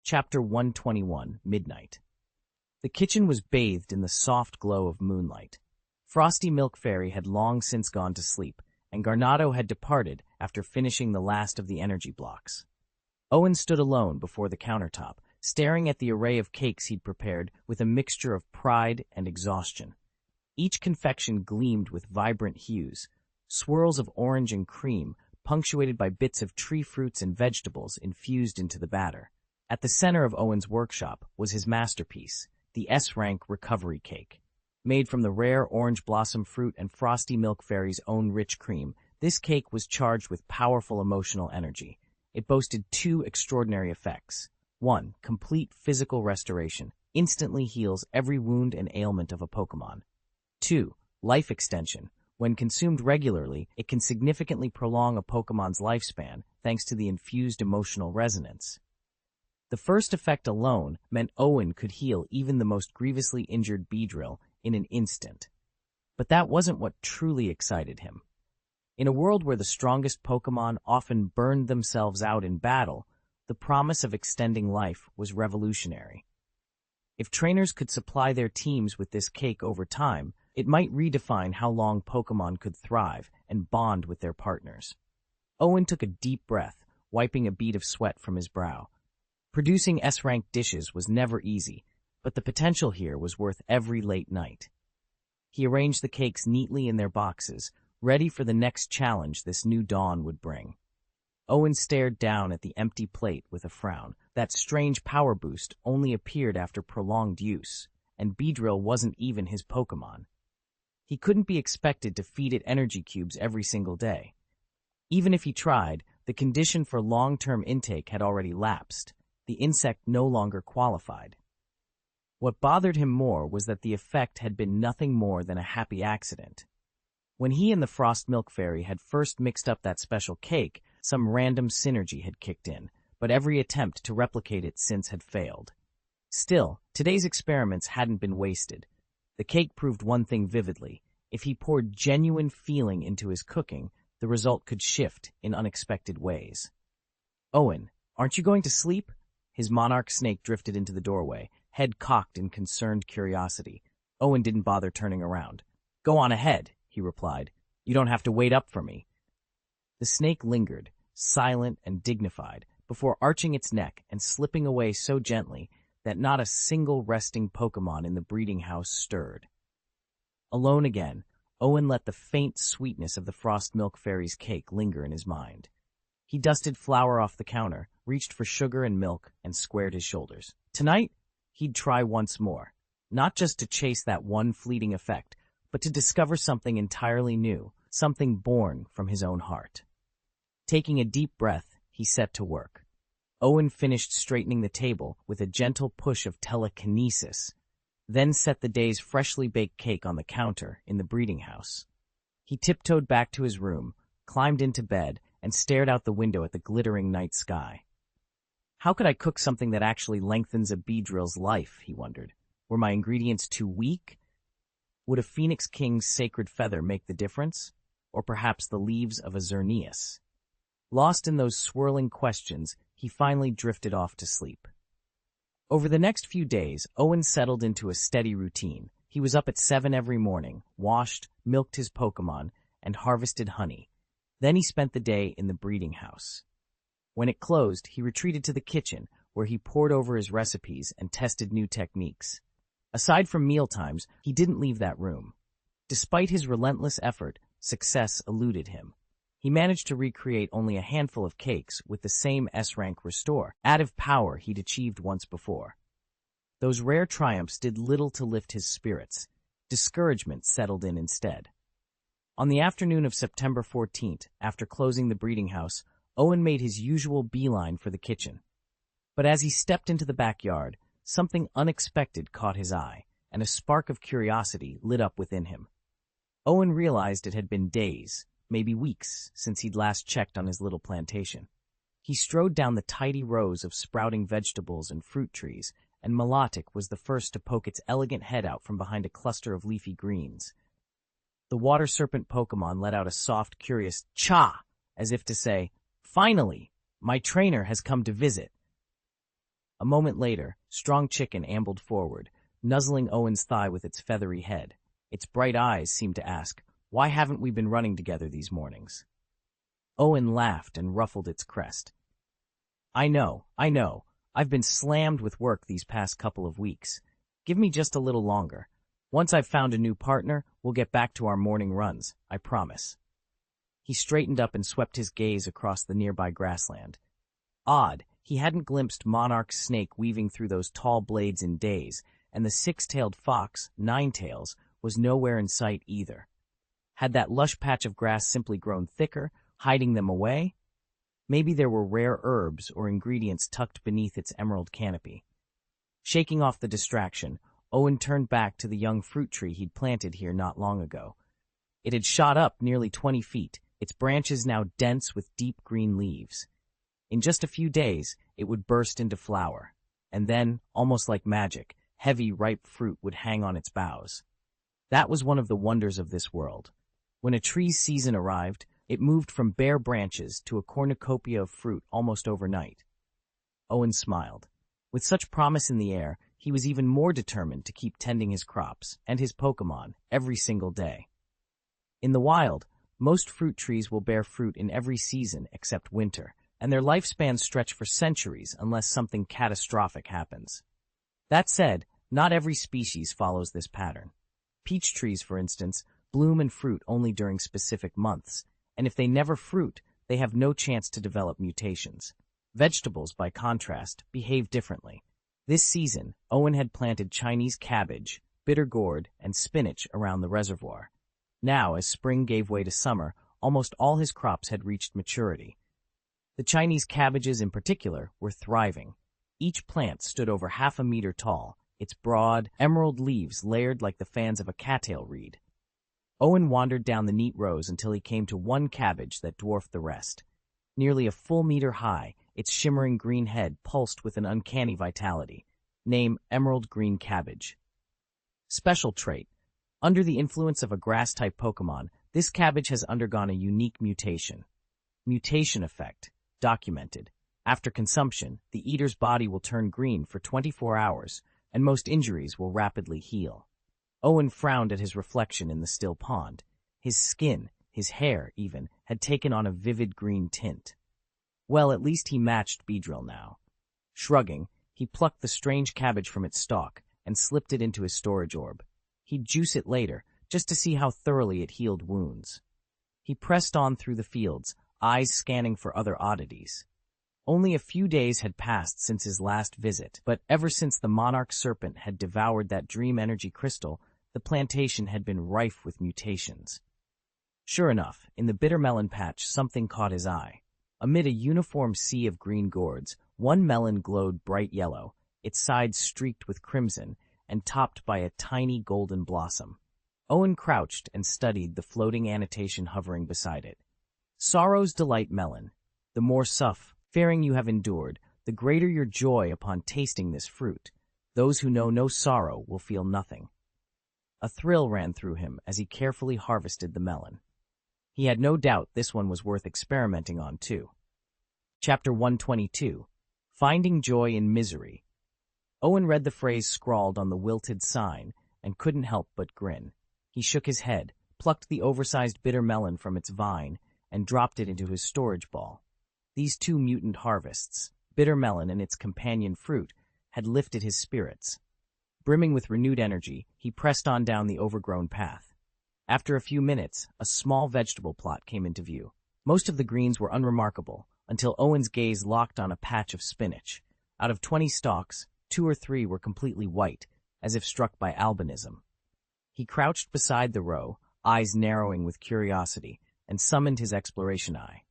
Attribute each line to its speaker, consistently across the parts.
Speaker 1: Chapter 121, Midnight. The kitchen was bathed in the soft glow of moonlight. Frosty Milk Fairy had long since gone to sleep, and Garnado had departed after finishing the last of the energy blocks. Owen stood alone before the countertop, staring at the array of cakes he'd prepared with a mixture of pride and exhaustion. Each confection gleamed with vibrant hues, swirls of orange and cream, punctuated by bits of tree fruits and vegetables infused into the batter. At the center of Owen's workshop was his masterpiece, the S-Rank Recovery Cake. Made from the rare orange blossom fruit and Frosty Milk Fairy's own rich cream, this cake was charged with powerful emotional energy. It boasted two extraordinary effects. 1. Complete physical restoration. Instantly heals every wound and ailment of a Pokémon. 2. Life extension. When consumed regularly, it can significantly prolong a Pokémon's lifespan thanks to the infused emotional resonance. The first effect alone meant Owen could heal even the most grievously injured Beedrill in an instant. But that wasn't what truly excited him. In a world where the strongest Pokémon often burned themselves out in battle, the promise of extending life was revolutionary. If trainers could supply their teams with this cake over time, it might redefine how long Pokémon could thrive and bond with their partners. Owen took a deep breath, wiping a bead of sweat from his brow. Producing S-rank dishes was never easy, but the potential here was worth every late night. He arranged the cakes neatly in their boxes, ready for the next challenge this new dawn would bring. Owen stared down at the empty plate with a frown. That strange power boost only appeared after prolonged use, and Beedrill wasn't even his Pokémon. He couldn't be expected to feed it energy cubes every single day. Even if he tried, the condition for long-term intake had already lapsed. The insect no longer qualified. What bothered him more was that the effect had been nothing more than a happy accident. When he and the Frost Milk Fairy had first mixed up that special cake, some random synergy had kicked in, but every attempt to replicate it since had failed. Still, today's experiments hadn't been wasted. The cake proved one thing vividly. If he poured genuine feeling into his cooking, the result could shift in unexpected ways. "Owen, aren't you going to sleep?" His monarch snake drifted into the doorway, head cocked in concerned curiosity. Owen didn't bother turning around. "Go on ahead," he replied. "You don't have to wait up for me." The snake lingered, silent and dignified, before arching its neck and slipping away so gently that not a single resting Pokémon in the breeding house stirred. Alone again, Owen let the faint sweetness of the Frost Milk Fairy's cake linger in his mind. He dusted flour off the counter, reached for sugar and milk, and squared his shoulders. Tonight, he'd try once more, not just to chase that one fleeting effect, but to discover something entirely new, something born from his own heart. Taking a deep breath, he set to work. Owen finished straightening the table with a gentle push of telekinesis, then set the day's freshly baked cake on the counter in the breeding house. He tiptoed back to his room, climbed into bed, and stared out the window at the glittering night sky. How could I cook something that actually lengthens a Beedrill's life, he wondered. Were my ingredients too weak? Would a Phoenix King's sacred feather make the difference? Or perhaps the leaves of a Xerneas? Lost in those swirling questions, he finally drifted off to sleep. Over the next few days, Owen settled into a steady routine. He was up at 7 every morning, washed, milked his Pokémon, and harvested honey. Then he spent the day in the breeding house. When it closed, he retreated to the kitchen, where he pored over his recipes and tested new techniques. Aside from mealtimes, he didn't leave that room. Despite his relentless effort, success eluded him. He managed to recreate only a handful of cakes with the same S-rank restore, additive power he'd achieved once before. Those rare triumphs did little to lift his spirits. Discouragement settled in instead. On the afternoon of September 14th, after closing the breeding house, Owen made his usual beeline for the kitchen. But as he stepped into the backyard, something unexpected caught his eye, and a spark of curiosity lit up within him. Owen realized it had been days, maybe weeks, since he'd last checked on his little plantation. He strode down the tidy rows of sprouting vegetables and fruit trees, and Melodic was the first to poke its elegant head out from behind a cluster of leafy greens. The water serpent Pokémon let out a soft, curious "cha," as if to say, "Finally, my trainer has come to visit." A moment later, Strong Chicken ambled forward, nuzzling Owen's thigh with its feathery head. Its bright eyes seemed to ask, "Why haven't we been running together these mornings?" Owen laughed and ruffled its crest. I know. I've been slammed with work these past couple of weeks. Give me just a little longer. Once I've found a new partner, we'll get back to our morning runs, I promise." He straightened up and swept his gaze across the nearby grassland. Odd, he hadn't glimpsed Monarch's snake weaving through those tall blades in days, and the six-tailed fox, Ninetails, was nowhere in sight either. Had that lush patch of grass simply grown thicker, hiding them away? Maybe there were rare herbs or ingredients tucked beneath its emerald canopy. Shaking off the distraction, Owen turned back to the young fruit tree he'd planted here not long ago. It had shot up nearly 20 feet, its branches now dense with deep green leaves. In just a few days, it would burst into flower, and then, almost like magic, heavy, ripe fruit would hang on its boughs. That was one of the wonders of this world. When a tree's season arrived, it moved from bare branches to a cornucopia of fruit almost overnight. Owen smiled. With such promise in the air, he was even more determined to keep tending his crops and his Pokémon every single day. In the wild, most fruit trees will bear fruit in every season except winter, and their lifespans stretch for centuries unless something catastrophic happens. That said, not every species follows this pattern. Peach trees, for instance, bloom and fruit only during specific months, and if they never fruit, they have no chance to develop mutations. Vegetables, by contrast, behave differently. This season, Owen had planted Chinese cabbage, bitter gourd, and spinach around the reservoir. Now, as spring gave way to summer, almost all his crops had reached maturity. The Chinese cabbages in particular were thriving. Each plant stood over 1/2 meter tall, its broad, emerald leaves layered like the fans of a cattail reed. Owen wandered down the neat rows until he came to one cabbage that dwarfed the rest. Nearly a full meter high, its shimmering green head pulsed with an uncanny vitality. Name: Emerald Green Cabbage. Special trait: under the influence of a grass-type Pokémon, this cabbage has undergone a unique mutation. Mutation effect: documented. After consumption, the eater's body will turn green for 24 hours, and most injuries will rapidly heal. Owen frowned at his reflection in the still pond. His skin, his hair even, had taken on a vivid green tint. Well, at least he matched Beedrill now. Shrugging, he plucked the strange cabbage from its stalk and slipped it into his storage orb. He'd juice it later, just to see how thoroughly it healed wounds. He pressed on through the fields, eyes scanning for other oddities. Only a few days had passed since his last visit, but ever since the monarch serpent had devoured that dream energy crystal, the plantation had been rife with mutations. Sure enough, in the bitter melon patch, something caught his eye. Amid a uniform sea of green gourds, one melon glowed bright yellow, its sides streaked with crimson, and topped by a tiny golden blossom. Owen crouched and studied the floating annotation hovering beside it. Sorrow's Delight Melon. The more suffering you have endured, the greater your joy upon tasting this fruit. Those who know no sorrow will feel nothing. A thrill ran through him as he carefully harvested the melon. He had no doubt this one was worth experimenting on, too. Chapter 122. Finding Joy in Misery. Owen read the phrase scrawled on the wilted sign and couldn't help but grin. He shook his head, plucked the oversized bitter melon from its vine, and dropped it into his storage ball. These two mutant harvests, bitter melon and its companion fruit, had lifted his spirits. Brimming with renewed energy, he pressed on down the overgrown path. After a few minutes, a small vegetable plot came into view. Most of the greens were unremarkable, until Owen's gaze locked on a patch of spinach. Out of 20 stalks, 2 or 3 were completely white, as if struck by albinism. He crouched beside the row, eyes narrowing with curiosity, and summoned his exploration eye.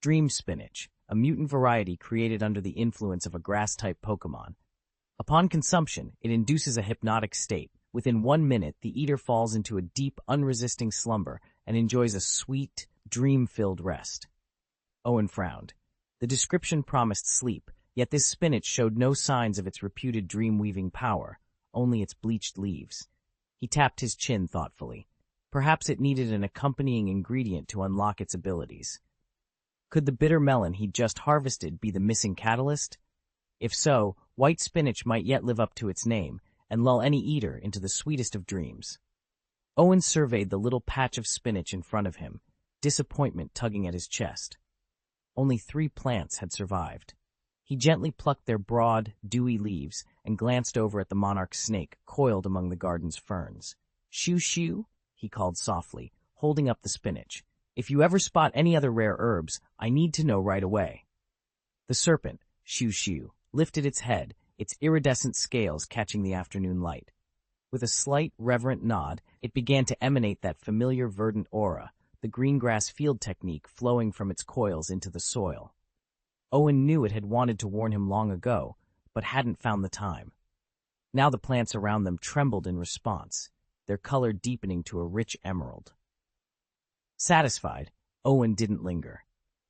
Speaker 1: Dream spinach, a mutant variety created under the influence of a grass-type Pokémon. Upon consumption, it induces a hypnotic state. Within 1 minute, the eater falls into a deep, unresisting slumber and enjoys a sweet, dream-filled rest. Owen frowned. The description promised sleep, yet this spinach showed no signs of its reputed dream-weaving power, only its bleached leaves. He tapped his chin thoughtfully. Perhaps it needed an accompanying ingredient to unlock its abilities. Could the bitter melon he'd just harvested be the missing catalyst? If so, white spinach might yet live up to its name and lull any eater into the sweetest of dreams. Owen surveyed the little patch of spinach in front of him, disappointment tugging at his chest. Only 3 plants had survived. He gently plucked their broad, dewy leaves and glanced over at the monarch snake coiled among the garden's ferns. "Shoo shoo," he called softly, holding up the spinach. "If you ever spot any other rare herbs, I need to know right away." The serpent, Shoo shoo, lifted its head, its iridescent scales catching the afternoon light. With a slight, reverent nod, it began to emanate that familiar verdant aura, the green grass field technique flowing from its coils into the soil. Owen knew it had wanted to warn him long ago, but hadn't found the time. Now the plants around them trembled in response, their color deepening to a rich emerald. Satisfied, Owen didn't linger.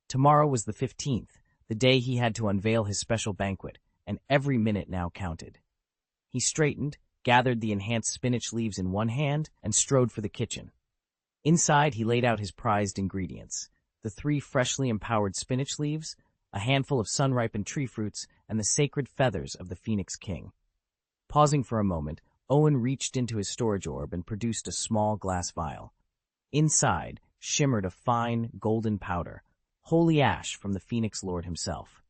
Speaker 1: Tomorrow was the 15th, the day he had to unveil his special banquet, and every minute now counted. He straightened, gathered the enhanced spinach leaves in one hand, and strode for the kitchen. Inside, he laid out his prized ingredients, the 3 freshly empowered spinach leaves, a handful of sun-ripened tree fruits, and the sacred feathers of the Phoenix King. Pausing for a moment, Owen reached into his storage orb and produced a small glass vial. Inside shimmered a fine, golden powder, holy ash from the Phoenix Lord himself.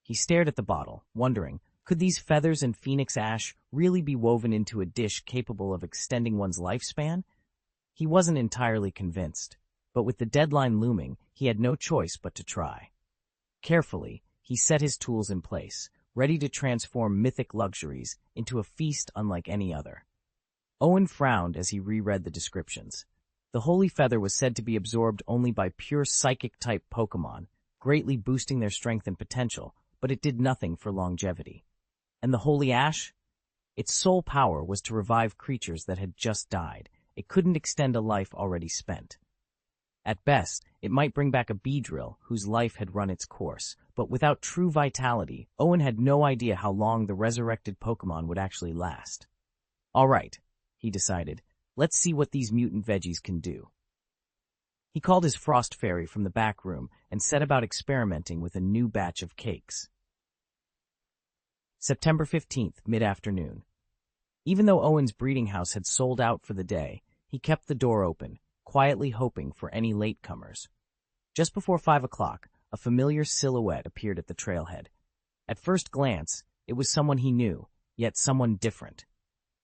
Speaker 1: He stared at the bottle, wondering, could these feathers and phoenix ash really be woven into a dish capable of extending one's lifespan? He wasn't entirely convinced, but with the deadline looming, he had no choice but to try. Carefully, he set his tools in place, ready to transform mythic luxuries into a feast unlike any other. Owen frowned as he reread the descriptions. The holy feather was said to be absorbed only by pure psychic-type Pokémon, greatly boosting their strength and potential, but it did nothing for longevity. And the holy ash? Its sole power was to revive creatures that had just died. It couldn't extend a life already spent. At best, it might bring back a Beedrill whose life had run its course, but without true vitality, Owen had no idea how long the resurrected Pokémon would actually last. All right, he decided, let's see what these mutant veggies can do. He called his frost fairy from the back room and set about experimenting with a new batch of cakes. September 15th, mid-afternoon. Even though Owen's breeding house had sold out for the day, he kept the door open, quietly hoping for any latecomers. Just before 5 o'clock, a familiar silhouette appeared at the trailhead. At first glance, it was someone he knew, yet someone different.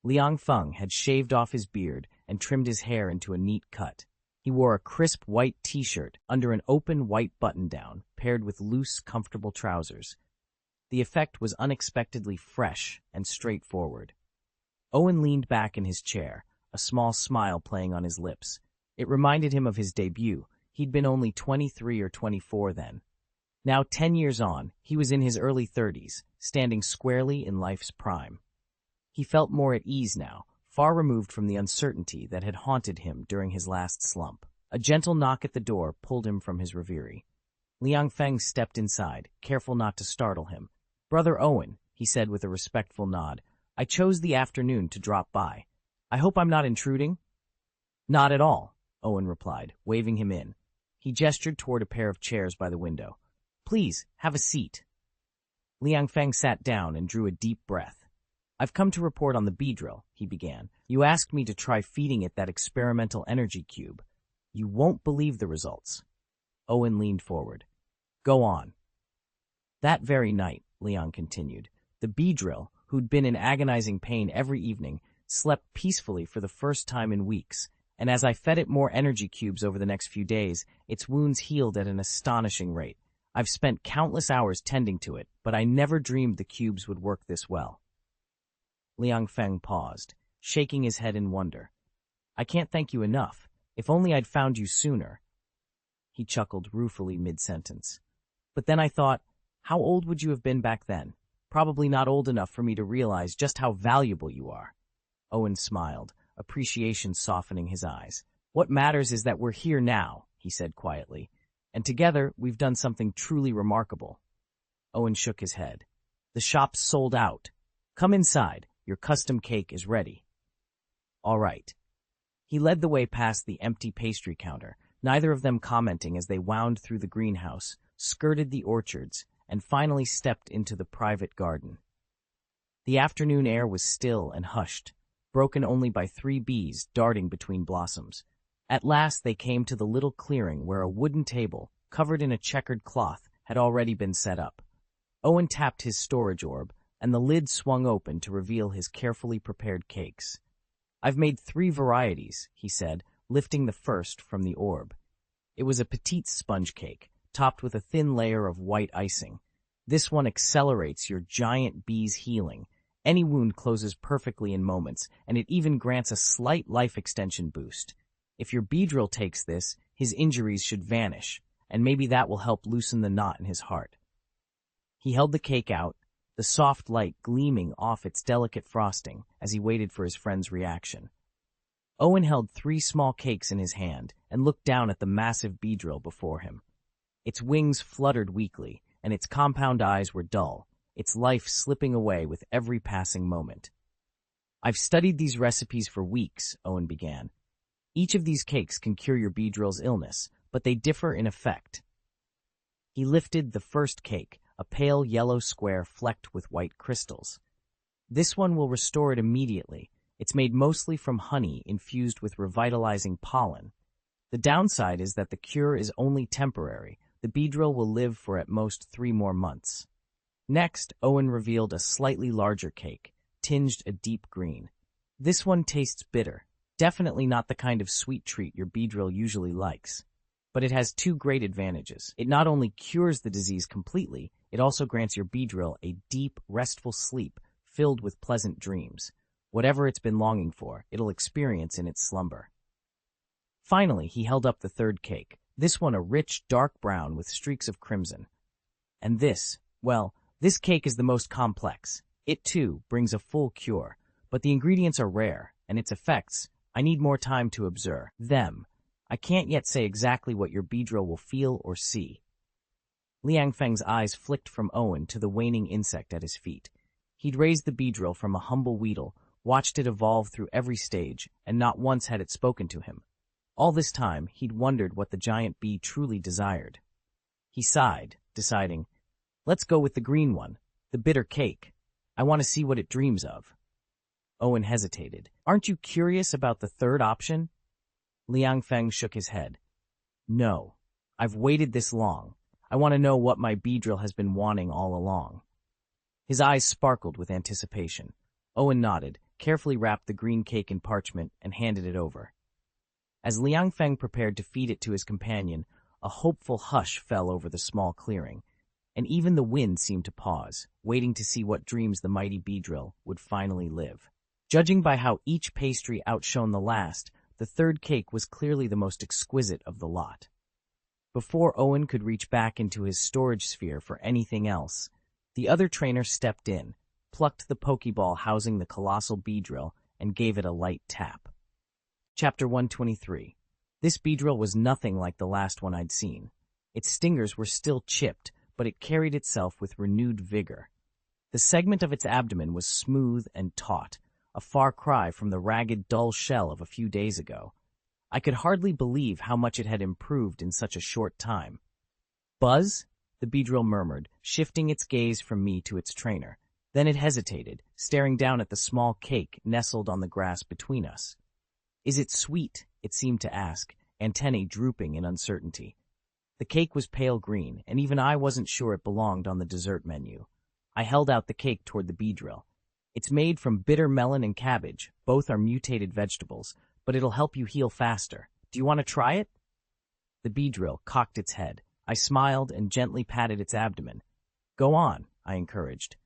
Speaker 1: Liang Feng had shaved off his beard and trimmed his hair into a neat cut. He wore a crisp white t-shirt under an open white button-down, paired with loose, comfortable trousers. The effect was unexpectedly fresh and straightforward. Owen leaned back in his chair, a small smile playing on his lips. It reminded him of his debut. He'd been only 23 or 24 then. Now, 10 years on, he was in his early 30s, standing squarely in life's prime. He felt more at ease now, far removed from the uncertainty that had haunted him during his last slump. A gentle knock at the door pulled him from his reverie. Liang Feng stepped inside, careful not to startle him. "Brother Owen," he said with a respectful nod, "I chose the afternoon to drop by. I hope I'm not intruding?" "Not at all," Owen replied, waving him in. He gestured toward a pair of chairs by the window. "Please, have a seat." Liang Feng sat down and drew a deep breath. "I've come to report on the Beedrill," he began. "You asked me to try feeding it that experimental energy cube. You won't believe the results." Owen leaned forward. "Go on." "That very night," Liang continued, "the Beedrill, who'd been in agonizing pain every evening, slept peacefully for the first time in weeks, and as I fed it more energy cubes over the next few days, its wounds healed at an astonishing rate. I've spent countless hours tending to it, but I never dreamed the cubes would work this well." Liang Feng paused, shaking his head in wonder. "I can't thank you enough. If only I'd found you sooner." He chuckled ruefully mid-sentence. "But then I thought, how old would you have been back then? Probably not old enough for me to realize just how valuable you are." Owen smiled, appreciation softening his eyes. "What matters is that we're here now," he said quietly, "and together we've done something truly remarkable." Owen shook his head. "The shop's sold out. Come inside. Your custom cake is ready." "All right." He led the way past the empty pastry counter, neither of them commenting as they wound through the greenhouse, skirted the orchards, and finally stepped into the private garden. The afternoon air was still and hushed, broken only by 3 bees darting between blossoms. At last they came to the little clearing where a wooden table, covered in a checkered cloth, had already been set up. Owen tapped his storage orb, and the lid swung open to reveal his carefully prepared cakes. "I've made 3 varieties," he said, lifting the first from the orb. It was a petite sponge cake, topped with a thin layer of white icing. "This one accelerates your giant bee's healing. Any wound closes perfectly in moments, and it even grants a slight life extension boost. If your beedrill takes this, his injuries should vanish, and maybe that will help loosen the knot in his heart." He held the cake out, the soft light gleaming off its delicate frosting as he waited for his friend's reaction. Owen held 3 small cakes in his hand and looked down at the massive beedrill before him. Its wings fluttered weakly, and its compound eyes were dull, its life slipping away with every passing moment. "I've studied these recipes for weeks," Owen began. "Each of these cakes can cure your beedrill's illness, but they differ in effect." He lifted the first cake, a pale yellow square flecked with white crystals. "This one will restore it immediately. It's made mostly from honey infused with revitalizing pollen. The downside is that the cure is only temporary. The beedrill will live for at most 3 more months." Next, Owen revealed a slightly larger cake, tinged a deep green. "This one tastes bitter. Definitely not the kind of sweet treat your beedrill usually likes. But it has 2 great advantages. It not only cures the disease completely, it also grants your beedrill a deep, restful sleep filled with pleasant dreams. Whatever it's been longing for, it'll experience in its slumber." Finally, he held up the third cake, this one a rich, dark brown with streaks of crimson. "And this, well, this cake is the most complex. It, too, brings a full cure, but the ingredients are rare, and its effects, I need more time to observe them. I can't yet say exactly what your beedrill will feel or see." Liang Feng's eyes flicked from Owen to the waning insect at his feet. He'd raised the beedrill from a humble weedle, watched it evolve through every stage, and not once had it spoken to him. All this time, he'd wondered what the giant bee truly desired. He sighed, deciding, "Let's go with the green one, the bitter cake. I want to see what it dreams of." Owen hesitated. "Aren't you curious about the third option?" Liang Feng shook his head. "No. I've waited this long. I want to know what my beedrill has been wanting all along." His eyes sparkled with anticipation. Owen nodded, carefully wrapped the green cake in parchment, and handed it over. As Liang Feng prepared to feed it to his companion, a hopeful hush fell over the small clearing, and even the wind seemed to pause, waiting to see what dreams the mighty beedrill would finally live. Judging by how each pastry outshone the last, the third cake was clearly the most exquisite of the lot. Before Owen could reach back into his storage sphere for anything else, the other trainer stepped in, plucked the Pokeball housing the colossal beedrill, and gave it a light tap. Chapter 123. This beedrill was nothing like the last one I'd seen. Its stingers were still chipped, but it carried itself with renewed vigor. The segment of its abdomen was smooth and taut, a far cry from the ragged, dull shell of a few days ago. I could hardly believe how much it had improved in such a short time. "Buzz?" the beedrill murmured, shifting its gaze from me to its trainer. Then it hesitated, staring down at the small cake nestled on the grass between us. "Is it sweet?" it seemed to ask, antennae drooping in uncertainty. The cake was pale green, and even I wasn't sure it belonged on the dessert menu. I held out the cake toward the beedrill. "It's made from bitter melon and cabbage. Both are mutated vegetables, but it'll help you heal faster. Do you want to try it?" The beedrill cocked its head. I smiled and gently patted its abdomen. "Go on," I encouraged.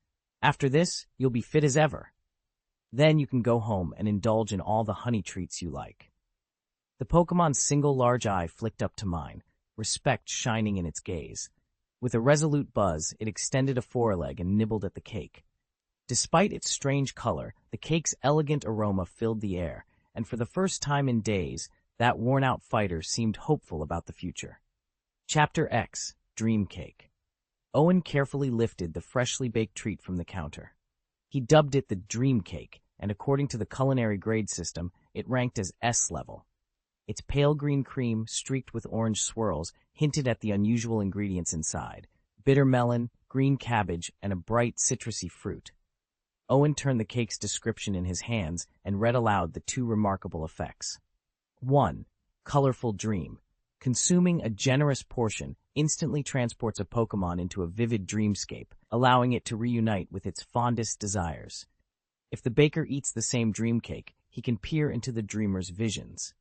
Speaker 1: "After this, you'll be fit as ever. Then you can go home and indulge in all the honey treats you like." The Pokemon's single large eye flicked up to mine, respect shining in its gaze. With a resolute buzz, it extended a foreleg and nibbled at the cake. Despite its strange color, the cake's elegant aroma filled the air, and for the first time in days, that worn-out fighter seemed hopeful about the future. Chapter X, Dream Cake. Owen carefully lifted the freshly baked treat from the counter. He dubbed it the Dream Cake, and according to the culinary grade system, it ranked as S level. Its pale green cream, streaked with orange swirls, hinted at the unusual ingredients inside: bitter melon, green cabbage, and a bright citrusy fruit. Owen turned the cake's description in his hands and read aloud the two remarkable effects. 1. Colorful dream. Consuming a generous portion instantly transports a Pokémon into a vivid dreamscape, allowing it to reunite with its fondest desires. If the baker eats the same dream cake, he can peer into the dreamer's visions.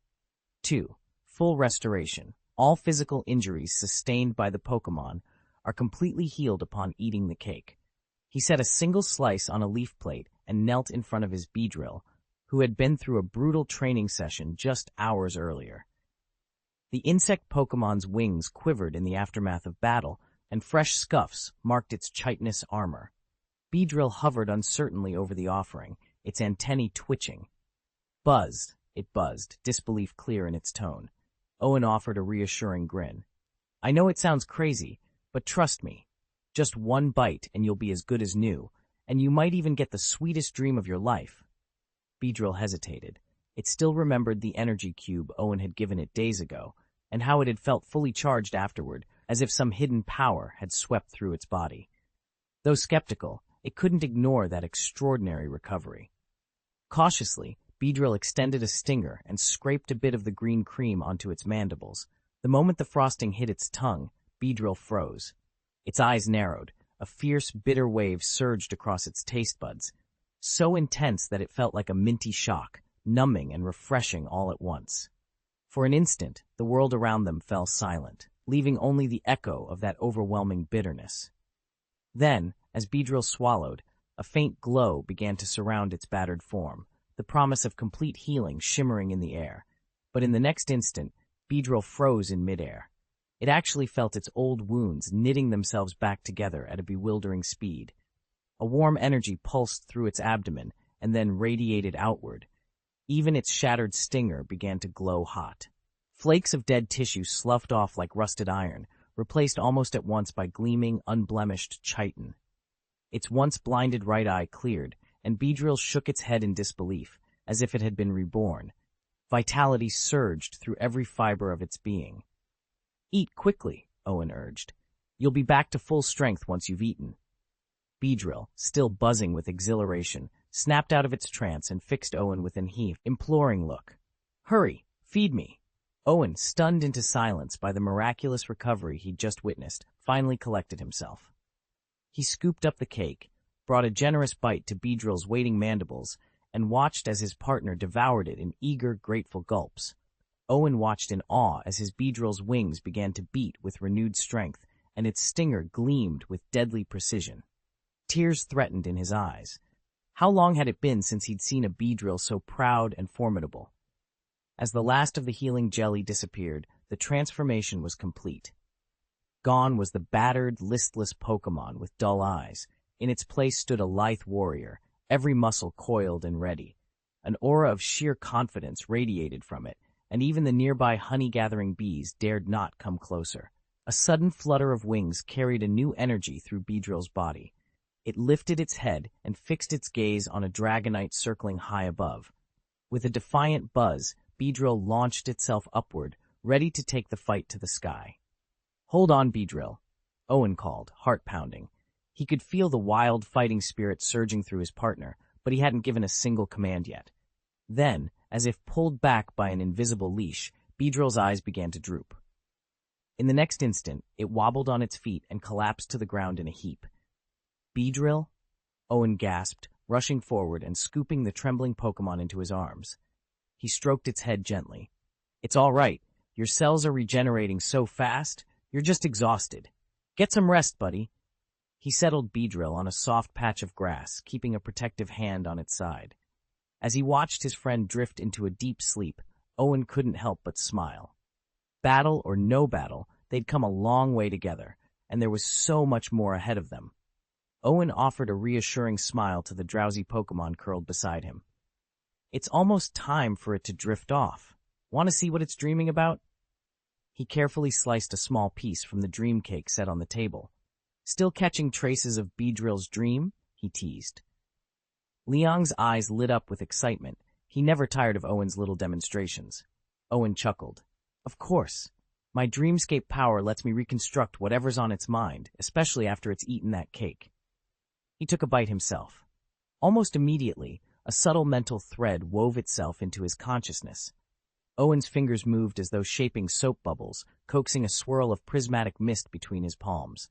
Speaker 1: 2. Full restoration. All physical injuries sustained by the Pokémon are completely healed upon eating the cake. He set a single slice on a leaf plate and knelt in front of his Beedrill, who had been through a brutal training session just hours earlier. The insect Pokémon's wings quivered in the aftermath of battle, and fresh scuffs marked its chitinous armor. Beedrill hovered uncertainly over the offering, its antennae twitching. Buzz, it buzzed, disbelief clear in its tone. Owen offered a reassuring grin. I know it sounds crazy, but trust me. Just one bite and you'll be as good as new, and you might even get the sweetest dream of your life. Beedrill hesitated. It still remembered the energy cube Owen had given it days ago, and how it had felt fully charged afterward, as if some hidden power had swept through its body. Though skeptical, it couldn't ignore that extraordinary recovery. Cautiously, Beedrill extended a stinger and scraped a bit of the green cream onto its mandibles. The moment the frosting hit its tongue, Beedrill froze. Its eyes narrowed. A fierce, bitter wave surged across its taste buds, so intense that it felt like a minty shock, numbing and refreshing all at once. For an instant, the world around them fell silent, leaving only the echo of that overwhelming bitterness. Then, as Beedrill swallowed, a faint glow began to surround its battered form, the promise of complete healing shimmering in the air. But in the next instant, Beedrill froze in midair. It actually felt its old wounds knitting themselves back together at a bewildering speed. A warm energy pulsed through its abdomen and then radiated outward. Even its shattered stinger began to glow hot. Flakes of dead tissue sloughed off like rusted iron, replaced almost at once by gleaming, unblemished chitin. Its once blinded right eye cleared, and Beedrill shook its head in disbelief, as if it had been reborn. Vitality surged through every fiber of its being. Eat quickly, Owen urged. You'll be back to full strength once you've eaten. Beedrill, still buzzing with exhilaration, snapped out of its trance and fixed Owen with an imploring look. Hurry, feed me. Owen, stunned into silence by the miraculous recovery he'd just witnessed, finally collected himself. He scooped up the cake, brought a generous bite to Beedrill's waiting mandibles, and watched as his partner devoured it in eager, grateful gulps. Owen watched in awe as his Beedrill's wings began to beat with renewed strength, and its stinger gleamed with deadly precision. Tears threatened in his eyes. How long had it been since he'd seen a Beedrill so proud and formidable? As the last of the healing jelly disappeared, the transformation was complete. Gone was the battered, listless Pokémon with dull eyes. In its place stood a lithe warrior, every muscle coiled and ready. An aura of sheer confidence radiated from it, and even the nearby honey-gathering bees dared not come closer. A sudden flutter of wings carried a new energy through Beedrill's body. It lifted its head and fixed its gaze on a Dragonite circling high above. With a defiant buzz, Beedrill launched itself upward, ready to take the fight to the sky. Hold on, Beedrill, Owen called, heart pounding. He could feel the wild fighting spirit surging through his partner, but he hadn't given a single command yet. Then, as if pulled back by an invisible leash, Beedrill's eyes began to droop. In the next instant, it wobbled on its feet and collapsed to the ground in a heap. Beedrill? Owen gasped, rushing forward and scooping the trembling Pokémon into his arms. He stroked its head gently. It's all right. Your cells are regenerating so fast, you're just exhausted. Get some rest, buddy. He settled Beedrill on a soft patch of grass, keeping a protective hand on its side. As he watched his friend drift into a deep sleep, Owen couldn't help but smile. Battle or no battle, they'd come a long way together, and there was so much more ahead of them. Owen offered a reassuring smile to the drowsy Pokémon curled beside him. It's almost time for it to drift off. Want to see what it's dreaming about? He carefully sliced a small piece from the dream cake set on the table. Still catching traces of Beedrill's dream? He teased. Liang's eyes lit up with excitement. He never tired of Owen's little demonstrations. Owen chuckled. Of course. My dreamscape power lets me reconstruct whatever's on its mind, especially after it's eaten that cake. He took a bite himself. Almost immediately, a subtle mental thread wove itself into his consciousness. Owen's fingers moved as though shaping soap bubbles, coaxing a swirl of prismatic mist between his palms.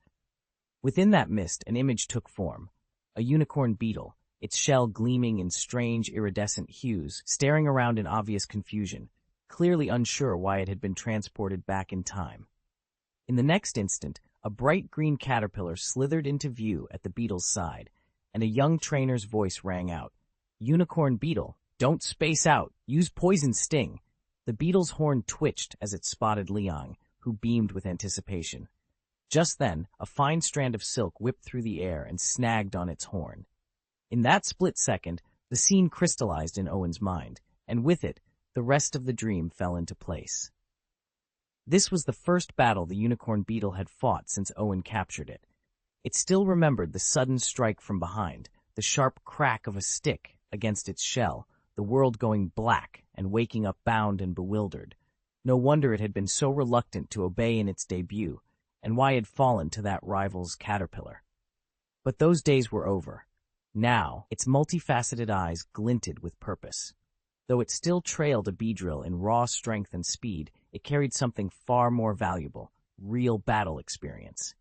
Speaker 1: Within that mist, an image took form. A unicorn beetle, its shell gleaming in strange iridescent hues, staring around in obvious confusion, clearly unsure why it had been transported back in time. In the next instant, a bright green caterpillar slithered into view at the beetle's side, and a young trainer's voice rang out. "Unicorn beetle, don't space out, use poison sting." The beetle's horn twitched as it spotted Liang, who beamed with anticipation. Just then, a fine strand of silk whipped through the air and snagged on its horn. In that split second, the scene crystallized in Owen's mind, and with it, the rest of the dream fell into place. This was the first battle the unicorn beetle had fought since Owen captured it. It still remembered the sudden strike from behind, the sharp crack of a stick against its shell, the world going black and waking up bound and bewildered. No wonder it had been so reluctant to obey in its debut, and why it had fallen to that rival's caterpillar. But those days were over. Now, its multifaceted eyes glinted with purpose. Though it still trailed a Beedrill in raw strength and speed, it carried something far more valuable, real battle experience.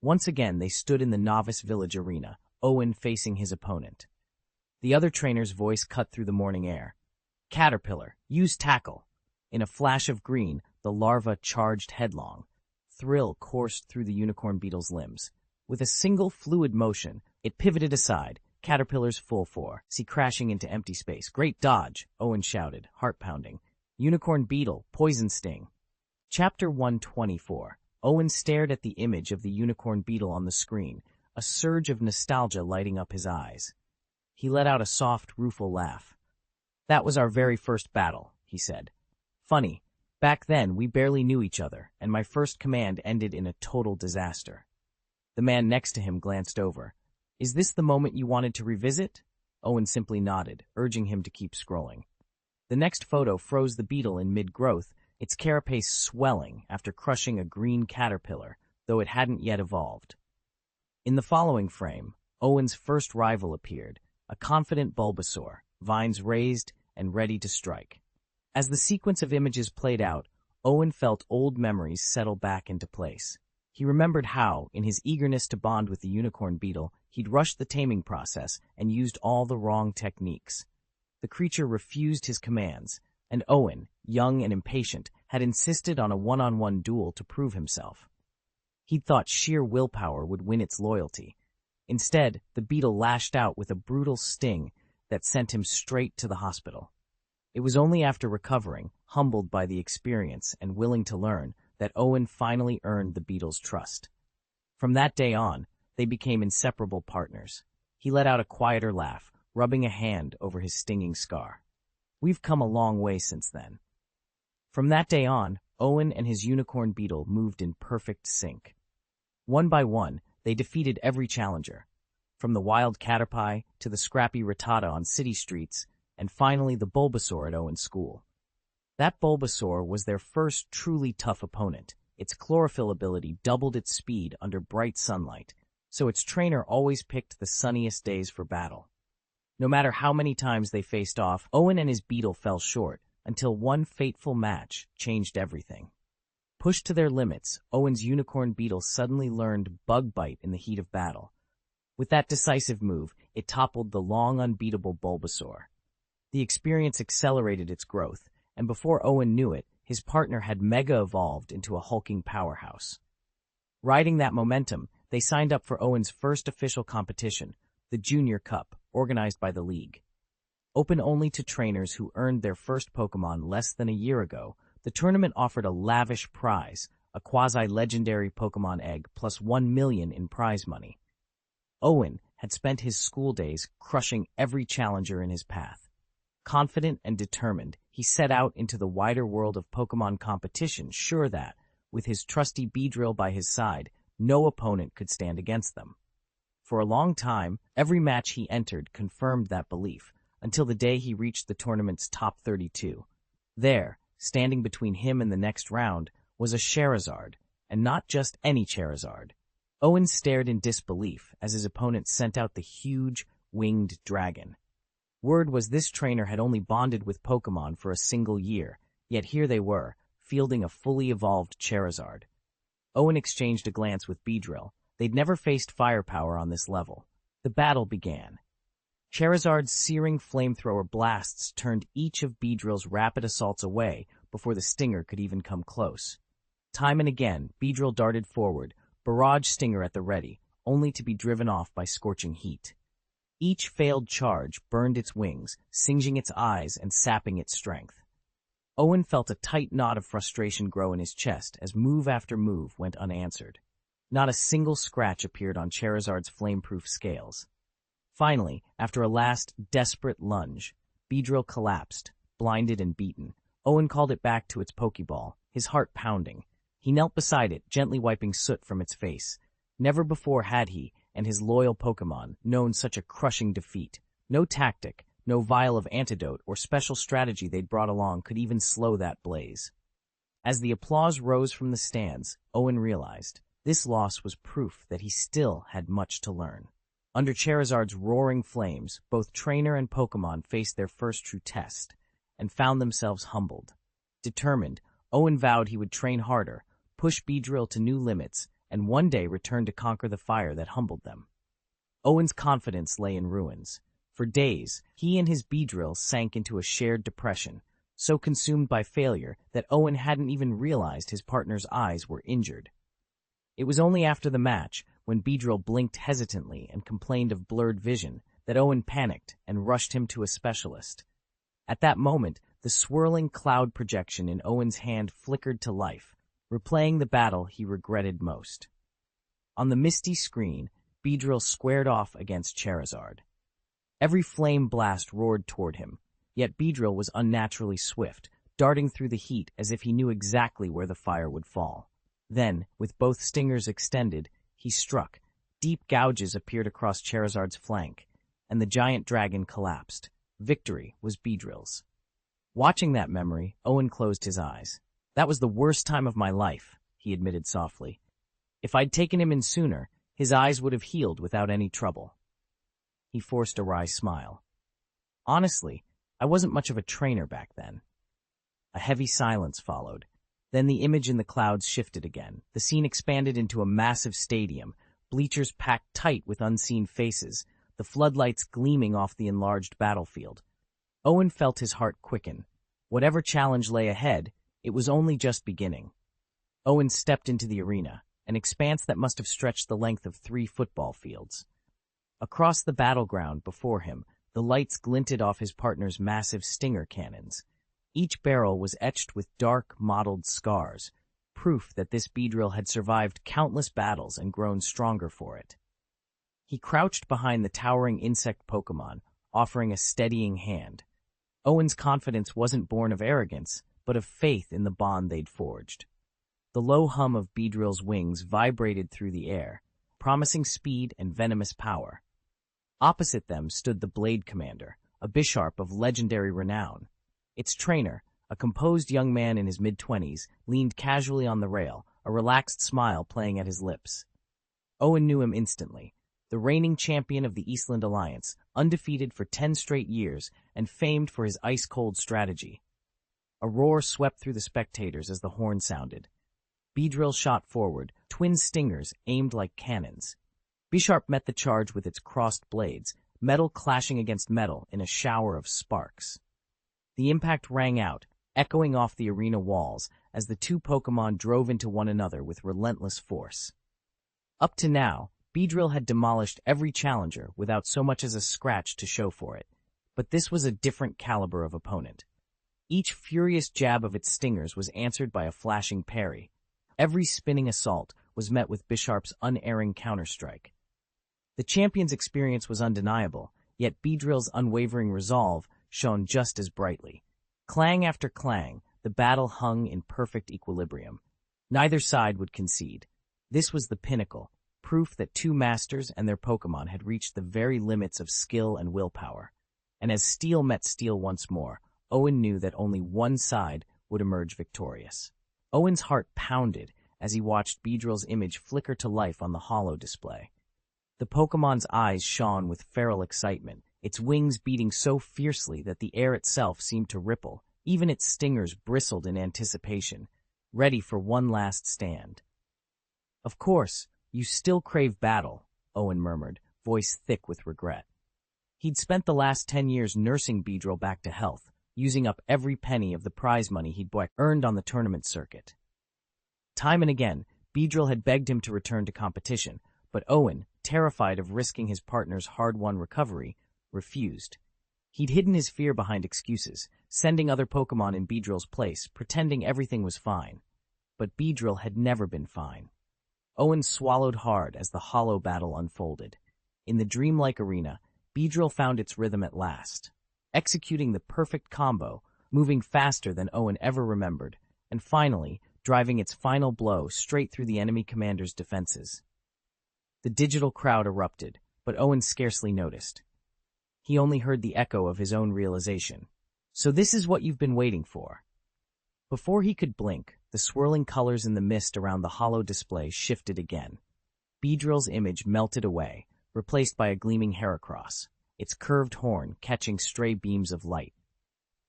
Speaker 1: Once again, they stood in the novice village arena, Owen facing his opponent. The other trainer's voice cut through the morning air. "Caterpillar, use tackle." In a flash of green, the larva charged headlong. Thrill coursed through the unicorn beetle's limbs. With a single fluid motion, it pivoted aside, Caterpillar's full force crashing into empty space. "Great dodge," Owen shouted, heart pounding. "Unicorn beetle, poison sting." Chapter 124. Owen stared at the image of the unicorn beetle on the screen, a surge of nostalgia lighting up his eyes. He let out a soft, rueful laugh. "That was our very first battle," he said. "Funny, back then we barely knew each other, and my first command ended in a total disaster." The man next to him glanced over. "Is this the moment you wanted to revisit?" Owen simply nodded, urging him to keep scrolling. The next photo froze the beetle in mid-growth, its carapace swelling after crushing a green caterpillar, though it hadn't yet evolved. In the following frame, Owen's first rival appeared, a confident Bulbasaur, vines raised and ready to strike. As the sequence of images played out, Owen felt old memories settle back into place. He remembered how, in his eagerness to bond with the unicorn beetle, he'd rushed the taming process and used all the wrong techniques. The creature refused his commands, and Owen, young and impatient, had insisted on a one-on-one duel to prove himself. He'd thought sheer willpower would win its loyalty. Instead, the beetle lashed out with a brutal sting that sent him straight to the hospital. It was only after recovering, humbled by the experience and willing to learn, that Owen finally earned the beetle's trust. From that day on, they became inseparable partners. He let out a quieter laugh, rubbing a hand over his stinging scar. "We've come a long way since then." From that day on, Owen and his unicorn beetle moved in perfect sync. One by one, they defeated every challenger, from the wild Caterpie to the scrappy Rattata on city streets, and finally the Bulbasaur at Owen's school. That Bulbasaur was their first truly tough opponent. Its chlorophyll ability doubled its speed under bright sunlight, so its trainer always picked the sunniest days for battle. No matter how many times they faced off, Owen and his beetle fell short, until one fateful match changed everything. Pushed to their limits, Owen's unicorn beetle suddenly learned Bug Bite in the heat of battle. With that decisive move, it toppled the long unbeatable Bulbasaur. The experience accelerated its growth, and before Owen knew it, his partner had mega-evolved into a hulking powerhouse. Riding that momentum, they signed up for Owen's first official competition, the Junior Cup, organized by the League. Open only to trainers who earned their first Pokémon less than a year ago, the tournament offered a lavish prize, a quasi-legendary Pokémon egg plus 1 million in prize money. Owen had spent his school days crushing every challenger in his path. Confident and determined, he set out into the wider world of Pokémon competition, sure that, with his trusty Beedrill by his side, no opponent could stand against them. For a long time, every match he entered confirmed that belief, until the day he reached the tournament's top 32. There, standing between him and the next round, was a Charizard, and not just any Charizard. Owen stared in disbelief as his opponent sent out the huge, winged dragon. Word was this trainer had only bonded with Pokémon for a single year, yet here they were, fielding a fully evolved Charizard. Owen exchanged a glance with Beedrill. They'd never faced firepower on this level. The battle began. Charizard's searing flamethrower blasts turned each of Beedrill's rapid assaults away before the stinger could even come close. Time and again, Beedrill darted forward, barrage stinger at the ready, only to be driven off by scorching heat. Each failed charge burned its wings, singeing its eyes and sapping its strength. Owen felt a tight knot of frustration grow in his chest as move after move went unanswered. Not a single scratch appeared on Charizard's flameproof scales. Finally, after a last, desperate lunge, Beedrill collapsed, blinded and beaten. Owen called it back to its Pokeball, his heart pounding. He knelt beside it, gently wiping soot from its face. Never before had he, and his loyal Pokémon, known such a crushing defeat. No tactic, no vial of antidote or special strategy they'd brought along could even slow that blaze. As the applause rose from the stands, Owen realized this loss was proof that he still had much to learn. Under Charizard's roaring flames, both trainer and Pokémon faced their first true test, and found themselves humbled. Determined, Owen vowed he would train harder, push Beedrill to new limits, and one day return to conquer the fire that humbled them. Owen's confidence lay in ruins. For days, he and his Beedrill sank into a shared depression, so consumed by failure that Owen hadn't even realized his partner's eyes were injured. It was only after the match, when Beedrill blinked hesitantly and complained of blurred vision, that Owen panicked and rushed him to a specialist. At that moment, the swirling cloud projection in Owen's hand flickered to life, replaying the battle he regretted most. On the misty screen, Beedrill squared off against Charizard. Every flame blast roared toward him, yet Beedrill was unnaturally swift, darting through the heat as if he knew exactly where the fire would fall. Then, with both stingers extended, he struck. Deep gouges appeared across Charizard's flank, and the giant dragon collapsed. Victory was Beedrill's. Watching that memory, Owen closed his eyes. That was the worst time of my life, he admitted softly. If I'd taken him in sooner, his eyes would have healed without any trouble. He forced a wry smile. Honestly, I wasn't much of a trainer back then. A heavy silence followed. Then the image in the clouds shifted again. The scene expanded into a massive stadium, bleachers packed tight with unseen faces, the floodlights gleaming off the enlarged battlefield. Owen felt his heart quicken. Whatever challenge lay ahead, it was only just beginning. Owen stepped into the arena, an expanse that must have stretched the length of 3 football fields. Across the battleground before him, the lights glinted off his partner's massive stinger cannons. Each barrel was etched with dark, mottled scars, proof that this Beedrill had survived countless battles and grown stronger for it. He crouched behind the towering insect Pokémon, offering a steadying hand. Owen's confidence wasn't born of arrogance, but of faith in the bond they'd forged. The low hum of Beedrill's wings vibrated through the air, promising speed and venomous power. Opposite them stood the Blade Commander, a Bisharp of legendary renown. Its trainer, a composed young man in his mid-20s, leaned casually on the rail, a relaxed smile playing at his lips. Owen knew him instantly. The reigning champion of the Eastland Alliance, undefeated for 10 straight years and famed for his ice-cold strategy. A roar swept through the spectators as the horn sounded. Beedrill shot forward, twin stingers aimed like cannons. Bisharp met the charge with its crossed blades, metal clashing against metal in a shower of sparks. The impact rang out, echoing off the arena walls as the two Pokémon drove into one another with relentless force. Up to now, Beedrill had demolished every challenger without so much as a scratch to show for it, but this was a different caliber of opponent. Each furious jab of its stingers was answered by a flashing parry. Every spinning assault was met with Bisharp's unerring counterstrike. The champion's experience was undeniable, yet Beedrill's unwavering resolve shone just as brightly. Clang after clang, the battle hung in perfect equilibrium. Neither side would concede. This was the pinnacle, proof that two masters and their Pokémon had reached the very limits of skill and willpower. And as steel met steel once more, Owen knew that only one side would emerge victorious. Owen's heart pounded as he watched Beedrill's image flicker to life on the holo display. The Pokemon's eyes shone with feral excitement, its wings beating so fiercely that the air itself seemed to ripple. Even its stingers bristled in anticipation, ready for one last stand. "Of course, you still crave battle," Owen murmured, voice thick with regret. He'd spent the last 10 years nursing Beedrill back to health, using up every penny of the prize money he'd earned on the tournament circuit. Time and again, Beedrill had begged him to return to competition, but Owen, terrified of risking his partner's hard-won recovery, refused. He'd hidden his fear behind excuses, sending other Pokémon in Beedrill's place, pretending everything was fine. But Beedrill had never been fine. Owen swallowed hard as the holo battle unfolded. In the dreamlike arena, Beedrill found its rhythm at last, executing the perfect combo, moving faster than Owen ever remembered, and finally, driving its final blow straight through the enemy commander's defenses. The digital crowd erupted, but Owen scarcely noticed. He only heard the echo of his own realization. "So this is what you've been waiting for." Before he could blink, the swirling colors in the mist around the holo display shifted again. Beedrill's image melted away, replaced by a gleaming Heracross, its curved horn catching stray beams of light.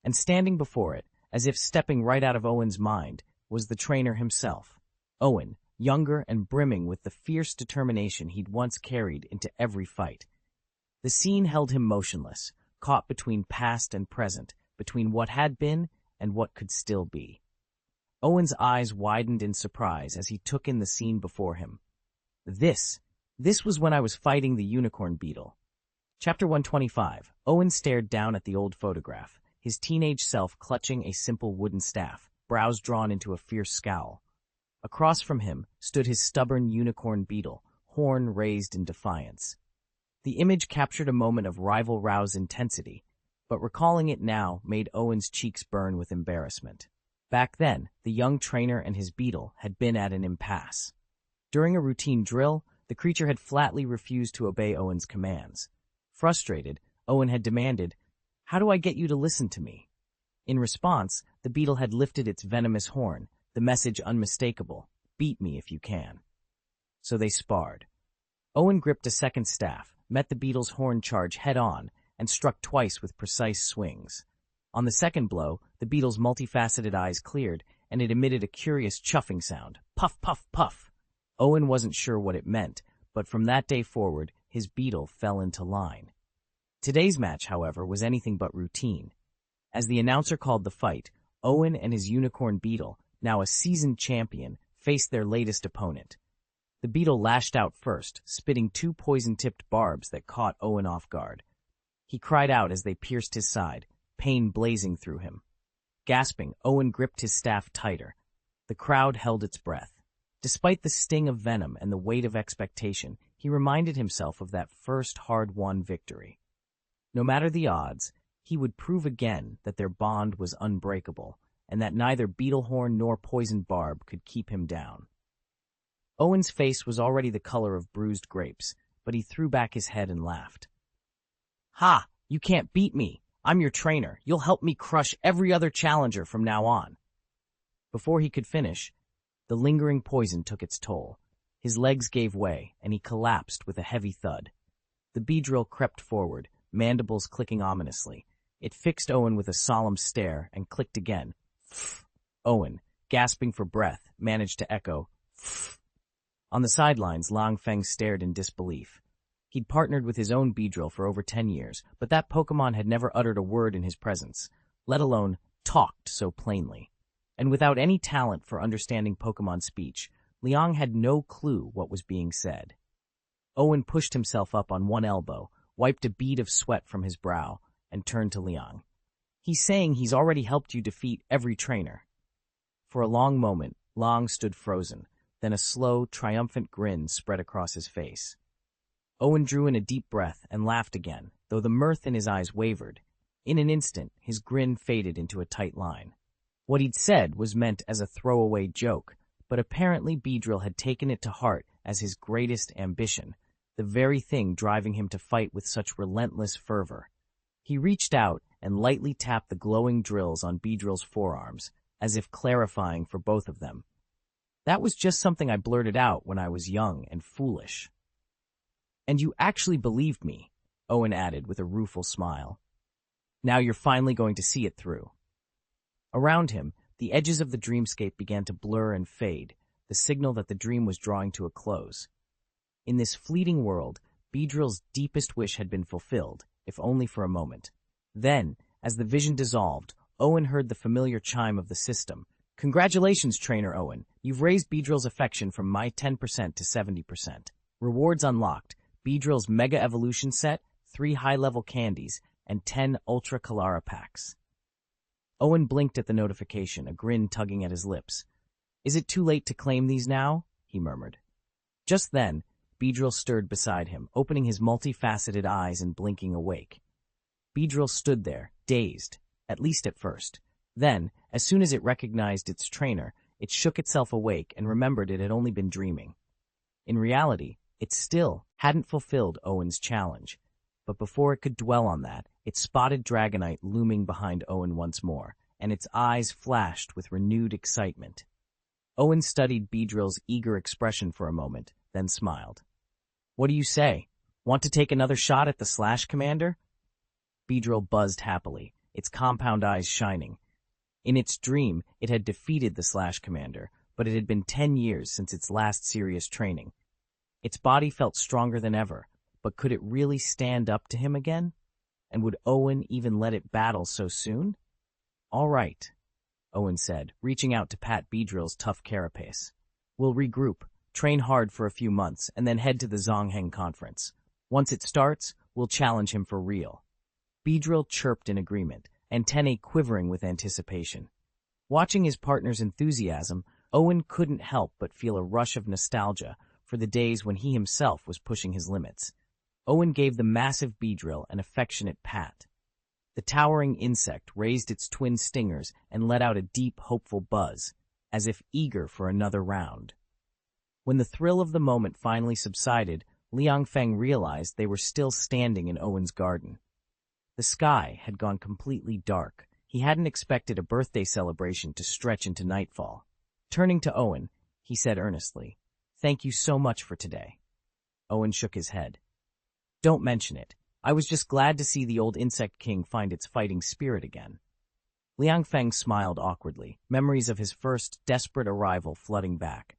Speaker 1: And standing before it, as if stepping right out of Owen's mind, was the trainer himself. Owen, younger and brimming with the fierce determination he'd once carried into every fight. The scene held him motionless, caught between past and present, between what had been and what could still be. Owen's eyes widened in surprise as he took in the scene before him. This was when I was fighting the unicorn beetle. Chapter 125. Owen stared down at the old photograph, his teenage self clutching a simple wooden staff, brows drawn into a fierce scowl. Across from him stood his stubborn unicorn beetle, horn raised in defiance. The image captured a moment of rival-roused intensity, but recalling it now made Owen's cheeks burn with embarrassment. Back then, the young trainer and his beetle had been at an impasse. During a routine drill, the creature had flatly refused to obey Owen's commands. Frustrated, Owen had demanded, "How do I get you to listen to me?" In response, the beetle had lifted its venomous horn, the message unmistakable, "Beat me if you can." So they sparred. Owen gripped a second staff, met the beetle's horn charge head-on, and struck twice with precise swings. On the second blow, the beetle's multifaceted eyes cleared, and it emitted a curious chuffing sound. Puff, puff, puff. Owen wasn't sure what it meant, but from that day forward, his beetle fell into line. Today's match, however, was anything but routine. As the announcer called the fight, Owen and his unicorn beetle, now a seasoned champion, faced their latest opponent. The beetle lashed out first, spitting 2 poison-tipped barbs that caught Owen off guard. He cried out as they pierced his side, pain blazing through him. Gasping, Owen gripped his staff tighter. The crowd held its breath. Despite the sting of venom and the weight of expectation, he reminded himself of that first hard-won victory. No matter the odds, he would prove again that their bond was unbreakable, and that neither beetlehorn nor poison barb could keep him down. Owen's face was already the color of bruised grapes, but he threw back his head and laughed. "Ha! You can't beat me! I'm your trainer. You'll help me crush every other challenger from now on." Before he could finish, the lingering poison took its toll. His legs gave way, and he collapsed with a heavy thud. The Beedrill crept forward, mandibles clicking ominously. It fixed Owen with a solemn stare and clicked again. Owen, gasping for breath, managed to echo, "Pfft." On the sidelines, Lang Feng stared in disbelief. He'd partnered with his own Beedrill for over 10 years, but that Pokémon had never uttered a word in his presence, let alone talked so plainly. And without any talent for understanding Pokémon speech, Liang had no clue what was being said. Owen pushed himself up on one elbow, wiped a bead of sweat from his brow, and turned to Liang. "He's saying he's already helped you defeat every trainer." For a long moment, Liang stood frozen. Then a slow, triumphant grin spread across his face. Owen drew in a deep breath and laughed again, though the mirth in his eyes wavered. In an instant, his grin faded into a tight line. What he'd said was meant as a throwaway joke, but apparently Beedrill had taken it to heart as his greatest ambition, the very thing driving him to fight with such relentless fervor. He reached out and lightly tapped the glowing drills on Beedrill's forearms, as if clarifying for both of them. That was just something I blurted out when I was young and foolish. And you actually believed me, Owen added with a rueful smile. Now you're finally going to see it through. Around him, the edges of the dreamscape began to blur and fade, the signal that the dream was drawing to a close. In this fleeting world, Beedrill's deepest wish had been fulfilled, if only for a moment. Then, as the vision dissolved, Owen heard the familiar chime of the system. Congratulations, Trainer Owen. You've raised Beedrill's affection from my 10% to 70%. Rewards unlocked. Beedrill's Mega Evolution Set, 3 high-level candies, and 10 Ultra Kalara packs. Owen blinked at the notification, a grin tugging at his lips. Is it too late to claim these now? He murmured. Just then, Beedrill stirred beside him, opening his multifaceted eyes and blinking awake. Beedrill stood there, dazed, at least at first. Then, as soon as it recognized its trainer, it shook itself awake and remembered it had only been dreaming. In reality, it still hadn't fulfilled Owen's challenge. But before it could dwell on that, it spotted Dragonite looming behind Owen once more, and its eyes flashed with renewed excitement. Owen studied Beedrill's eager expression for a moment, then smiled. What do you say? Want to take another shot at the Slash Commander? Beedrill buzzed happily, its compound eyes shining. In its dream, it had defeated the Slash Commander, but it had been 10 years since its last serious training. Its body felt stronger than ever, but could it really stand up to him again? And would Owen even let it battle so soon? All right, Owen said, reaching out to pat Beedrill's tough carapace. We'll regroup, train hard for a few months, and then head to the Zongheng Conference. Once it starts, we'll challenge him for real. Beedrill chirped in agreement, antennae quivering with anticipation. Watching his partner's enthusiasm, Owen couldn't help but feel a rush of nostalgia for the days when he himself was pushing his limits. Owen gave the massive Beedrill an affectionate pat. The towering insect raised its twin stingers and let out a deep, hopeful buzz, as if eager for another round. When the thrill of the moment finally subsided, Liang Feng realized they were still standing in Owen's garden. The sky had gone completely dark. He hadn't expected a birthday celebration to stretch into nightfall. Turning to Owen, he said earnestly, "Thank you so much for today." Owen shook his head. "Don't mention it. I was just glad to see the old Insect King find its fighting spirit again." Liang Feng smiled awkwardly, memories of his first desperate arrival flooding back.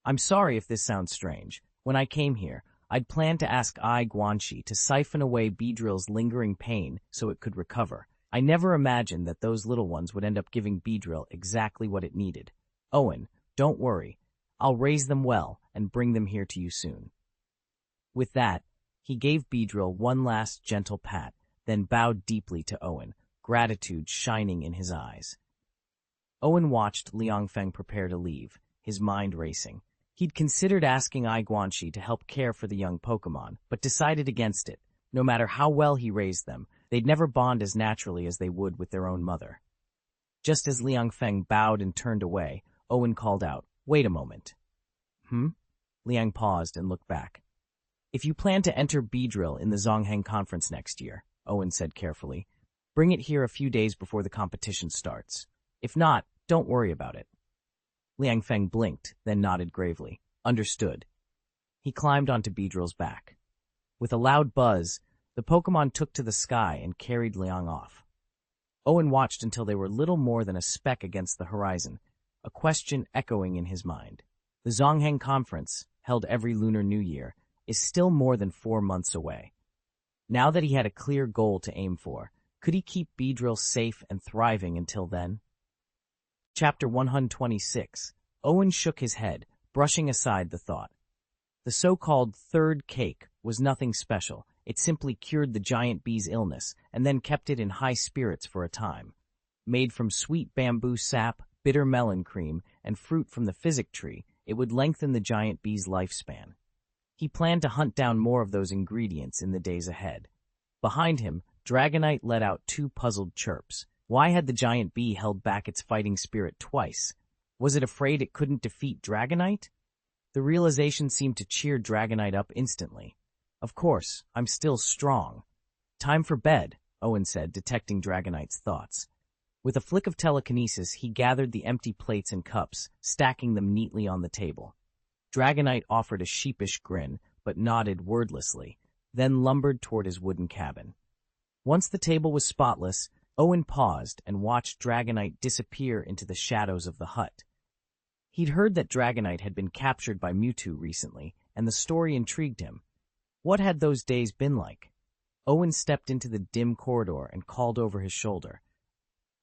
Speaker 1: "I'm sorry if this sounds strange. When I came here, I'd planned to ask Ai Guanxi to siphon away Beedrill's lingering pain so it could recover. I never imagined that those little ones would end up giving Beedrill exactly what it needed. Owen, don't worry. I'll raise them well and bring them here to you soon." With that, he gave Beedrill one last gentle pat, then bowed deeply to Owen, gratitude shining in his eyes. Owen watched Liang Feng prepare to leave, his mind racing. He'd considered asking Ai Guanxi to help care for the young Pokémon, but decided against it. No matter how well he raised them, they'd never bond as naturally as they would with their own mother. Just as Liang Feng bowed and turned away, Owen called out, "Wait a moment." Liang paused and looked back. "If you plan to enter Beedrill in the Zongheng Conference next year," Owen said carefully, "bring it here a few days before the competition starts. If not, don't worry about it." Liang Feng blinked, then nodded gravely. Understood. He climbed onto Beedrill's back. With a loud buzz, the Pokémon took to the sky and carried Liang off. Owen watched until they were little more than a speck against the horizon, a question echoing in his mind. The Zongheng Conference, held every Lunar New Year, is still more than 4 months away. Now that he had a clear goal to aim for, could he keep Beedrill safe and thriving until then? Chapter 126. Owen shook his head, brushing aside the thought. The so-called third cake was nothing special. It simply cured the giant bee's illness and then kept it in high spirits for a time. Made from sweet bamboo sap, bitter melon cream, and fruit from the physic tree, it would lengthen the giant bee's lifespan. He planned to hunt down more of those ingredients in the days ahead. Behind him, Dragonite let out 2 puzzled chirps. Why had the giant bee held back its fighting spirit twice? Was it afraid it couldn't defeat Dragonite? The realization seemed to cheer Dragonite up instantly. "Of course, I'm still strong." "Time for bed," Owen said, detecting Dragonite's thoughts. With a flick of telekinesis, he gathered the empty plates and cups, stacking them neatly on the table. Dragonite offered a sheepish grin, but nodded wordlessly, then lumbered toward his wooden cabin. Once the table was spotless, Owen paused and watched Dragonite disappear into the shadows of the hut. He'd heard that Dragonite had been captured by Mewtwo recently, and the story intrigued him. What had those days been like? Owen stepped into the dim corridor and called over his shoulder.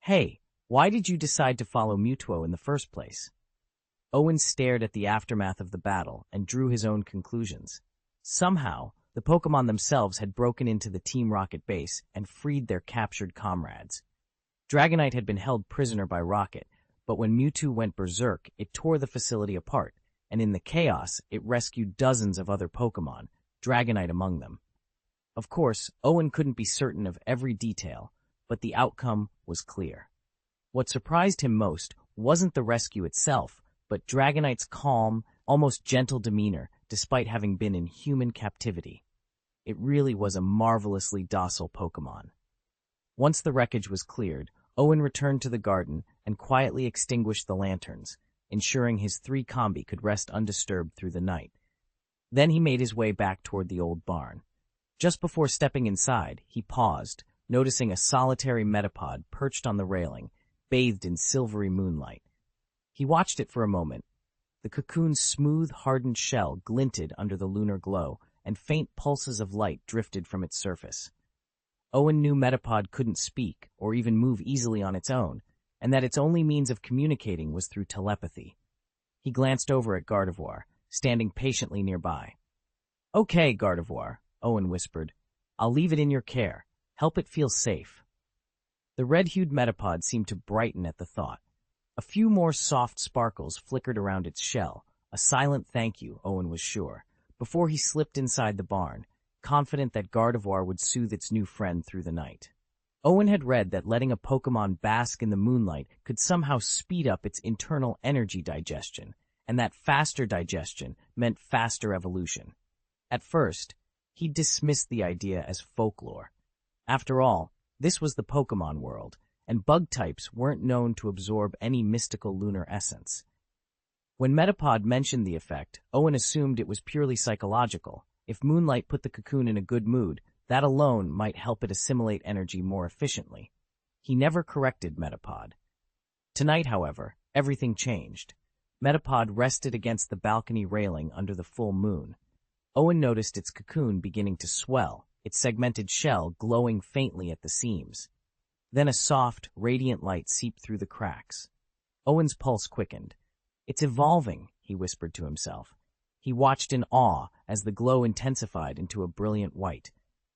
Speaker 1: "Hey, why did you decide to follow Mewtwo in the first place?" Owen stared at the aftermath of the battle and drew his own conclusions. Somehow, the Pokémon themselves had broken into the Team Rocket base and freed their captured comrades. Dragonite had been held prisoner by Rocket, but when Mewtwo went berserk, it tore the facility apart, and in the chaos, it rescued dozens of other Pokémon, Dragonite among them. Of course, Owen couldn't be certain of every detail, but the outcome was clear. What surprised him most wasn't the rescue itself, but Dragonite's calm, almost gentle demeanor despite having been in human captivity. It really was a marvelously docile Pokémon. Once the wreckage was cleared, Owen returned to the garden and quietly extinguished the lanterns, ensuring his 3 combi could rest undisturbed through the night. Then he made his way back toward the old barn. Just before stepping inside, he paused, noticing a solitary metapod perched on the railing, bathed in silvery moonlight. He watched it for a moment. The cocoon's smooth, hardened shell glinted under the lunar glow, and faint pulses of light drifted from its surface. Owen knew Metapod couldn't speak or even move easily on its own, and that its only means of communicating was through telepathy. He glanced over at Gardevoir, standing patiently nearby. "Okay, Gardevoir," Owen whispered. "I'll leave it in your care. Help it feel safe." The red-hued Metapod seemed to brighten at the thought. A few more soft sparkles flickered around its shell, a silent thank you, Owen was sure, before he slipped inside the barn, confident that Gardevoir would soothe its new friend through the night. Owen had read that letting a Pokémon bask in the moonlight could somehow speed up its internal energy digestion, and that faster digestion meant faster evolution. At first, he dismissed the idea as folklore. After all, this was the Pokémon world, and bug types weren't known to absorb any mystical lunar essence. When Metapod mentioned the effect, Owen assumed it was purely psychological. If moonlight put the cocoon in a good mood, that alone might help it assimilate energy more efficiently. He never corrected Metapod. Tonight, however, everything changed. Metapod rested against the balcony railing under the full moon. Owen noticed its cocoon beginning to swell, its segmented shell glowing faintly at the seams. Then a soft, radiant light seeped through the cracks. Owen's pulse quickened. "It's evolving," he whispered to himself. He watched in awe as the glow intensified into a brilliant white.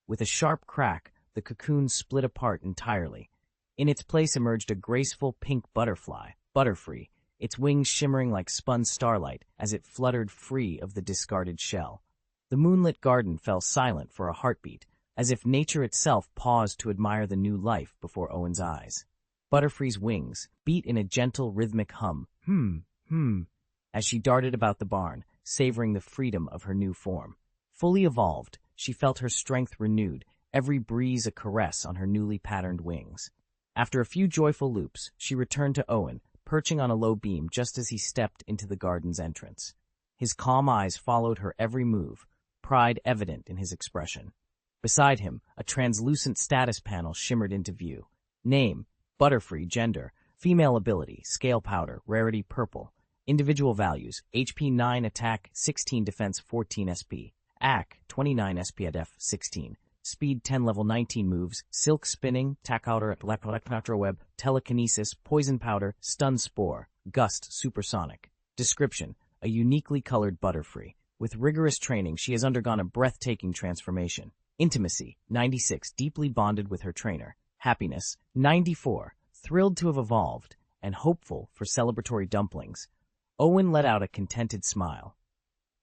Speaker 1: With a sharp crack, the cocoon split apart entirely. In its place emerged a graceful pink butterfly, Butterfree, its wings shimmering like spun starlight as it fluttered free of the discarded shell. The moonlit garden fell silent for a heartbeat, as if nature itself paused to admire the new life before Owen's eyes. Butterfree's wings beat in a gentle rhythmic hum, as she darted about the barn, savoring the freedom of her new form. Fully evolved, she felt her strength renewed, every breeze a caress on her newly patterned wings. After a few joyful loops, she returned to Owen, perching on a low beam just as he stepped into the garden's entrance. His calm eyes followed her every move, pride evident in his expression. Beside him, a translucent status panel shimmered into view. Name, Butterfree, gender, female ability, scale powder, rarity purple. Individual values, HP 9 attack, 16 defense, 14 SP. AC, 29 SP at F, 16. Speed 10 level 19 moves, silk spinning, tacouter, electroweb, telekinesis, poison powder, stun spore, gust, supersonic. Description, a uniquely colored Butterfree. With rigorous training, she has undergone a breathtaking transformation. Intimacy, 96, deeply bonded with her trainer. Happiness, 94, thrilled to have evolved, and hopeful for celebratory dumplings. Owen let out a contented smile.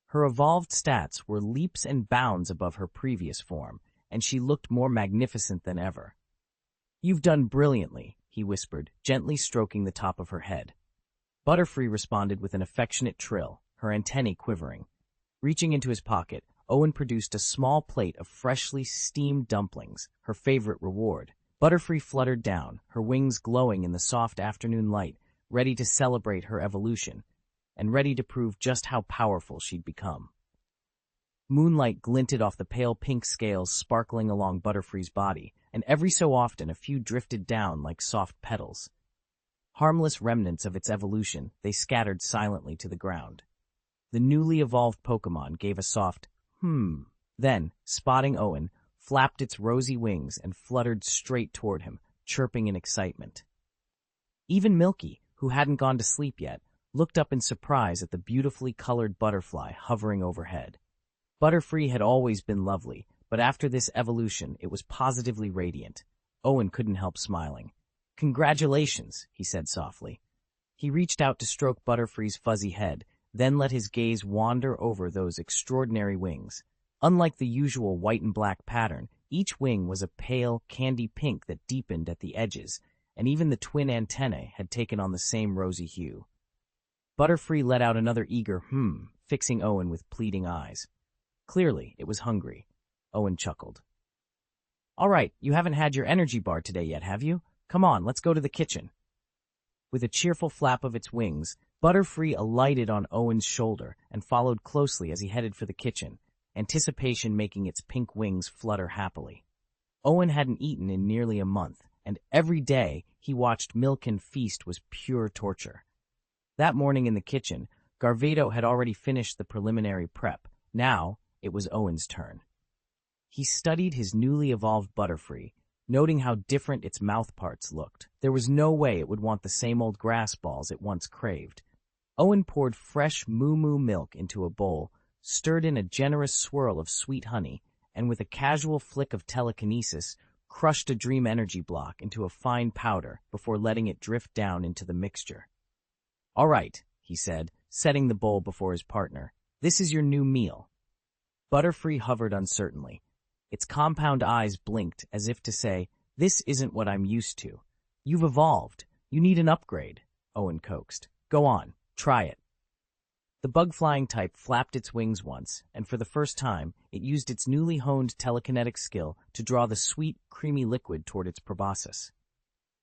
Speaker 1: Her evolved stats were leaps and bounds above her previous form, and she looked more magnificent than ever. "You've done brilliantly," he whispered, gently stroking the top of her head. Butterfree responded with an affectionate trill, her antennae quivering. Reaching into his pocket, Owen produced a small plate of freshly steamed dumplings, her favorite reward. Butterfree fluttered down, her wings glowing in the soft afternoon light, ready to celebrate her evolution, and ready to prove just how powerful she'd become. Moonlight glinted off the pale pink scales sparkling along Butterfree's body, and every so often a few drifted down like soft petals. Harmless remnants of its evolution, they scattered silently to the ground. The newly evolved Pokémon gave a soft, then, spotting Owen, flapped its rosy wings and fluttered straight toward him, chirping in excitement. Even Milky, who hadn't gone to sleep yet, looked up in surprise at the beautifully colored butterfly hovering overhead. Butterfree had always been lovely, but after this evolution, it was positively radiant. Owen couldn't help smiling. "Congratulations," he said softly. He reached out to stroke Butterfree's fuzzy head, then let his gaze wander over those extraordinary wings. Unlike the usual white and black pattern, each wing was a pale, candy pink that deepened at the edges, and even the twin antennae had taken on the same rosy hue. Butterfree let out another eager fixing Owen with pleading eyes. Clearly, it was hungry. Owen chuckled. "All right, you haven't had your energy bar today yet, have you? Come on, let's go to the kitchen." With a cheerful flap of its wings, Butterfree alighted on Owen's shoulder and followed closely as he headed for the kitchen, anticipation making its pink wings flutter happily. Owen hadn't eaten in nearly a month, and every day he watched Milken feast was pure torture. That morning in the kitchen, Garvedo had already finished the preliminary prep. Now, it was Owen's turn. He studied his newly evolved Butterfree, noting how different its mouth parts looked. There was no way it would want the same old grass balls it once craved. Owen poured fresh moo-moo milk into a bowl, stirred in a generous swirl of sweet honey, and with a casual flick of telekinesis, crushed a dream energy block into a fine powder before letting it drift down into the mixture. "All right," he said, setting the bowl before his partner. "This is your new meal." Butterfree hovered uncertainly. Its compound eyes blinked as if to say, "This isn't what I'm used to." "You've evolved. You need an upgrade," Owen coaxed. "Go on, try it." The bug-flying type flapped its wings once, and for the first time, it used its newly honed telekinetic skill to draw the sweet, creamy liquid toward its proboscis.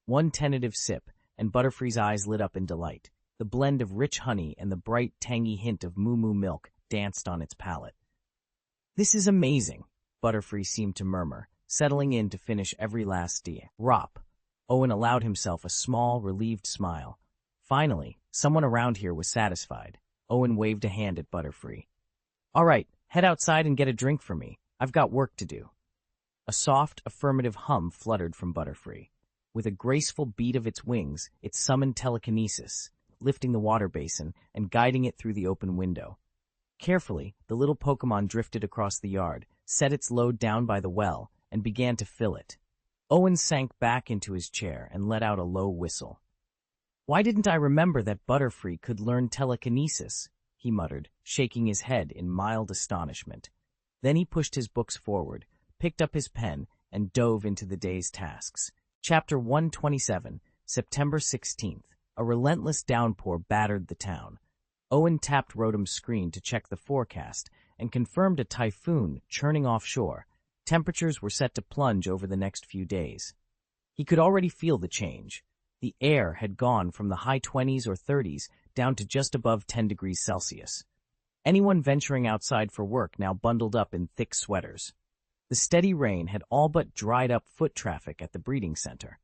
Speaker 1: One tentative sip, and Butterfree's eyes lit up in delight. The blend of rich honey and the bright, tangy hint of moo-moo milk danced on its palate. "This is amazing," Butterfree seemed to murmur, settling in to finish every last drop. Owen allowed himself a small, relieved smile. Finally, someone around here was satisfied. Owen waved a hand at Butterfree. "All right, head outside and get a drink for me. I've got work to do." A soft, affirmative hum fluttered from Butterfree. With a graceful beat of its wings, it summoned telekinesis, lifting the water basin and guiding it through the open window. Carefully, the little Pokémon drifted across the yard, set its load down by the well, and began to fill it. Owen sank back into his chair and let out a low whistle. "Why didn't I remember that Butterfree could learn telekinesis?" he muttered, shaking his head in mild astonishment. Then he pushed his books forward, picked up his pen, and dove into the day's tasks. Chapter 127, September 16th. A relentless downpour battered the town. Owen tapped Rotom's screen to check the forecast and confirmed a typhoon churning offshore. Temperatures were set to plunge over the next few days. He could already feel the change. The air had gone from the high 20s or 30s down to just above 10 degrees Celsius. Anyone venturing outside for work now bundled up in thick sweaters. The steady rain had all but dried up foot traffic at the breeding center.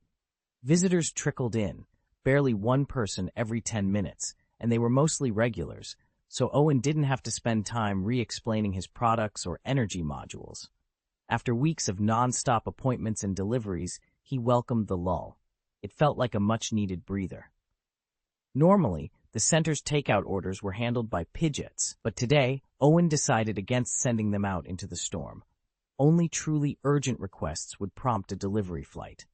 Speaker 1: Visitors trickled in, barely one person every 10 minutes, and they were mostly regulars, so Owen didn't have to spend time re-explaining his products or energy modules. After weeks of non-stop appointments and deliveries, he welcomed the lull. It felt like a much-needed breather. Normally, the center's takeout orders were handled by Pidgeots, but today, Owen decided against sending them out into the storm. Only truly urgent requests would prompt a delivery flight.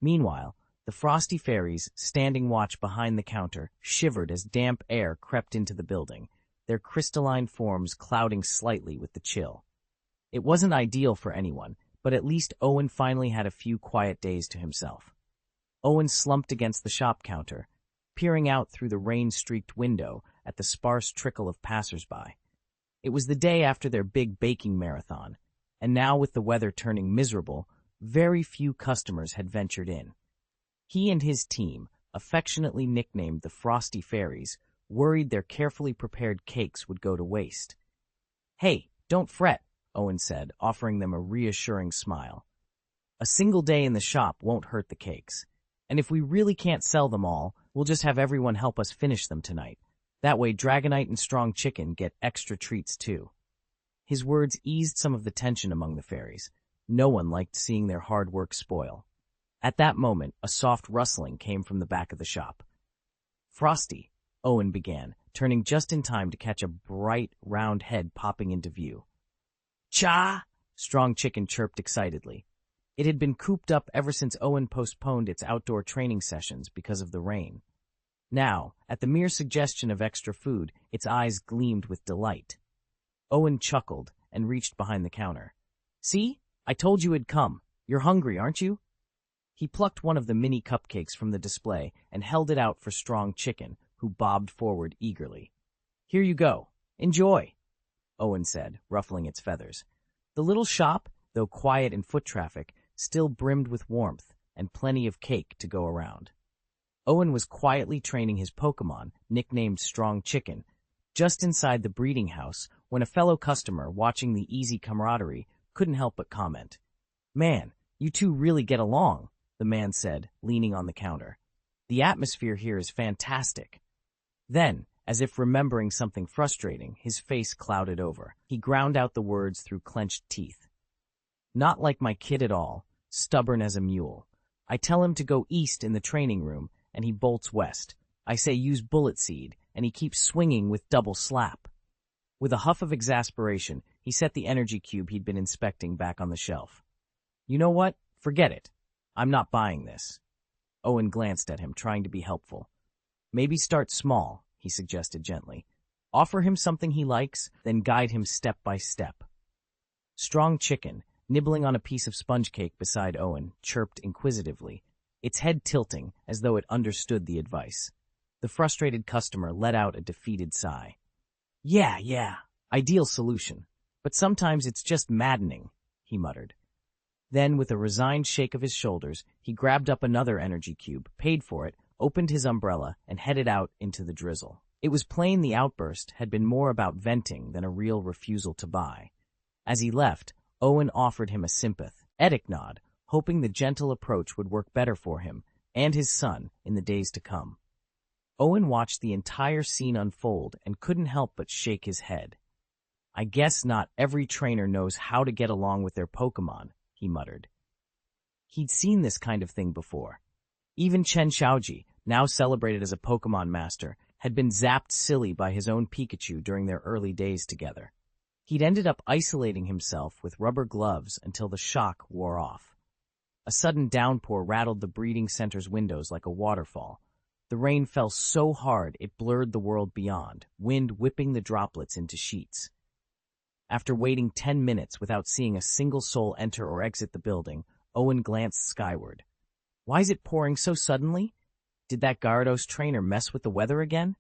Speaker 1: Meanwhile, the frosty fairies, standing watch behind the counter, shivered as damp air crept into the building, their crystalline forms clouding slightly with the chill. It wasn't ideal for anyone, but at least Owen finally had a few quiet days to himself. Owen slumped against the shop counter, peering out through the rain-streaked window at the sparse trickle of passers-by. It was the day after their big baking marathon, and now with the weather turning miserable, very few customers had ventured in. He and his team, affectionately nicknamed the Frosty Fairies, worried their carefully prepared cakes would go to waste. "Hey, don't fret," Owen said, offering them a reassuring smile. "A single day in the shop won't hurt the cakes. And if we really can't sell them all, we'll just have everyone help us finish them tonight. That way Dragonite and Strong Chicken get extra treats too." His words eased some of the tension among the fairies. No one liked seeing their hard work spoil. At that moment, a soft rustling came from the back of the shop. "Frosty," Owen began, turning just in time to catch a bright, round head popping into view. "Cha!" Strong Chicken chirped excitedly. It had been cooped up ever since Owen postponed its outdoor training sessions because of the rain. Now, at the mere suggestion of extra food, its eyes gleamed with delight. Owen chuckled and reached behind the counter. "See? I told you it'd come. You're hungry, aren't you?" He plucked one of the mini cupcakes from the display and held it out for Strong Chicken, who bobbed forward eagerly. "Here you go. Enjoy," Owen said, ruffling its feathers. The little shop, though quiet in foot traffic, still brimmed with warmth and plenty of cake to go around. Owen was quietly training his Pokémon, nicknamed Strong Chicken, just inside the breeding house when a fellow customer, watching the easy camaraderie, couldn't help but comment. "Man, you two really get along," the man said, leaning on the counter. "The atmosphere here is fantastic." Then, as if remembering something frustrating, his face clouded over. He ground out the words through clenched teeth. "Not like my kid at all, stubborn as a mule. I tell him to go east in the training room, and he bolts west. I say use bullet seed, and he keeps swinging with double slap." With a huff of exasperation, he set the energy cube he'd been inspecting back on the shelf. "You know what? Forget it. I'm not buying this." Owen glanced at him, trying to be helpful. "Maybe start small," he suggested gently. "Offer him something he likes, then guide him step by step." Strong Chicken, nibbling on a piece of sponge cake beside Owen, chirped inquisitively, its head tilting as though it understood the advice. The frustrated customer let out a defeated sigh. Yeah, ideal solution. But sometimes it's just maddening," he muttered. Then, with a resigned shake of his shoulders, he grabbed up another energy cube, paid for it, opened his umbrella, and headed out into the drizzle. It was plain the outburst had been more about venting than a real refusal to buy. As he left, Owen offered him a sympathetic nod, hoping the gentle approach would work better for him and his son in the days to come. Owen watched the entire scene unfold and couldn't help but shake his head. "I guess not every trainer knows how to get along with their Pokémon," he muttered. He'd seen this kind of thing before. Even Chen Xiaoji, now celebrated as a Pokémon master, had been zapped silly by his own Pikachu during their early days together. He'd ended up isolating himself with rubber gloves until the shock wore off. A sudden downpour rattled the breeding center's windows like a waterfall. The rain fell so hard it blurred the world beyond, wind whipping the droplets into sheets. After waiting 10 minutes without seeing a single soul enter or exit the building, Owen glanced skyward. "Why is it pouring so suddenly? Did that Gyarados trainer mess with the weather again?"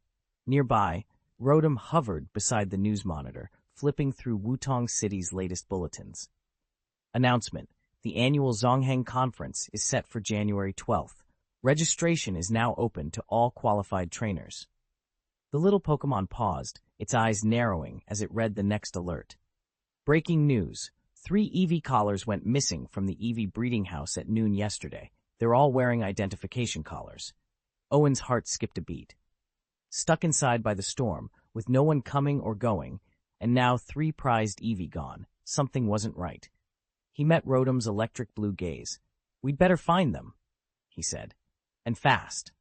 Speaker 1: Nearby, Rotom hovered beside the news monitor, flipping through Wutong City's latest bulletins. Announcement: the annual Zongheng Conference is set for January 12th. Registration is now open to all qualified trainers. The little Pokémon paused, its eyes narrowing as it read the next alert. Breaking news: 3 Eevee collars went missing from the Eevee breeding house at noon yesterday. They're all wearing identification collars. Owen's heart skipped a beat. Stuck inside by the storm, with no one coming or going, and now 3 prized Eevee gone, something wasn't right. He met Rotom's electric blue gaze. "We'd better find them," he said. "And fast."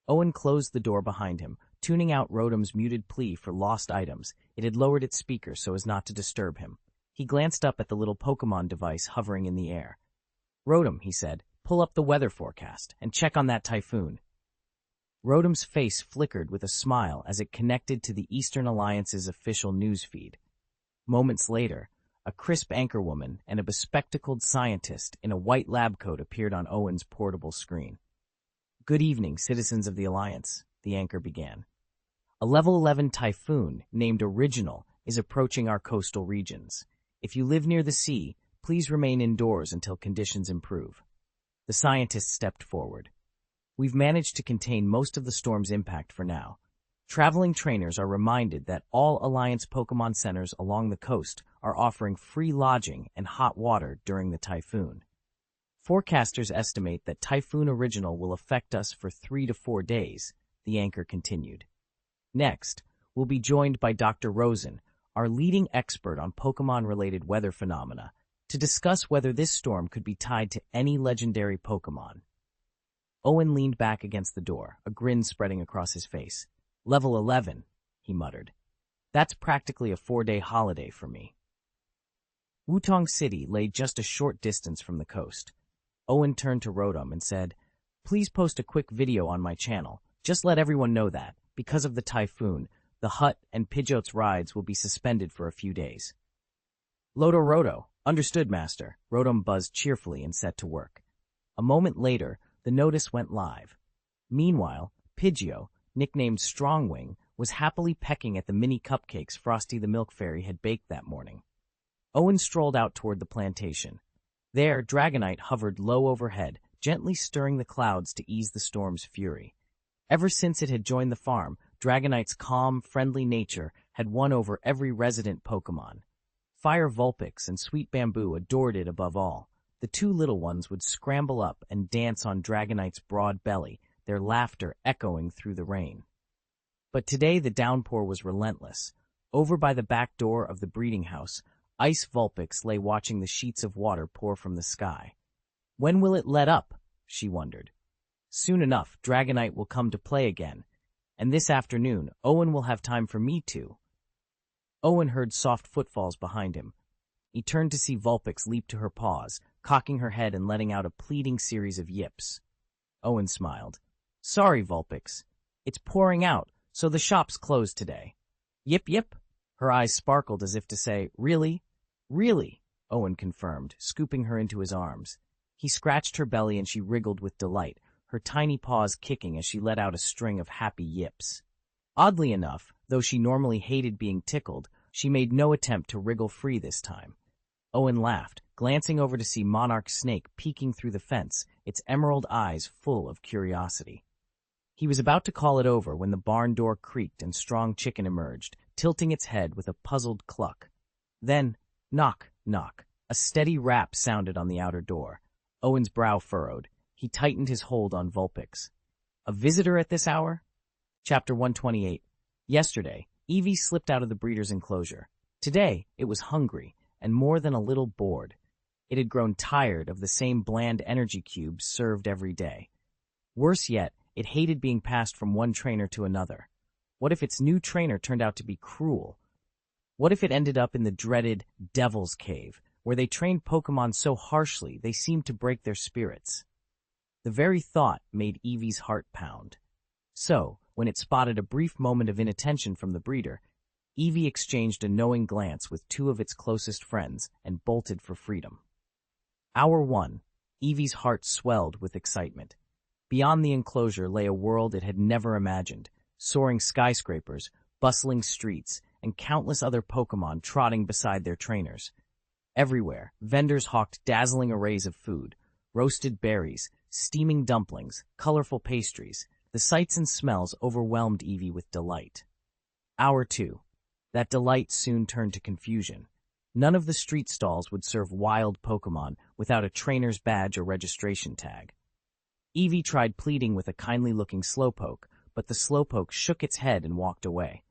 Speaker 1: Owen closed the door behind him, tuning out Rotom's muted plea for lost items. It had lowered its speaker so as not to disturb him. He glanced up at the little Pokémon device hovering in the air. "Rotom," he said, "pull up the weather forecast and check on that typhoon." Rotom's face flickered with a smile as it connected to the Eastern Alliance's official news feed. Moments later, a crisp anchorwoman and a bespectacled scientist in a white lab coat appeared on Owen's portable screen. "Good evening, citizens of the Alliance," the anchor began. "A level 11 typhoon named Original is approaching our coastal regions. If you live near the sea, Please remain indoors until conditions improve. The scientist stepped forward. We've managed to contain most of the storm's impact for now. Traveling trainers are reminded that all Alliance Pokémon centers along the coast are offering free lodging and hot water during the typhoon. Forecasters estimate that Typhoon Original will affect us for 3 to 4 days, the anchor continued. Next, we'll be joined by Dr. Rosen, our leading expert on Pokémon-related weather phenomena, to discuss whether this storm could be tied to any legendary Pokémon. Owen leaned back against the door, a grin spreading across his face. Level 11, he muttered. That's practically a 4-day holiday for me. Wutong City lay just a short distance from the coast. Owen turned to Rotom and said, "Please post a quick video on my channel. Just let everyone know that, because of the typhoon, the hut and Pidgeot's rides will be suspended for a few days." Roto, understood, Master. Rotom buzzed cheerfully and set to work. A moment later, the notice went live. Meanwhile, Pidgeot, nicknamed Strongwing, was happily pecking at the mini cupcakes Frosty the Milk Fairy had baked that morning. Owen strolled out toward the plantation. There, Dragonite hovered low overhead, gently stirring the clouds to ease the storm's fury. Ever since it had joined the farm, Dragonite's calm, friendly nature had won over every resident Pokémon. Fire Vulpix and Sweet Bamboo adored it above all. The two little ones would scramble up and dance on Dragonite's broad belly, their laughter echoing through the rain. But today the downpour was relentless. Over by the back door of the breeding house, Ice Vulpix lay watching the sheets of water pour from the sky. When will it let up? She wondered. Soon enough, Dragonite will come to play again, and this afternoon Owen will have time for me too. Owen heard soft footfalls behind him. He turned to see Vulpix leap to her paws, cocking her head and letting out a pleading series of yips. Owen smiled. "Sorry, Vulpix. It's pouring out, so the shop's closed today." "Yip yip?" Her eyes sparkled as if to say, "Really? Really?" Owen confirmed, scooping her into his arms. He scratched her belly and she wriggled with delight, her tiny paws kicking as she let out a string of happy yips. Oddly enough, though she normally hated being tickled, she made no attempt to wriggle free this time. Owen laughed, glancing over to see Monarch Snake peeking through the fence, its emerald eyes full of curiosity. He was about to call it over when the barn door creaked and Strong Chicken emerged, tilting its head with a puzzled cluck. Then, knock, knock. A steady rap sounded on the outer door. Owen's brow furrowed. He tightened his hold on Vulpix. A visitor at this hour? Chapter 128. Yesterday, Eevee slipped out of the breeder's enclosure. Today, it was hungry and more than a little bored. It had grown tired of the same bland energy cubes served every day. Worse yet, it hated being passed from one trainer to another. What if its new trainer turned out to be cruel? What if it ended up in the dreaded Devil's Cave, where they trained Pokémon so harshly they seemed to break their spirits? The very thought made Eevee's heart pound. So, when it spotted a brief moment of inattention from the breeder, Eevee exchanged a knowing glance with two of its closest friends and bolted for freedom. Hour 1. Eevee's heart swelled with excitement. Beyond the enclosure lay a world it had never imagined, soaring skyscrapers, bustling streets, and countless other Pokémon trotting beside their trainers. Everywhere, vendors hawked dazzling arrays of food, roasted berries, steaming dumplings, colorful pastries. The sights and smells overwhelmed Eevee with delight. Hour 2. That delight soon turned to confusion. None of the street stalls would serve wild Pokémon without a trainer's badge or registration tag. Eevee tried pleading with a kindly-looking Slowpoke, but the Slowpoke shook its head and walked away.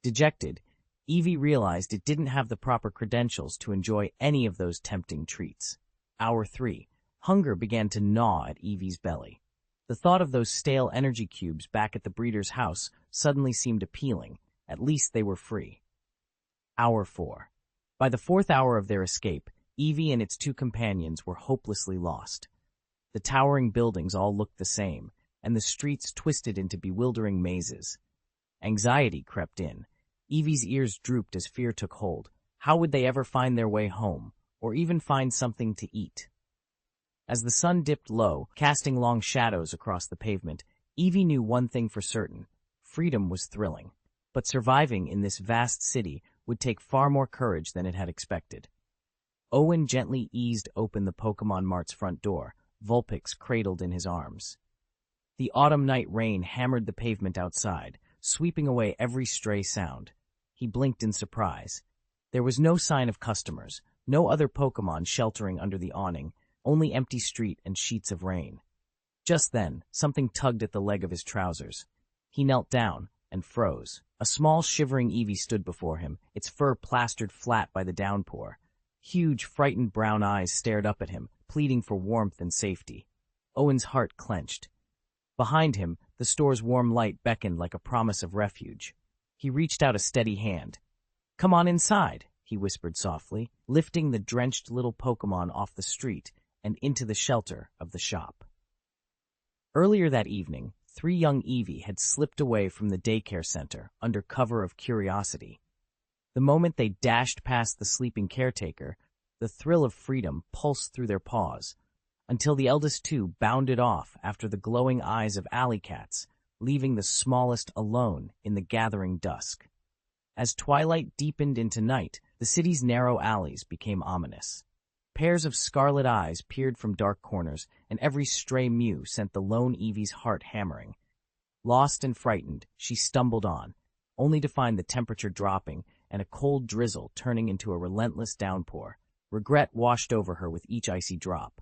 Speaker 1: Dejected, Eevee realized it didn't have the proper credentials to enjoy any of those tempting treats. Hour 3. Hunger began to gnaw at Eevee's belly. The thought of those stale energy cubes back at the breeder's house suddenly seemed appealing. At least they were free. Hour 4. By the 4th hour of their escape, Eevee and its two companions were hopelessly lost. The towering buildings all looked the same, and the streets twisted into bewildering mazes. Anxiety crept in. Eevee's ears drooped as fear took hold. How would they ever find their way home, or even find something to eat? As the sun dipped low, casting long shadows across the pavement, Eevee knew one thing for certain. Freedom was thrilling. But surviving in this vast city would take far more courage than it had expected. Owen gently eased open the Pokémon Mart's front door, Vulpix cradled in his arms. The autumn night rain hammered the pavement outside, sweeping away every stray sound. He blinked in surprise. There was no sign of customers, no other Pokémon sheltering under the awning, only empty street and sheets of rain. Just then, something tugged at the leg of his trousers. He knelt down and froze. A small, shivering Eevee stood before him, its fur plastered flat by the downpour. Huge, frightened brown eyes stared up at him, pleading for warmth and safety. Owen's heart clenched. Behind him, the store's warm light beckoned like a promise of refuge. He reached out a steady hand. "Come on inside," he whispered softly, lifting the drenched little Pokémon off the street and into the shelter of the shop. Earlier that evening, 3 young Eevee had slipped away from the daycare center under cover of curiosity. The moment they dashed past the sleeping caretaker, the thrill of freedom pulsed through their paws, until the eldest 2 bounded off after the glowing eyes of alley cats, leaving the smallest alone in the gathering dusk. As twilight deepened into night, the city's narrow alleys became ominous. Pairs of scarlet eyes peered from dark corners, and every stray mew sent the lone Eevee's heart hammering. Lost and frightened, she stumbled on, only to find the temperature dropping and a cold drizzle turning into a relentless downpour. Regret washed over her with each icy drop.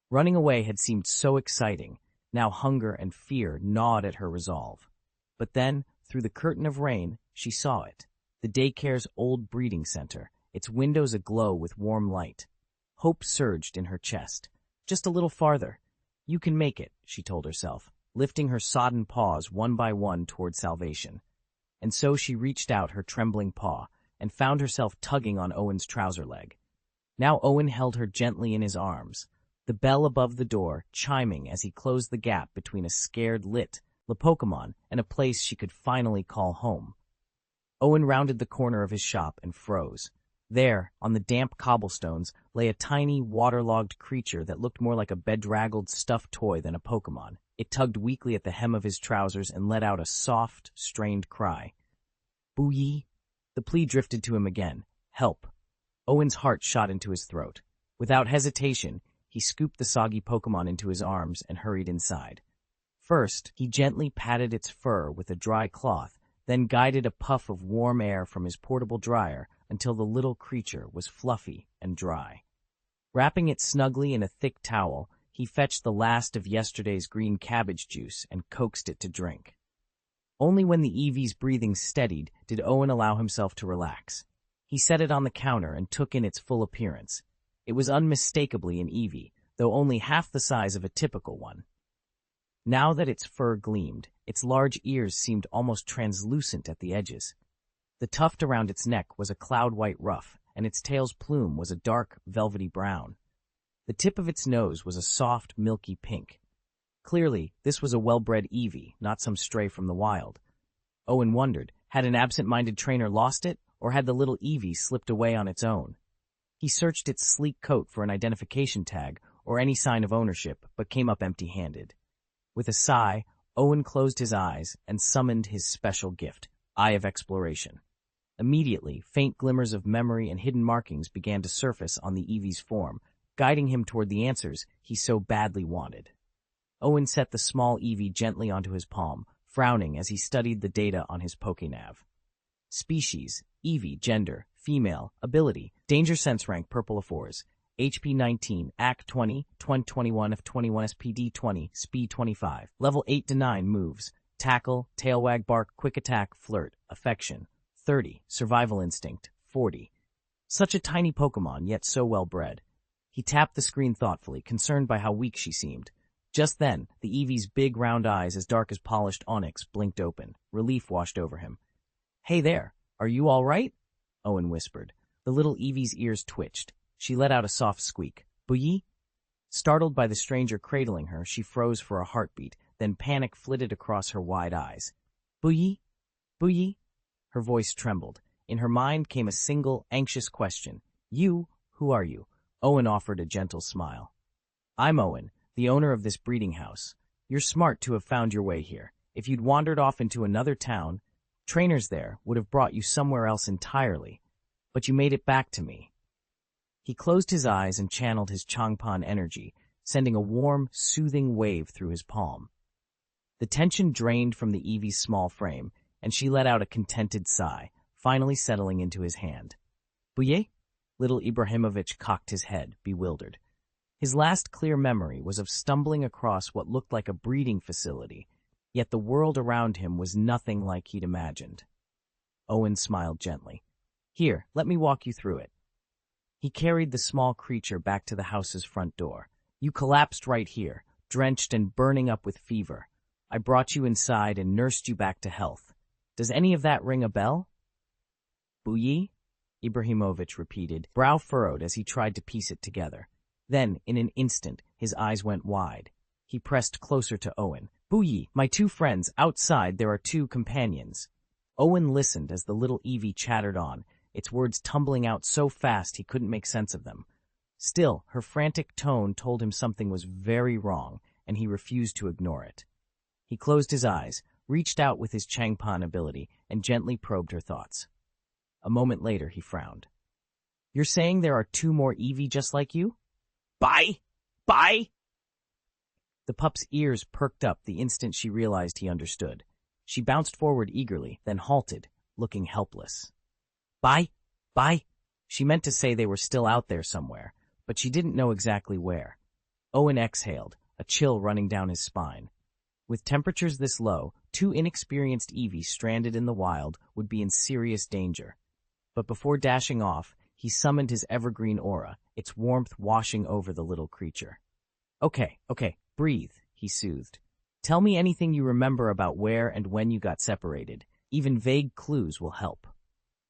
Speaker 1: Running away had seemed so exciting. Now hunger and fear gnawed at her resolve. But then, through the curtain of rain, she saw it. The daycare's old breeding center, its windows aglow with warm light. Hope surged in her chest. Just a little farther. "You can make it," she told herself, lifting her sodden paws one by one toward salvation. And so she reached out her trembling paw and found herself tugging on Owen's trouser leg. Now Owen held her gently in his arms, the bell above the door chiming as he closed the gap between a scared Le Pokémon and a place she could finally call home. Owen rounded the corner of his shop and froze. There, on the damp cobblestones, lay a tiny, waterlogged creature that looked more like a bedraggled stuffed toy than a Pokémon. It tugged weakly at the hem of his trousers and let out a soft, strained cry. "Boo-yee!" The plea drifted to him again. "Help!" Owen's heart shot into his throat. Without hesitation, he scooped the soggy Pokémon into his arms and hurried inside. First, he gently patted its fur with a dry cloth, then guided a puff of warm air from his portable dryer until the little creature was fluffy and dry. Wrapping it snugly in a thick towel, he fetched the last of yesterday's green cabbage juice and coaxed it to drink. Only when the Eevee's breathing steadied did Owen allow himself to relax. He set it on the counter and took in its full appearance. It was unmistakably an Eevee, though only half the size of a typical one. Now that its fur gleamed, its large ears seemed almost translucent at the edges. The tuft around its neck was a cloud-white ruff, and its tail's plume was a dark, velvety brown. The tip of its nose was a soft, milky pink. Clearly, this was a well-bred Eevee, not some stray from the wild. Owen wondered, had an absent-minded trainer lost it, or had the little Eevee slipped away on its own? He searched its sleek coat for an identification tag or any sign of ownership, but came up empty-handed. With a sigh, Owen closed his eyes and summoned his special gift, Eye of Exploration. Immediately, faint glimmers of memory and hidden markings began to surface on the Eevee's form, guiding him toward the answers he so badly wanted. Owen set the small Eevee gently onto his palm, frowning as he studied the data on his Pokénav. Species, Eevee, gender, female, ability, danger sense rank purple of 4s, HP 19, AC 20, 2021 F21 SPD 20, speed 25, level 8 to 9 moves, tackle, tail wag bark, quick attack, flirt, affection, 30, survival instinct, 40. Such a tiny Pokémon, yet so well bred. He tapped the screen thoughtfully, concerned by how weak she seemed. Just then, the Eevee's big round eyes, as dark as polished onyx, blinked open. Relief washed over him. "Hey there, are you all right?" Owen whispered. The little Eevee's ears twitched. She let out a soft squeak. "Boo-yee?" Startled by the stranger cradling her, she froze for a heartbeat, then panic flitted across her wide eyes. "Boo-yee? Boo-yee?" Her voice trembled. In her mind came a single, anxious question. "You? Who are you?" Owen offered a gentle smile. "I'm Owen, the owner of this breeding house. You're smart to have found your way here. If you'd wandered off into another town, trainers there would have brought you somewhere else entirely. But you made it back to me." He closed his eyes and channeled his Changpan energy, sending a warm, soothing wave through his palm. The tension drained from the Eevee's small frame, and she let out a contented sigh, finally settling into his hand. "Bouye?" Little Ibrahimovic cocked his head, bewildered. His last clear memory was of stumbling across what looked like a breeding facility, yet the world around him was nothing like he'd imagined. Owen smiled gently. "Here, let me walk you through it." He carried the small creature back to the house's front door. "You collapsed right here, drenched and burning up with fever. I brought you inside and nursed you back to health. Does any of that ring a bell?" "Bouye?" Ibrahimovic repeated, brow furrowed as he tried to piece it together. Then, in an instant, his eyes went wide. He pressed closer to Owen. "Bouye, my two friends, outside there are two companions." Owen listened as the little Eevee chattered on, its words tumbling out so fast he couldn't make sense of them. Still, her frantic tone told him something was very wrong, and he refused to ignore it. He closed his eyes, reached out with his Changpan ability, and gently probed her thoughts. A moment later, he frowned. "You're saying there are two more Eevee just like you?" "Bye! Bye!" The pup's ears perked up the instant she realized he understood. She bounced forward eagerly, then halted, looking helpless. "Bye! Bye!" She meant to say they were still out there somewhere, but she didn't know exactly where. Owen exhaled, a chill running down his spine. With temperatures this low, two inexperienced Eevee stranded in the wild would be in serious danger. But before dashing off, he summoned his evergreen aura, its warmth washing over the little creature. Okay, breathe," he soothed. "Tell me anything you remember about where and when you got separated. Even vague clues will help."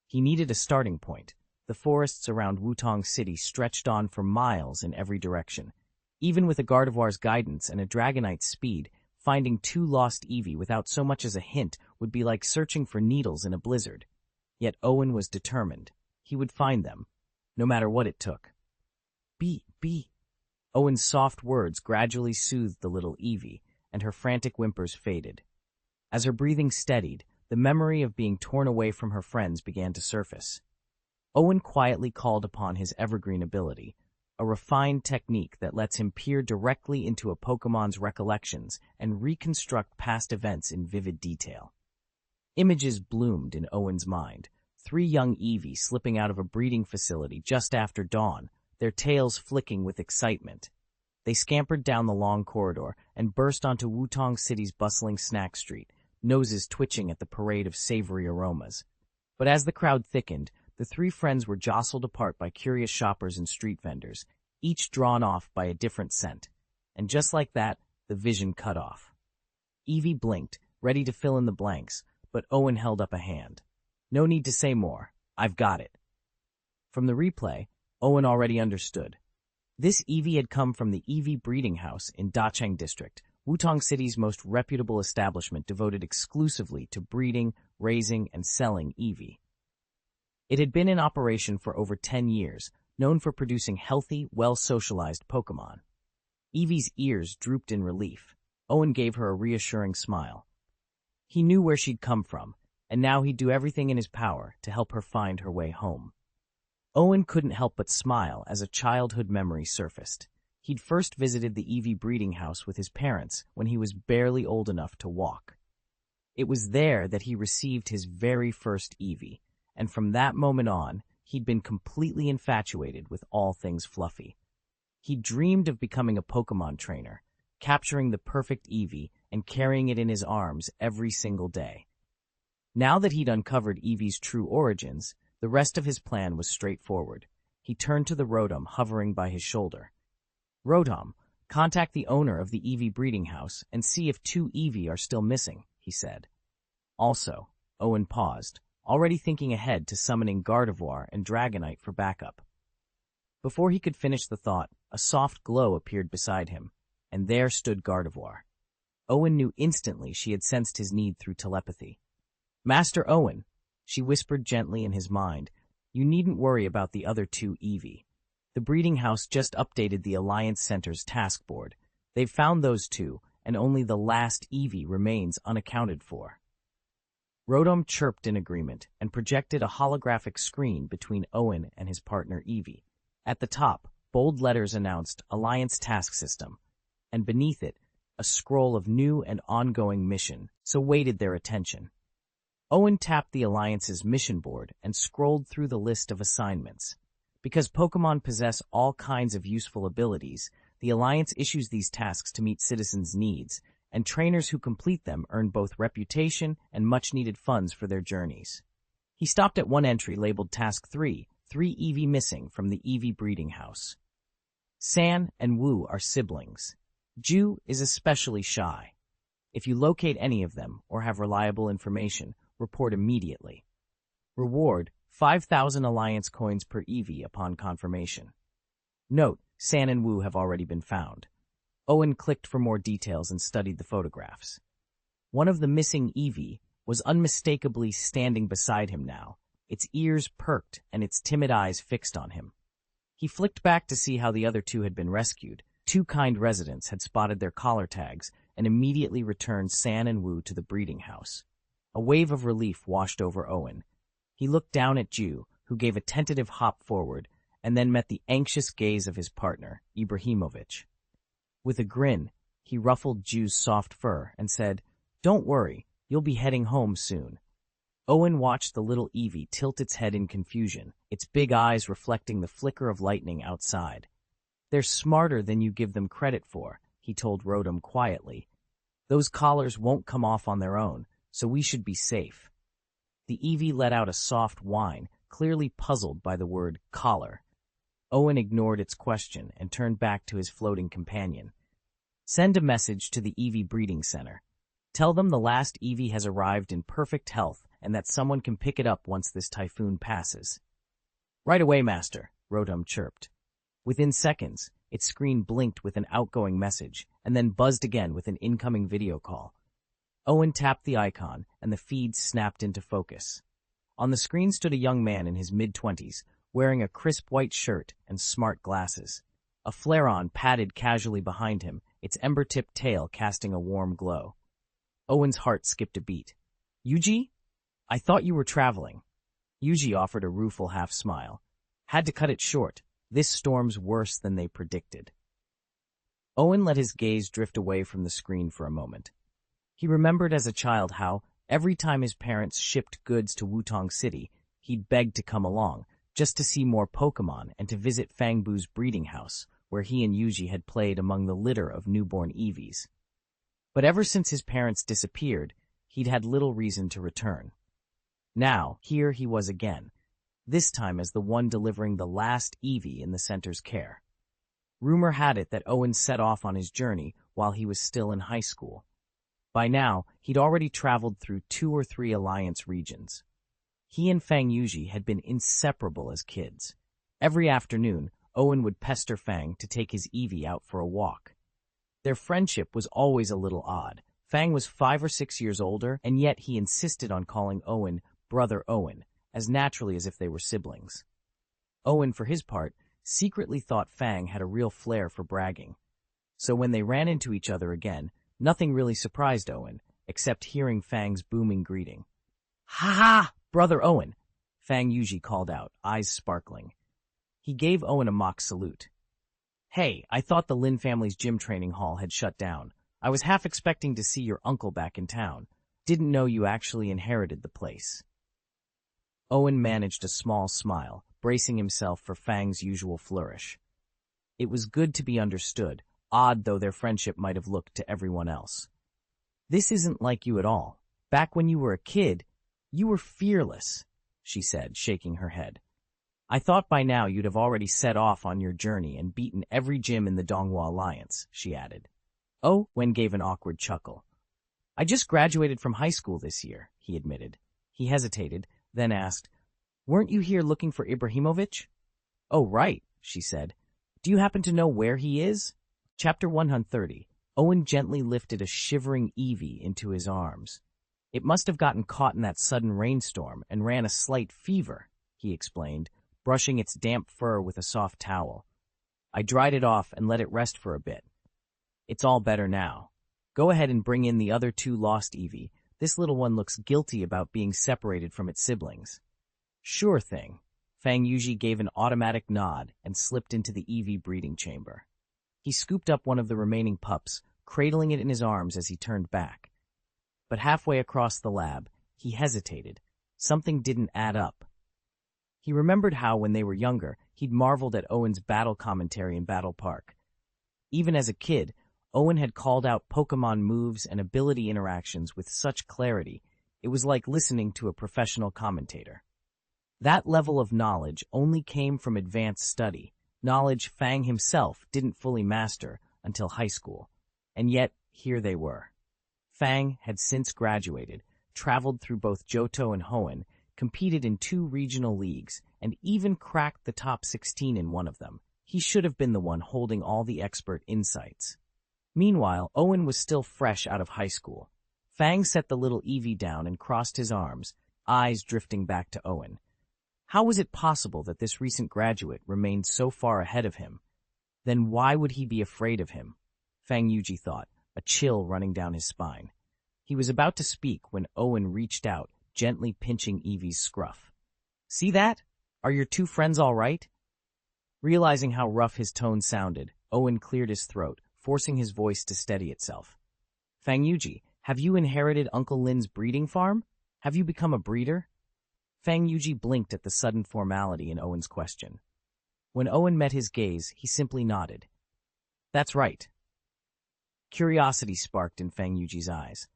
Speaker 1: He needed a starting point. The forests around Wutong City stretched on for miles in every direction. Even with a Gardevoir's guidance and a Dragonite's speed, finding two lost Eevee without so much as a hint would be like searching for needles in a blizzard. Yet Owen was determined. He would find them, no matter what it took. "Be." Owen's soft words gradually soothed the little Eevee, and her frantic whimpers faded. As her breathing steadied, the memory of being torn away from her friends began to surface. Owen quietly called upon his evergreen ability, a refined technique that lets him peer directly into a Pokémon's recollections and reconstruct past events in vivid detail. Images bloomed in Owen's mind. 3 young Eevee slipping out of a breeding facility just after dawn, their tails flicking with excitement. They scampered down the long corridor and burst onto Wutong City's bustling snack street, noses twitching at the parade of savory aromas. But as the crowd thickened, the 3 friends were jostled apart by curious shoppers and street vendors, each drawn off by a different scent. And just like that, the vision cut off. Eevee blinked, ready to fill in the blanks, but Owen held up a hand. "No need to say more. I've got it." From the replay, Owen already understood. This Eevee had come from the Eevee Breeding House in Dacheng District, Wutong City's most reputable establishment devoted exclusively to breeding, raising, and selling Eevee. It had been in operation for over 10 years, known for producing healthy, well-socialized Pokémon. Eevee's ears drooped in relief. Owen gave her a reassuring smile. He knew where she'd come from, and now he'd do everything in his power to help her find her way home. Owen couldn't help but smile as a childhood memory surfaced. He'd first visited the Eevee breeding house with his parents when he was barely old enough to walk. It was there that he received his very first Eevee, and from that moment on, he'd been completely infatuated with all things fluffy. He dreamed of becoming a Pokémon trainer, capturing the perfect Eevee and carrying it in his arms every single day. Now that he'd uncovered Eevee's true origins, the rest of his plan was straightforward. He turned to the Rotom hovering by his shoulder. "Rotom, contact the owner of the Eevee breeding house and see if 2 Eevee are still missing," he said. Also, Owen paused, already thinking ahead to summoning Gardevoir and Dragonite for backup. Before he could finish the thought, a soft glow appeared beside him, and there stood Gardevoir. Owen knew instantly she had sensed his need through telepathy. "Master Owen," she whispered gently in his mind, "you needn't worry about the other 2 Eevee. The breeding house just updated the Alliance Center's task board. They've found those 2, and only the last Eevee remains unaccounted for." Rotom chirped in agreement and projected a holographic screen between Owen and his partner Eevee. At the top, bold letters announced Alliance Task System, and beneath it, a scroll of new and ongoing mission, so waited their attention. Owen tapped the Alliance's mission board and scrolled through the list of assignments. Because Pokémon possess all kinds of useful abilities, the Alliance issues these tasks to meet citizens' needs, and trainers who complete them earn both reputation and much-needed funds for their journeys. He stopped at one entry labeled Task 3, 3 Eevee missing from the Eevee breeding house. San and Wu are siblings. Ju is especially shy. If you locate any of them or have reliable information, report immediately. Reward, 5,000 Alliance coins per Eevee upon confirmation. Note, San and Wu have already been found. Owen clicked for more details and studied the photographs. One of the missing Eevee was unmistakably standing beside him now, its ears perked and its timid eyes fixed on him. He flicked back to see how the other two had been rescued. Two kind residents had spotted their collar tags and immediately returned San and Wu to the breeding house. A wave of relief washed over Owen. He looked down at Ju, who gave a tentative hop forward, and then met the anxious gaze of his partner, Ibrahimovic. With a grin, he ruffled Ju's soft fur and said, "Don't worry, you'll be heading home soon." Owen watched the little Eevee tilt its head in confusion, its big eyes reflecting the flicker of lightning outside. "They're smarter than you give them credit for," he told Rotom quietly. "Those collars won't come off on their own, so we should be safe." The Eevee let out a soft whine, clearly puzzled by the word collar. Owen ignored its question and turned back to his floating companion. "Send a message to the Eevee Breeding Center. Tell them the last Eevee has arrived in perfect health and that someone can pick it up once this typhoon passes." "Right away, Master," Rotom chirped. Within seconds, its screen blinked with an outgoing message and then buzzed again with an incoming video call. Owen tapped the icon and the feed snapped into focus. On the screen stood a young man in his mid-20s, wearing a crisp white shirt and smart glasses. A flare-on padded casually behind him, its ember-tipped tail casting a warm glow. Owen's heart skipped a beat. "Yuji? I thought you were traveling." Yuji offered a rueful half-smile. "Had to cut it short. This storm's worse than they predicted." Owen let his gaze drift away from the screen for a moment. He remembered as a child how, every time his parents shipped goods to Wutong City, he'd begged to come along, just to see more Pokémon and to visit Fangbu's breeding house, where he and Yuji had played among the litter of newborn Eevees. But ever since his parents disappeared, he'd had little reason to return. Now, here he was again, this time as the one delivering the last Eevee in the center's care. Rumor had it that Owen set off on his journey while he was still in high school. By now, he'd already traveled through 2 or 3 Alliance regions. He and Fang Yuji had been inseparable as kids. Every afternoon, Owen would pester Fang to take his Eevee out for a walk. Their friendship was always a little odd. Fang was 5 or 6 years older, and yet he insisted on calling Owen Brother Owen, as naturally as if they were siblings. Owen, for his part, secretly thought Fang had a real flair for bragging. So when they ran into each other again, nothing really surprised Owen, except hearing Fang's booming greeting. "Ha ha! Brother Owen!" Fang Yuji called out, eyes sparkling. He gave Owen a mock salute. "Hey, I thought the Lin family's gym training hall had shut down. I was half expecting to see your uncle back in town. Didn't know you actually inherited the place." Owen managed a small smile, bracing himself for Fang's usual flourish. It was good to be understood, odd though their friendship might have looked to everyone else. "This isn't like you at all. Back when you were a kid, you were fearless," she said, shaking her head. "I thought by now you'd have already set off on your journey and beaten every gym in the Donghua Alliance," she added. Owen gave an awkward chuckle. "I just graduated from high school this year," he admitted. He hesitated, then asked, "Weren't you here looking for Ibrahimovic?" "Oh, right," she said. "Do you happen to know where he is?" Chapter 130. Owen gently lifted a shivering Eevee into his arms. "It must have gotten caught in that sudden rainstorm and ran a slight fever," he explained, brushing its damp fur with a soft towel. "I dried it off and let it rest for a bit. It's all better now. Go ahead and bring in the other 2 lost Eevee. This little one looks guilty about being separated from its siblings." "Sure thing." Fang Yuji gave an automatic nod and slipped into the Eevee breeding chamber. He scooped up one of the remaining pups, cradling it in his arms as he turned back. But halfway across the lab, he hesitated. Something didn't add up. He remembered how, when they were younger, he'd marveled at Owen's battle commentary in Battle Park. Even as a kid, Owen had called out Pokémon moves and ability interactions with such clarity, it was like listening to a professional commentator. That level of knowledge only came from advanced study, knowledge Fang himself didn't fully master until high school. And yet, here they were. Fang had since graduated, traveled through both Johto and Hoenn, competed in 2 regional leagues, and even cracked the top 16 in one of them. He should have been the one holding all the expert insights. Meanwhile, Owen was still fresh out of high school. Fang set the little Eevee down and crossed his arms, eyes drifting back to Owen. How was it possible that this recent graduate remained so far ahead of him? Then why would he be afraid of him? Fang Yuji thought, a chill running down his spine. He was about to speak when Owen reached out, gently pinching Eevee's scruff. "See that? Are your 2 friends all right?" Realizing how rough his tone sounded, Owen cleared his throat, forcing his voice to steady itself. "Fang Yuji, have you inherited Uncle Lin's breeding farm? Have you become a breeder?" Fang Yuji blinked at the sudden formality in Owen's question. When Owen met his gaze, he simply nodded. "That's right." Curiosity sparked in Fang Yuji's eyes.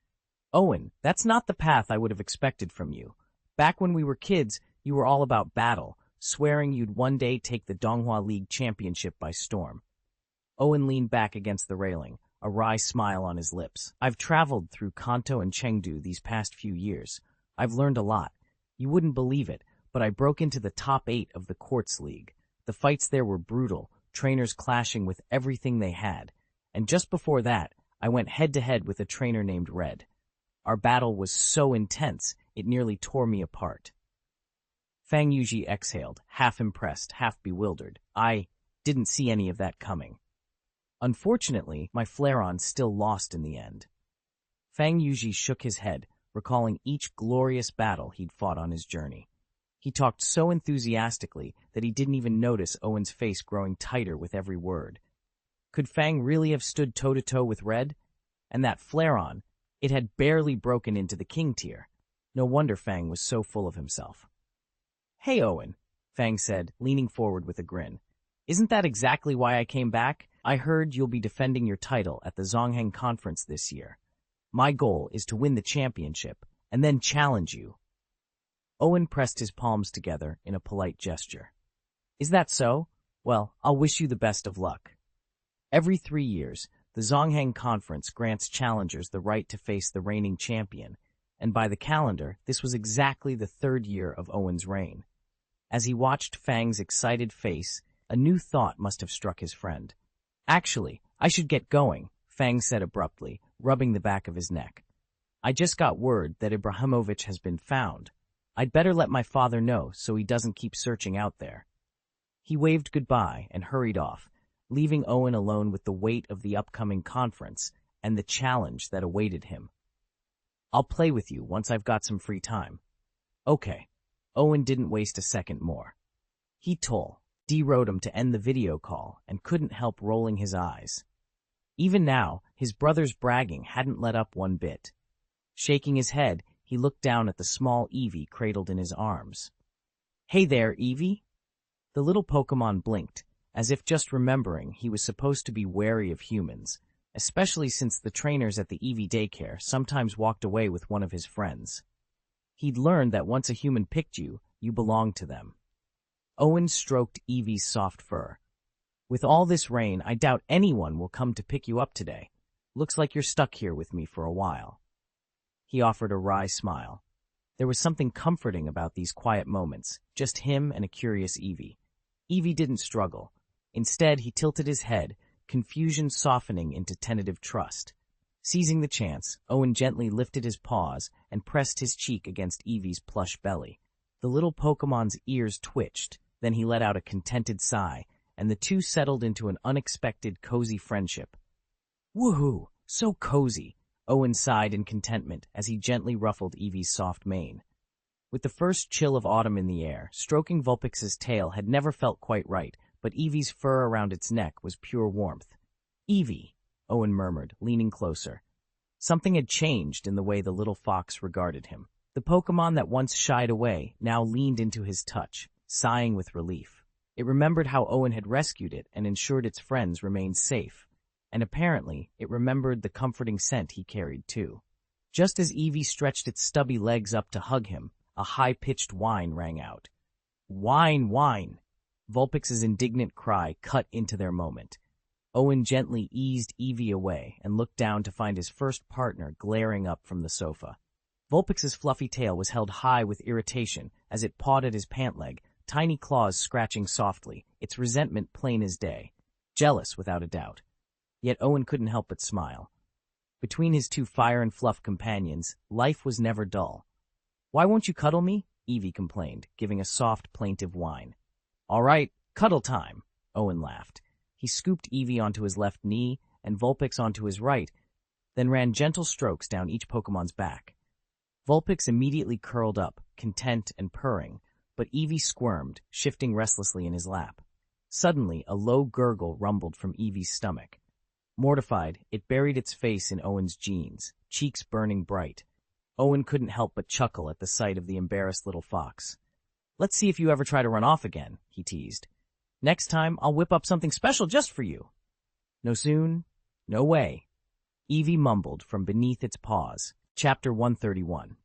Speaker 1: "Owen, that's not the path I would have expected from you. Back when we were kids, you were all about battle, swearing you'd one day take the Donghua League championship by storm." Owen leaned back against the railing, a wry smile on his lips. "I've traveled through Kanto and Chengdu these past few years. I've learned a lot. You wouldn't believe it, but I broke into the top 8 of the Quartz League. The fights there were brutal, trainers clashing with everything they had. And just before that, I went head-to-head with a trainer named Red. Our battle was so intense, it nearly tore me apart." Fang Yuji exhaled, half impressed, half bewildered. "I didn't see any of that coming. Unfortunately, my Flareon still lost in the end." Fang Yuji shook his head, recalling each glorious battle he'd fought on his journey. He talked so enthusiastically that he didn't even notice Owen's face growing tighter with every word. Could Fang really have stood toe-to-toe with Red? And that Flareon, it had barely broken into the King tier. No wonder Fang was so full of himself. "Hey, Owen," Fang said, leaning forward with a grin. "Isn't that exactly why I came back? I heard you'll be defending your title at the Zongheng Conference this year. My goal is to win the championship and then challenge you." Owen pressed his palms together in a polite gesture. "Is that so? Well, I'll wish you the best of luck." Every 3 years, the Zongheng Conference grants challengers the right to face the reigning champion, and by the calendar, this was exactly the 3rd year of Owen's reign. As he watched Fang's excited face, a new thought must have struck his friend. "Actually, I should get going," Fang said abruptly, rubbing the back of his neck. "I just got word that Ibrahimovic has been found. I'd better let my father know so he doesn't keep searching out there." He waved goodbye and hurried off, leaving Owen alone with the weight of the upcoming conference and the challenge that awaited him. "I'll play with you once I've got some free time." "Okay." Owen didn't waste a second more. He told D-Rotom to end the video call and couldn't help rolling his eyes. Even now, his brother's bragging hadn't let up one bit. Shaking his head, he looked down at the small Eevee cradled in his arms. "Hey there, Eevee." The little Pokémon blinked, as if just remembering he was supposed to be wary of humans, especially since the trainers at the Eevee daycare sometimes walked away with one of his friends. He'd learned that once a human picked you, you belonged to them. Owen stroked Eevee's soft fur. "With all this rain, I doubt anyone will come to pick you up today. Looks like you're stuck here with me for a while." He offered a wry smile. There was something comforting about these quiet moments, just him and a curious Eevee. Eevee didn't struggle. Instead, he tilted his head, confusion softening into tentative trust. Seizing the chance, Owen gently lifted his paws and pressed his cheek against Eevee's plush belly. The little Pokémon's ears twitched, then he let out a contented sigh, and the two settled into an unexpected, cozy friendship. "Woohoo! So cozy!" Owen sighed in contentment as he gently ruffled Eevee's soft mane. With the first chill of autumn in the air, stroking Vulpix's tail had never felt quite right, but Eevee's fur around its neck was pure warmth. "Eevee," Owen murmured, leaning closer. Something had changed in the way the little fox regarded him. The Pokémon that once shied away now leaned into his touch, sighing with relief. It remembered how Owen had rescued it and ensured its friends remained safe, and apparently it remembered the comforting scent he carried too. Just as Eevee stretched its stubby legs up to hug him, a high-pitched whine rang out. "Whine, whine!" Vulpix's indignant cry cut into their moment. Owen gently eased Eevee away and looked down to find his first partner glaring up from the sofa. Vulpix's fluffy tail was held high with irritation as it pawed at his pant leg, tiny claws scratching softly, its resentment plain as day. Jealous, without a doubt. Yet Owen couldn't help but smile. Between his two fire and fluff companions, life was never dull. "Why won't you cuddle me?" Eevee complained, giving a soft, plaintive whine. "All right, cuddle time," Owen laughed. He scooped Eevee onto his left knee and Vulpix onto his right, then ran gentle strokes down each Pokemon's back. Vulpix immediately curled up, content and purring, but Eevee squirmed, shifting restlessly in his lap. Suddenly, a low gurgle rumbled from Eevee's stomach. Mortified, it buried its face in Owen's jeans, cheeks burning bright. Owen couldn't help but chuckle at the sight of the embarrassed little fox. "Let's see if you ever try to run off again," he teased. "Next time, I'll whip up something special just for you." "No soon, no way," Eevee mumbled from beneath its paws. Chapter 131.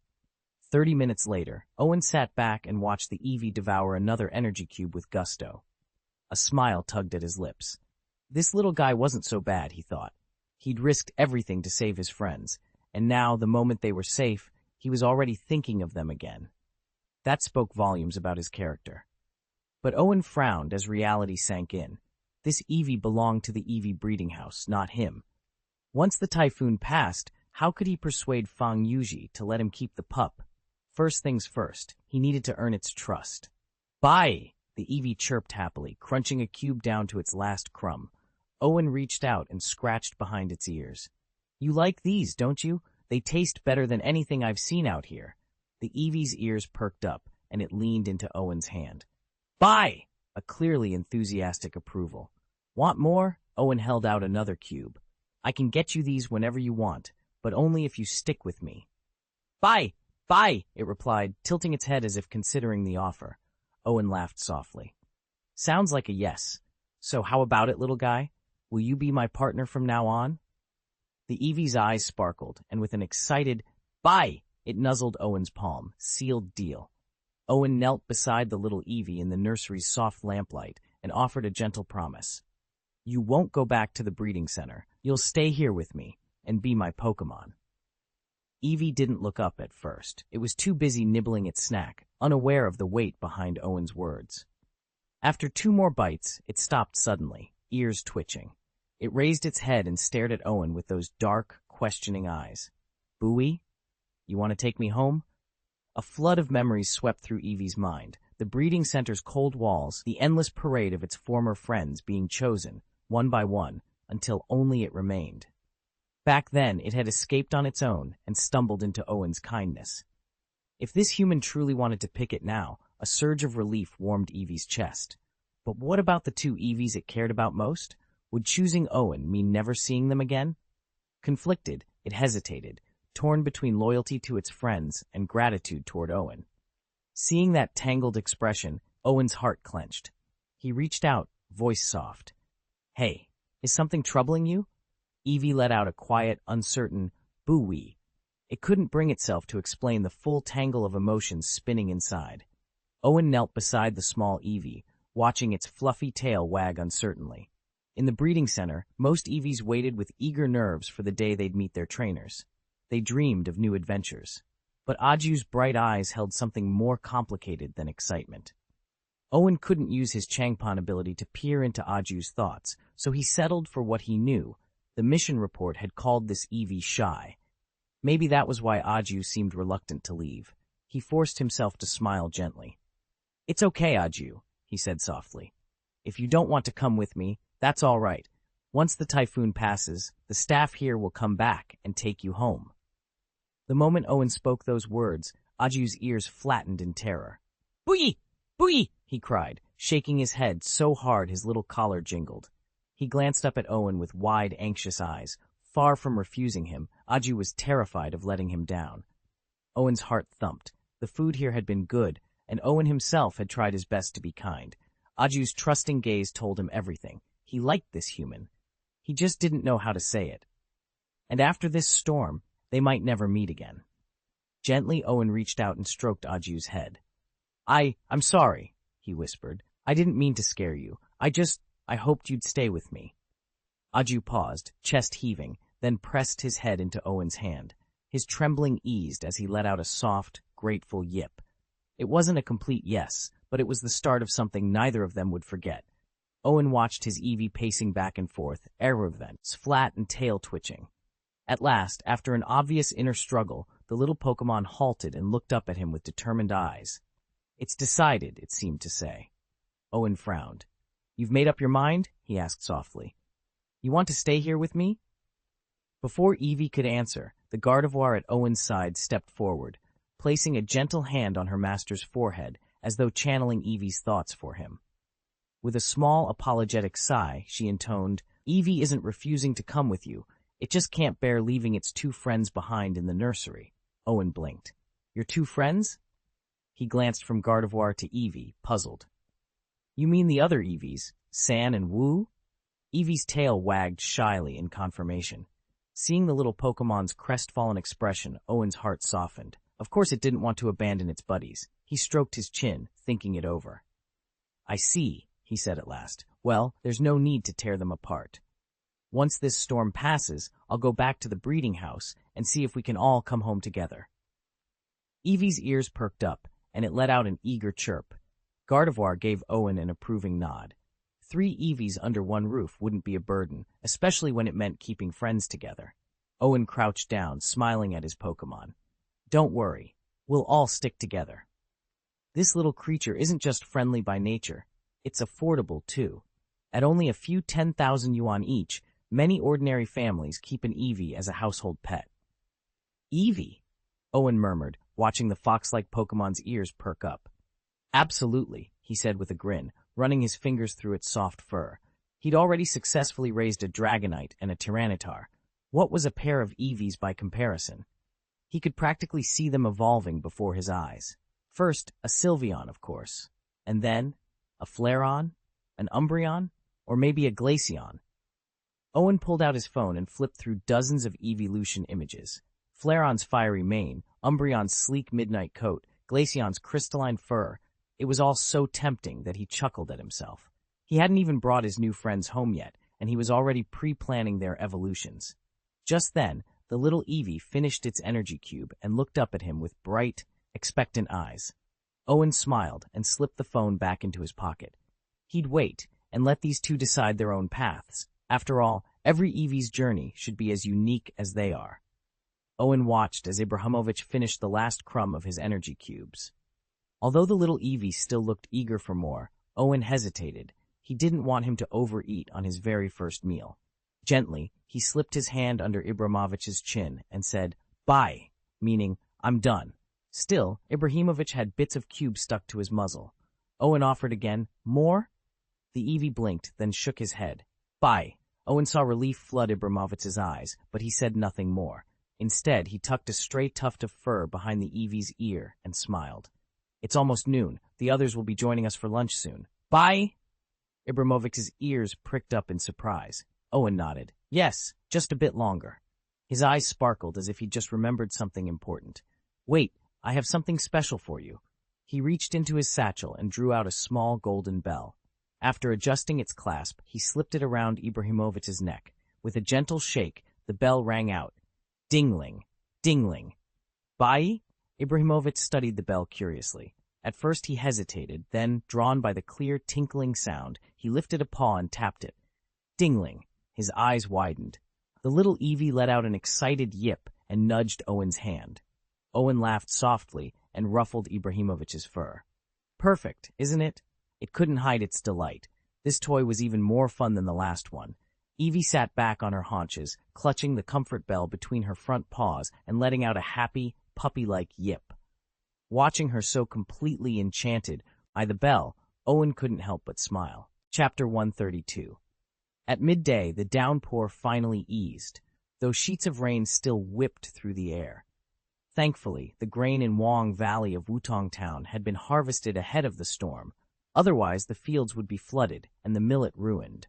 Speaker 1: 30 minutes later, Owen sat back and watched the Eevee devour another energy cube with gusto. A smile tugged at his lips. This little guy wasn't so bad, he thought. He'd risked everything to save his friends, and now, the moment they were safe, he was already thinking of them again. That spoke volumes about his character. But Owen frowned as reality sank in. This Eevee belonged to the Eevee breeding house, not him. Once the typhoon passed, how could he persuade Fang Yuji to let him keep the pup? First things first, he needed to earn its trust. "Bye!" the Eevee chirped happily, crunching a cube down to its last crumb. Owen reached out and scratched behind its ears. "You like these, don't you? They taste better than anything I've seen out here." The Eevee's ears perked up, and it leaned into Owen's hand. "Bye!" a clearly enthusiastic approval. "Want more?" Owen held out another cube. "I can get you these whenever you want, but only if you stick with me." "Bye! Bye!" it replied, tilting its head as if considering the offer. Owen laughed softly. "Sounds like a yes. So how about it, little guy? Will you be my partner from now on?" The Eevee's eyes sparkled, and with an excited "Bye!" it nuzzled Owen's palm. Sealed deal. Owen knelt beside the little Eevee in the nursery's soft lamplight and offered a gentle promise. "You won't go back to the breeding center. You'll stay here with me and be my Pokémon." Eevee didn't look up at first. It was too busy nibbling its snack, unaware of the weight behind Owen's words. After 2 more bites, it stopped suddenly, ears twitching. It raised its head and stared at Owen with those dark, questioning eyes. "Bowie? You want to take me home?" A flood of memories swept through Eevee's mind, the breeding center's cold walls, the endless parade of its former friends being chosen, one by one, until only it remained. Back then, it had escaped on its own and stumbled into Owen's kindness. If this human truly wanted to pick it now, a surge of relief warmed Eevee's chest. But what about the 2 Eevees it cared about most? Would choosing Owen mean never seeing them again? Conflicted, it hesitated, torn between loyalty to its friends and gratitude toward Owen. Seeing that tangled expression, Owen's heart clenched. He reached out, voice soft. "Hey, is something troubling you?" Eevee let out a quiet, uncertain boo-wee. It couldn't bring itself to explain the full tangle of emotions spinning inside. Owen knelt beside the small Eevee, watching its fluffy tail wag uncertainly. In the breeding center, most Eevees waited with eager nerves for the day they'd meet their trainers. They dreamed of new adventures. But Aju's bright eyes held something more complicated than excitement. Owen couldn't use his Changpan ability to peer into Aju's thoughts, so he settled for what he knew. The mission report had called this Eevee shy. Maybe that was why Aju seemed reluctant to leave. He forced himself to smile gently. "It's okay, Aju," he said softly. "If you don't want to come with me, that's all right. Once the typhoon passes, the staff here will come back and take you home." The moment Owen spoke those words, Aju's ears flattened in terror. "Boogie! Boogie!" he cried, shaking his head so hard his little collar jingled. He glanced up at Owen with wide, anxious eyes. Far from refusing him, Aju was terrified of letting him down. Owen's heart thumped. The food here had been good, and Owen himself had tried his best to be kind. Aju's trusting gaze told him everything. He liked this human. He just didn't know how to say it. And after this storm, they might never meet again. Gently, Owen reached out and stroked Aju's head. I'm sorry," he whispered. "I didn't mean to scare you. I hoped you'd stay with me." Aju paused, chest heaving, then pressed his head into Owen's hand. His trembling eased as he let out a soft, grateful yip. It wasn't a complete yes, but it was the start of something neither of them would forget. Owen watched his Eevee pacing back and forth, arrowvents flat and tail twitching. At last, after an obvious inner struggle, the little Pokémon halted and looked up at him with determined eyes. "It's decided," it seemed to say. Owen frowned. "You've made up your mind?" he asked softly. "You want to stay here with me?" Before Eevee could answer, the Gardevoir at Owen's side stepped forward, placing a gentle hand on her master's forehead, as though channeling Eevee's thoughts for him. With a small, apologetic sigh, she intoned, "Eevee isn't refusing to come with you. It just can't bear leaving its two friends behind in the nursery." Owen blinked. "Your two friends?" He glanced from Gardevoir to Eevee, puzzled. "You mean the other Eevees, San and Wu?" Eevee's tail wagged shyly in confirmation. Seeing the little Pokemon's crestfallen expression, Owen's heart softened. Of course it didn't want to abandon its buddies. He stroked his chin, thinking it over. "I see," he said at last. "Well, there's no need to tear them apart. Once this storm passes, I'll go back to the breeding house and see if we can all come home together." Eevee's ears perked up, and it let out an eager chirp. Gardevoir gave Owen an approving nod. 3 Eevees under one roof wouldn't be a burden, especially when it meant keeping friends together. Owen crouched down, smiling at his Pokémon. "Don't worry, we'll all stick together. This little creature isn't just friendly by nature, it's affordable too. At only a few 10,000 yuan each, many ordinary families keep an Eevee as a household pet." "Eevee?" Owen murmured, watching the fox-like Pokemon's ears perk up. "Absolutely," he said with a grin, running his fingers through its soft fur. He'd already successfully raised a Dragonite and a Tyranitar. What was a pair of Eevees by comparison? He could practically see them evolving before his eyes. First, a Sylveon, of course. And then, a Flareon, an Umbreon, or maybe a Glaceon. Owen pulled out his phone and flipped through dozens of evolution images. Flareon's fiery mane, Umbreon's sleek midnight coat, Glaceon's crystalline fur. It was all so tempting that he chuckled at himself. He hadn't even brought his new friends home yet, and he was already pre-planning their evolutions. Just then, the little Eevee finished its energy cube and looked up at him with bright, expectant eyes. Owen smiled and slipped the phone back into his pocket. He'd wait and let these two decide their own paths. After all, every Eevee's journey should be as unique as they are. Owen watched as Ibrahimovic finished the last crumb of his energy cubes. Although the little Eevee still looked eager for more, Owen hesitated. He didn't want him to overeat on his very first meal. Gently, he slipped his hand under Ibrahimovic's chin and said, "Bye," meaning, "I'm done." Still, Ibrahimovic had bits of cube stuck to his muzzle. Owen offered again, "More?" The Eevee blinked, then shook his head. "Bye." Owen saw relief flood Ibrahimovic's eyes, but he said nothing more. Instead, he tucked a stray tuft of fur behind the Eevee's ear and smiled. "It's almost noon. The others will be joining us for lunch soon." "Bye?" Ibrahimovic's ears pricked up in surprise. Owen nodded. "Yes, just a bit longer." His eyes sparkled as if he'd just remembered something important. "Wait, I have something special for you." He reached into his satchel and drew out a small golden bell. After adjusting its clasp, he slipped it around Ibrahimovic's neck. With a gentle shake, the bell rang out. Dingling, dingling. "Bye?" Ibrahimovic studied the bell curiously. At first he hesitated, then, drawn by the clear, tinkling sound, he lifted a paw and tapped it. Dingling. His eyes widened. The little Eevee let out an excited yip and nudged Owen's hand. Owen laughed softly and ruffled Ibrahimovic's fur. "Perfect, isn't it?" It couldn't hide its delight. This toy was even more fun than the last one. Eevee sat back on her haunches, clutching the comfort bell between her front paws and letting out a happy, puppy-like yip. Watching her so completely enchanted by the bell, Owen couldn't help but smile. Chapter 132. At midday, the downpour finally eased, though sheets of rain still whipped through the air. Thankfully, the grain in Wong Valley of Wutong Town had been harvested ahead of the storm. Otherwise, the fields would be flooded and the millet ruined.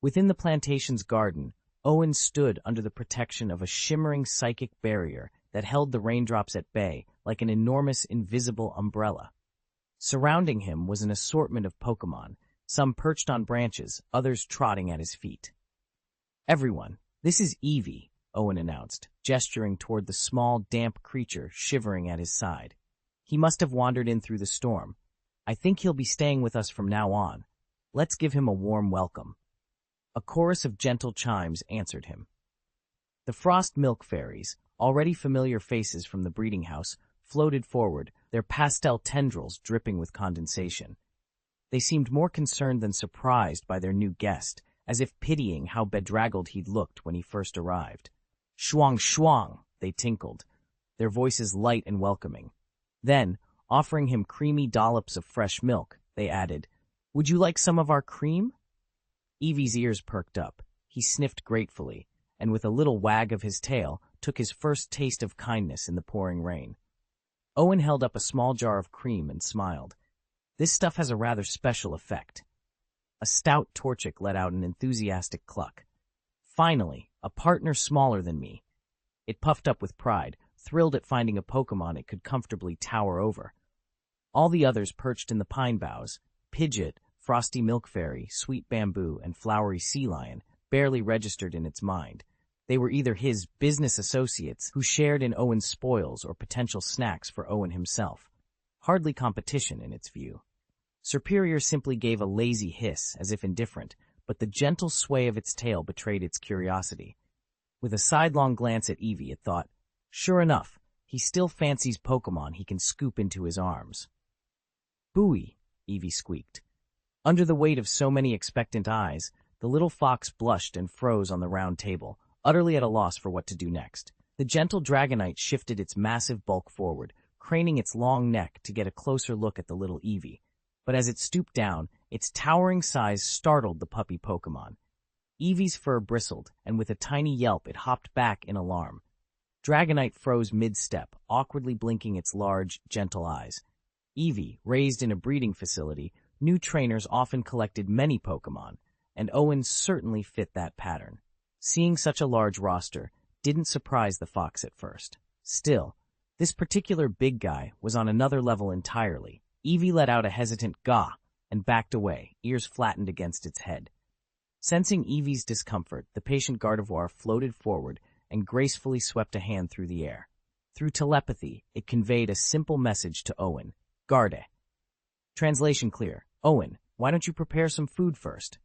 Speaker 1: Within the plantation's garden, Owen stood under the protection of a shimmering psychic barrier that held the raindrops at bay like an enormous invisible umbrella. Surrounding him was an assortment of Pokémon, some perched on branches, others trotting at his feet. "Everyone, this is Eevee," Owen announced, gesturing toward the small, damp creature shivering at his side. "He must have wandered in through the storm. I think he'll be staying with us from now on. Let's give him a warm welcome." A chorus of gentle chimes answered him. The frost milk fairies, already familiar faces from the breeding house, floated forward, their pastel tendrils dripping with condensation. They seemed more concerned than surprised by their new guest, as if pitying how bedraggled he'd looked when he first arrived. "Shuang shuang," they tinkled, their voices light and welcoming. Then, offering him creamy dollops of fresh milk, they added, "Would you like some of our cream?" Eevee's ears perked up. He sniffed gratefully, and with a little wag of his tail, took his first taste of kindness in the pouring rain. Owen held up a small jar of cream and smiled. "This stuff has a rather special effect." A stout Torchic let out an enthusiastic cluck. "Finally, a partner smaller than me." It puffed up with pride, thrilled at finding a Pokémon it could comfortably tower over. All the others perched in the pine boughs, Pidgeot, Frosty Milk Fairy, Sweet Bamboo, and Flowery Sea Lion, barely registered in its mind. They were either his business associates who shared in Owen's spoils or potential snacks for Owen himself. Hardly competition in its view. Superior simply gave a lazy hiss, as if indifferent, but the gentle sway of its tail betrayed its curiosity. With a sidelong glance at Eevee, it thought, "Sure enough, he still fancies Pokémon he can scoop into his arms." "Booey," Eevee squeaked. Under the weight of so many expectant eyes, the little fox blushed and froze on the round table, utterly at a loss for what to do next. The gentle Dragonite shifted its massive bulk forward, craning its long neck to get a closer look at the little Eevee. But as it stooped down, its towering size startled the puppy Pokémon. Eevee's fur bristled, and with a tiny yelp it hopped back in alarm. Dragonite froze mid-step, awkwardly blinking its large, gentle eyes. Eevee, raised in a breeding facility, new trainers often collected many Pokémon, and Owen certainly fit that pattern. Seeing such a large roster didn't surprise the fox at first. Still, this particular big guy was on another level entirely. Eevee let out a hesitant "gah" and backed away, ears flattened against its head. Sensing Eevee's discomfort, the patient Gardevoir floated forward and gracefully swept a hand through the air. Through telepathy, it conveyed a simple message to Owen: "Garde." Translation clear: "Owen, why don't you prepare some food first?"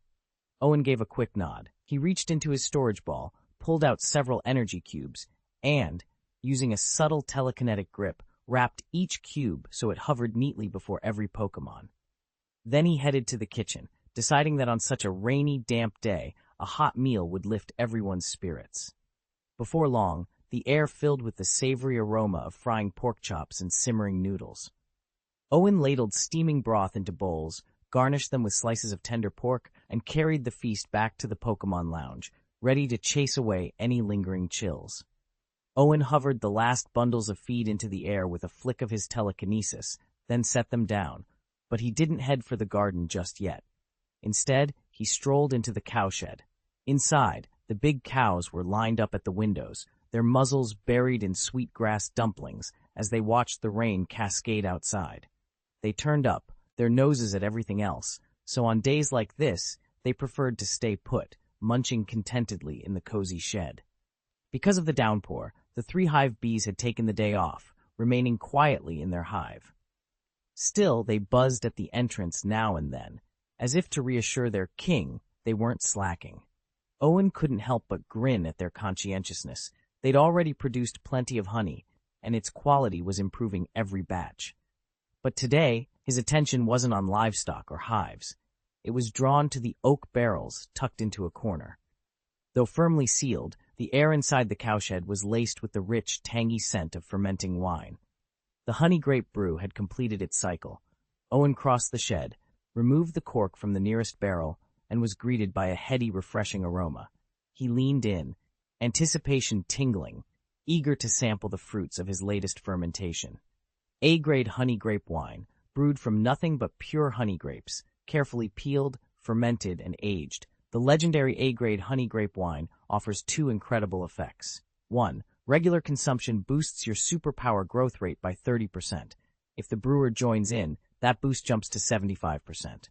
Speaker 1: Owen gave a quick nod. He reached into his storage ball, pulled out several energy cubes, and, using a subtle telekinetic grip, wrapped each cube so it hovered neatly before every Pokémon. Then he headed to the kitchen, deciding that on such a rainy, damp day, a hot meal would lift everyone's spirits. Before long, the air filled with the savory aroma of frying pork chops and simmering noodles. Owen ladled steaming broth into bowls, garnished them with slices of tender pork, and carried the feast back to the Pokémon lounge, ready to chase away any lingering chills. Owen hovered the last bundles of feed into the air with a flick of his telekinesis, then set them down, but he didn't head for the garden just yet. Instead, he strolled into the cowshed. Inside, the big cows were lined up at the windows, their muzzles buried in sweet grass dumplings as they watched the rain cascade outside. They turned up, their noses at everything else, so on days like this, they preferred to stay put, munching contentedly in the cozy shed. Because of the downpour, the 3 hive bees had taken the day off, remaining quietly in their hive. Still, they buzzed at the entrance now and then, as if to reassure their king they weren't slacking. Owen couldn't help but grin at their conscientiousness. They'd already produced plenty of honey, and its quality was improving every batch. But today, his attention wasn't on livestock or hives. It was drawn to the oak barrels tucked into a corner. Though firmly sealed, the air inside the cowshed was laced with the rich, tangy scent of fermenting wine. The honey grape brew had completed its cycle. Owen crossed the shed, removed the cork from the nearest barrel, and was greeted by a heady, refreshing aroma. He leaned in, anticipation tingling, eager to sample the fruits of his latest fermentation. A-grade honey grape wine, brewed from nothing but pure honey grapes, carefully peeled, fermented, and aged. The legendary A-grade honey grape wine offers two incredible effects. 1. Regular consumption boosts your superpower growth rate by 30%. If the brewer joins in, that boost jumps to 75%.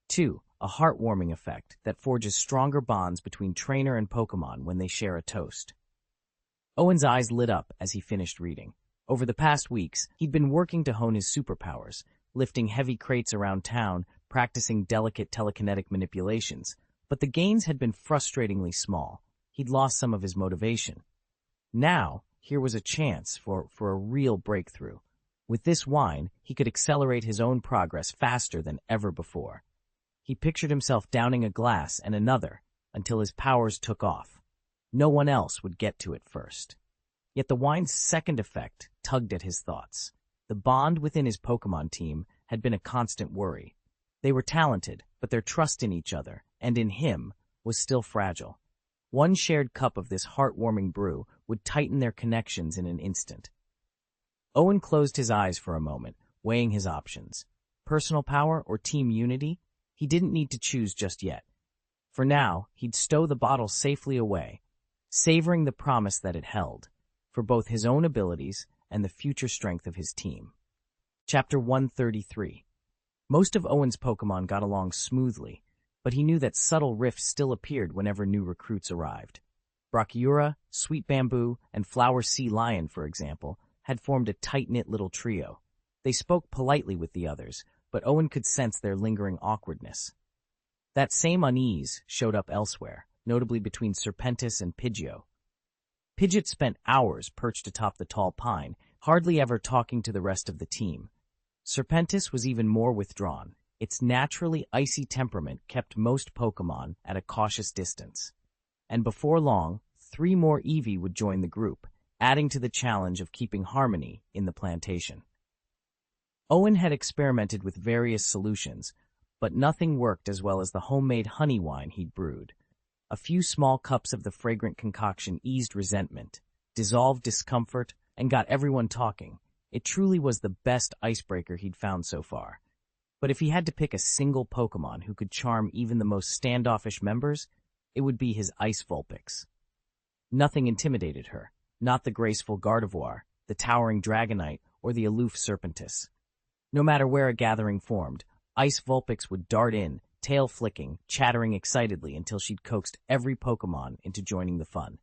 Speaker 1: 2. A heartwarming effect that forges stronger bonds between trainer and Pokémon when they share a toast. Owen's eyes lit up as he finished reading. Over the past weeks, he'd been working to hone his superpowers, lifting heavy crates around town, practicing delicate telekinetic manipulations. But the gains had been frustratingly small. He'd lost some of his motivation. Now, here was a chance for a real breakthrough. With this wine, he could accelerate his own progress faster than ever before. He pictured himself downing a glass and another until his powers took off. No one else would get to it first. Yet the wine's second effect tugged at his thoughts. The bond within his Pokémon team had been a constant worry. They were talented, but their trust in each other, and in him, was still fragile. One shared cup of this heartwarming brew would tighten their connections in an instant. Owen closed his eyes for a moment, weighing his options. Personal power or team unity? He didn't need to choose just yet. For now, he'd stow the bottle safely away, savoring the promise that it held, for both his own abilities and the future strength of his team. Chapter 133. Most of Owen's Pokémon got along smoothly, but he knew that subtle rifts still appeared whenever new recruits arrived. Brachyura, Sweet Bamboo, and Flower Sea Lion, for example, had formed a tight-knit little trio. They spoke politely with the others, but Owen could sense their lingering awkwardness. That same unease showed up elsewhere, notably between Serpentis and Pidgeot. Pidgeot spent hours perched atop the tall pine, hardly ever talking to the rest of the team. Serpentis was even more withdrawn. Its naturally icy temperament kept most Pokémon at a cautious distance. And before long, 3 more Eevee would join the group, adding to the challenge of keeping harmony in the plantation. Owen had experimented with various solutions, but nothing worked as well as the homemade honey wine he'd brewed. A few small cups of the fragrant concoction eased resentment, dissolved discomfort, and got everyone talking. It truly was the best icebreaker he'd found so far. But if he had to pick a single Pokémon who could charm even the most standoffish members, it would be his Ice Vulpix. Nothing intimidated her, not the graceful Gardevoir, the towering Dragonite, or the aloof Serpentis. No matter where a gathering formed, Ice Vulpix would dart in, tail flicking, chattering excitedly until she'd coaxed every Pokémon into joining the fun.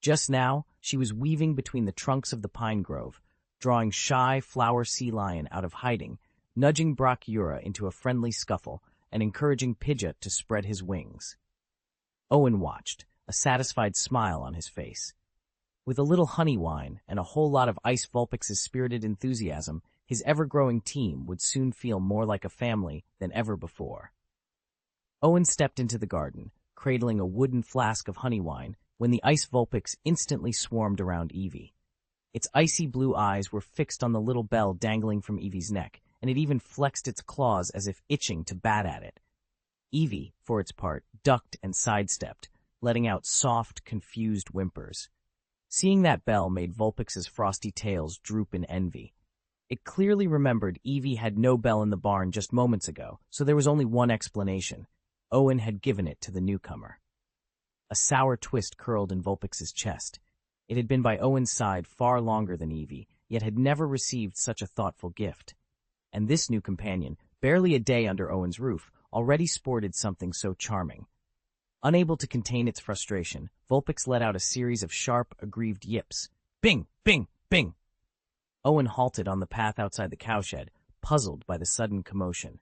Speaker 1: Just now, she was weaving between the trunks of the pine grove, drawing shy Flower Sea Lion out of hiding, nudging Brachyura into a friendly scuffle, and encouraging Pidgeot to spread his wings. Owen watched, a satisfied smile on his face. With a little honey wine and a whole lot of Ice Vulpix's spirited enthusiasm, his ever-growing team would soon feel more like a family than ever before. Owen stepped into the garden, cradling a wooden flask of honey wine, when the Ice Vulpix instantly swarmed around Eevee. Its icy blue eyes were fixed on the little bell dangling from Eevee's neck, and it even flexed its claws as if itching to bat at it. Eevee, for its part, ducked and sidestepped, letting out soft, confused whimpers. Seeing that bell made Vulpix's frosty tails droop in envy. It clearly remembered Eevee had no bell in the barn just moments ago, so there was only one explanation. Owen had given it to the newcomer. A sour twist curled in Vulpix's chest. It had been by Owen's side far longer than Eevee, yet had never received such a thoughtful gift. And this new companion, barely a day under Owen's roof, already sported something so charming. Unable to contain its frustration, Vulpix let out a series of sharp, aggrieved yips. Bing! Bing! Bing! Owen halted on the path outside the cowshed, puzzled by the sudden commotion.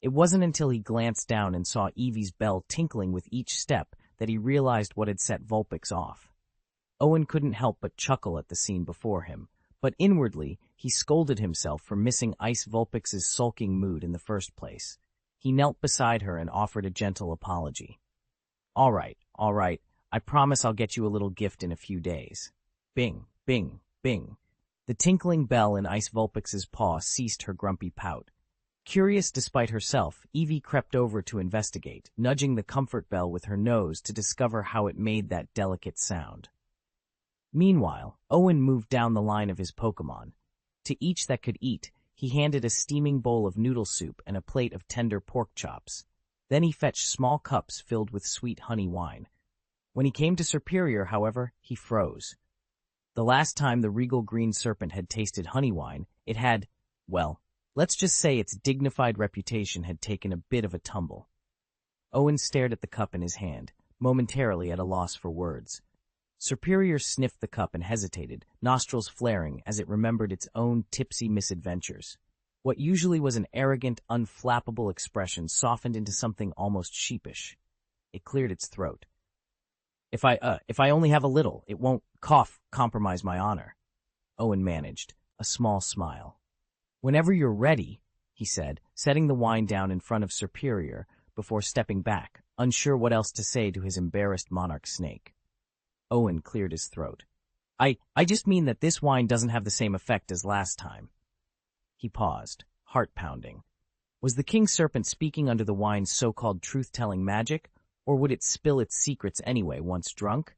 Speaker 1: It wasn't until he glanced down and saw Eevee's bell tinkling with each step that he realized what had set Vulpix off. Owen couldn't help but chuckle at the scene before him, but inwardly he scolded himself for missing Ice Vulpix's sulking mood in the first place. He knelt beside her and offered a gentle apology. All right, I promise I'll get you a little gift in a few days. Bing, bing, bing. The tinkling bell in Ice Vulpix's paw ceased her grumpy pout. Curious despite herself, Evie crept over to investigate, nudging the comfort bell with her nose to discover how it made that delicate sound. Meanwhile, Owen moved down the line of his Pokémon. To each that could eat, he handed a steaming bowl of noodle soup and a plate of tender pork chops. Then he fetched small cups filled with sweet honey wine. When he came to Superior, however, he froze. The last time the regal green serpent had tasted honey wine, it had, well, let's just say its dignified reputation had taken a bit of a tumble. Owen stared at the cup in his hand, momentarily at a loss for words. Superior sniffed the cup and hesitated, nostrils flaring as it remembered its own tipsy misadventures. What usually was an arrogant, unflappable expression softened into something almost sheepish. It cleared its throat. If I only have a little, it won't, compromise my honor. Owen managed, a small smile. Whenever you're ready, he said, setting the wine down in front of Superior before stepping back, unsure what else to say to his embarrassed monarch snake. Owen cleared his throat. I just mean that this wine doesn't have the same effect as last time. He paused, heart pounding. Was the king serpent speaking under the wine's so-called truth-telling magic, or would it spill its secrets anyway once drunk?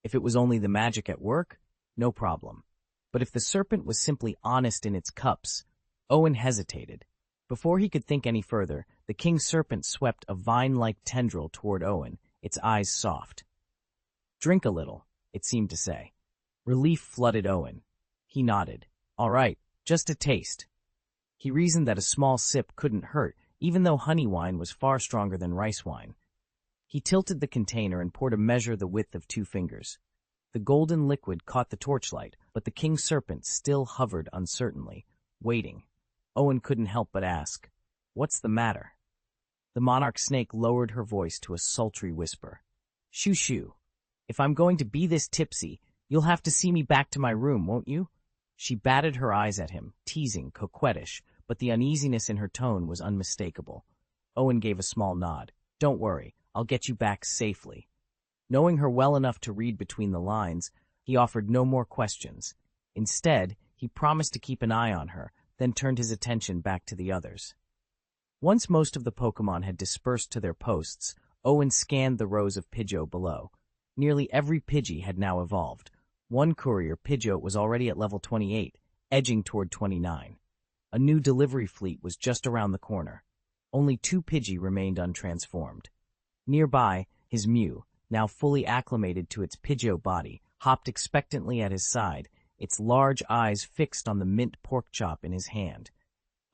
Speaker 1: If it was only the magic at work, no problem. But if the serpent was simply honest in its cups, Owen hesitated. Before he could think any further, the king serpent swept a vine-like tendril toward Owen, its eyes soft. Drink a little, it seemed to say. Relief flooded Owen. He nodded. All right, just a taste. He reasoned that a small sip couldn't hurt, even though honey wine was far stronger than rice wine. He tilted the container and poured a measure the width of 2 fingers. The golden liquid caught the torchlight, but the king serpent still hovered uncertainly, waiting. Owen couldn't help but ask, "What's the matter?" The monarch snake lowered her voice to a sultry whisper. "Shoo shoo. If I'm going to be this tipsy, you'll have to see me back to my room, won't you?" She batted her eyes at him, teasing, coquettish, but the uneasiness in her tone was unmistakable. Owen gave a small nod. "Don't worry, I'll get you back safely." Knowing her well enough to read between the lines, he offered no more questions. Instead, he promised to keep an eye on her, then turned his attention back to the others. Once most of the Pokémon had dispersed to their posts, Owen scanned the rows of Pidgeot below. Nearly every Pidgey had now evolved. One courier Pidgeot was already at level 28, edging toward 29. A new delivery fleet was just around the corner. Only 2 Pidgey remained untransformed. Nearby, his Mew, now fully acclimated to its Pidgeot body, hopped expectantly at his side, its large eyes fixed on the mint pork chop in his hand.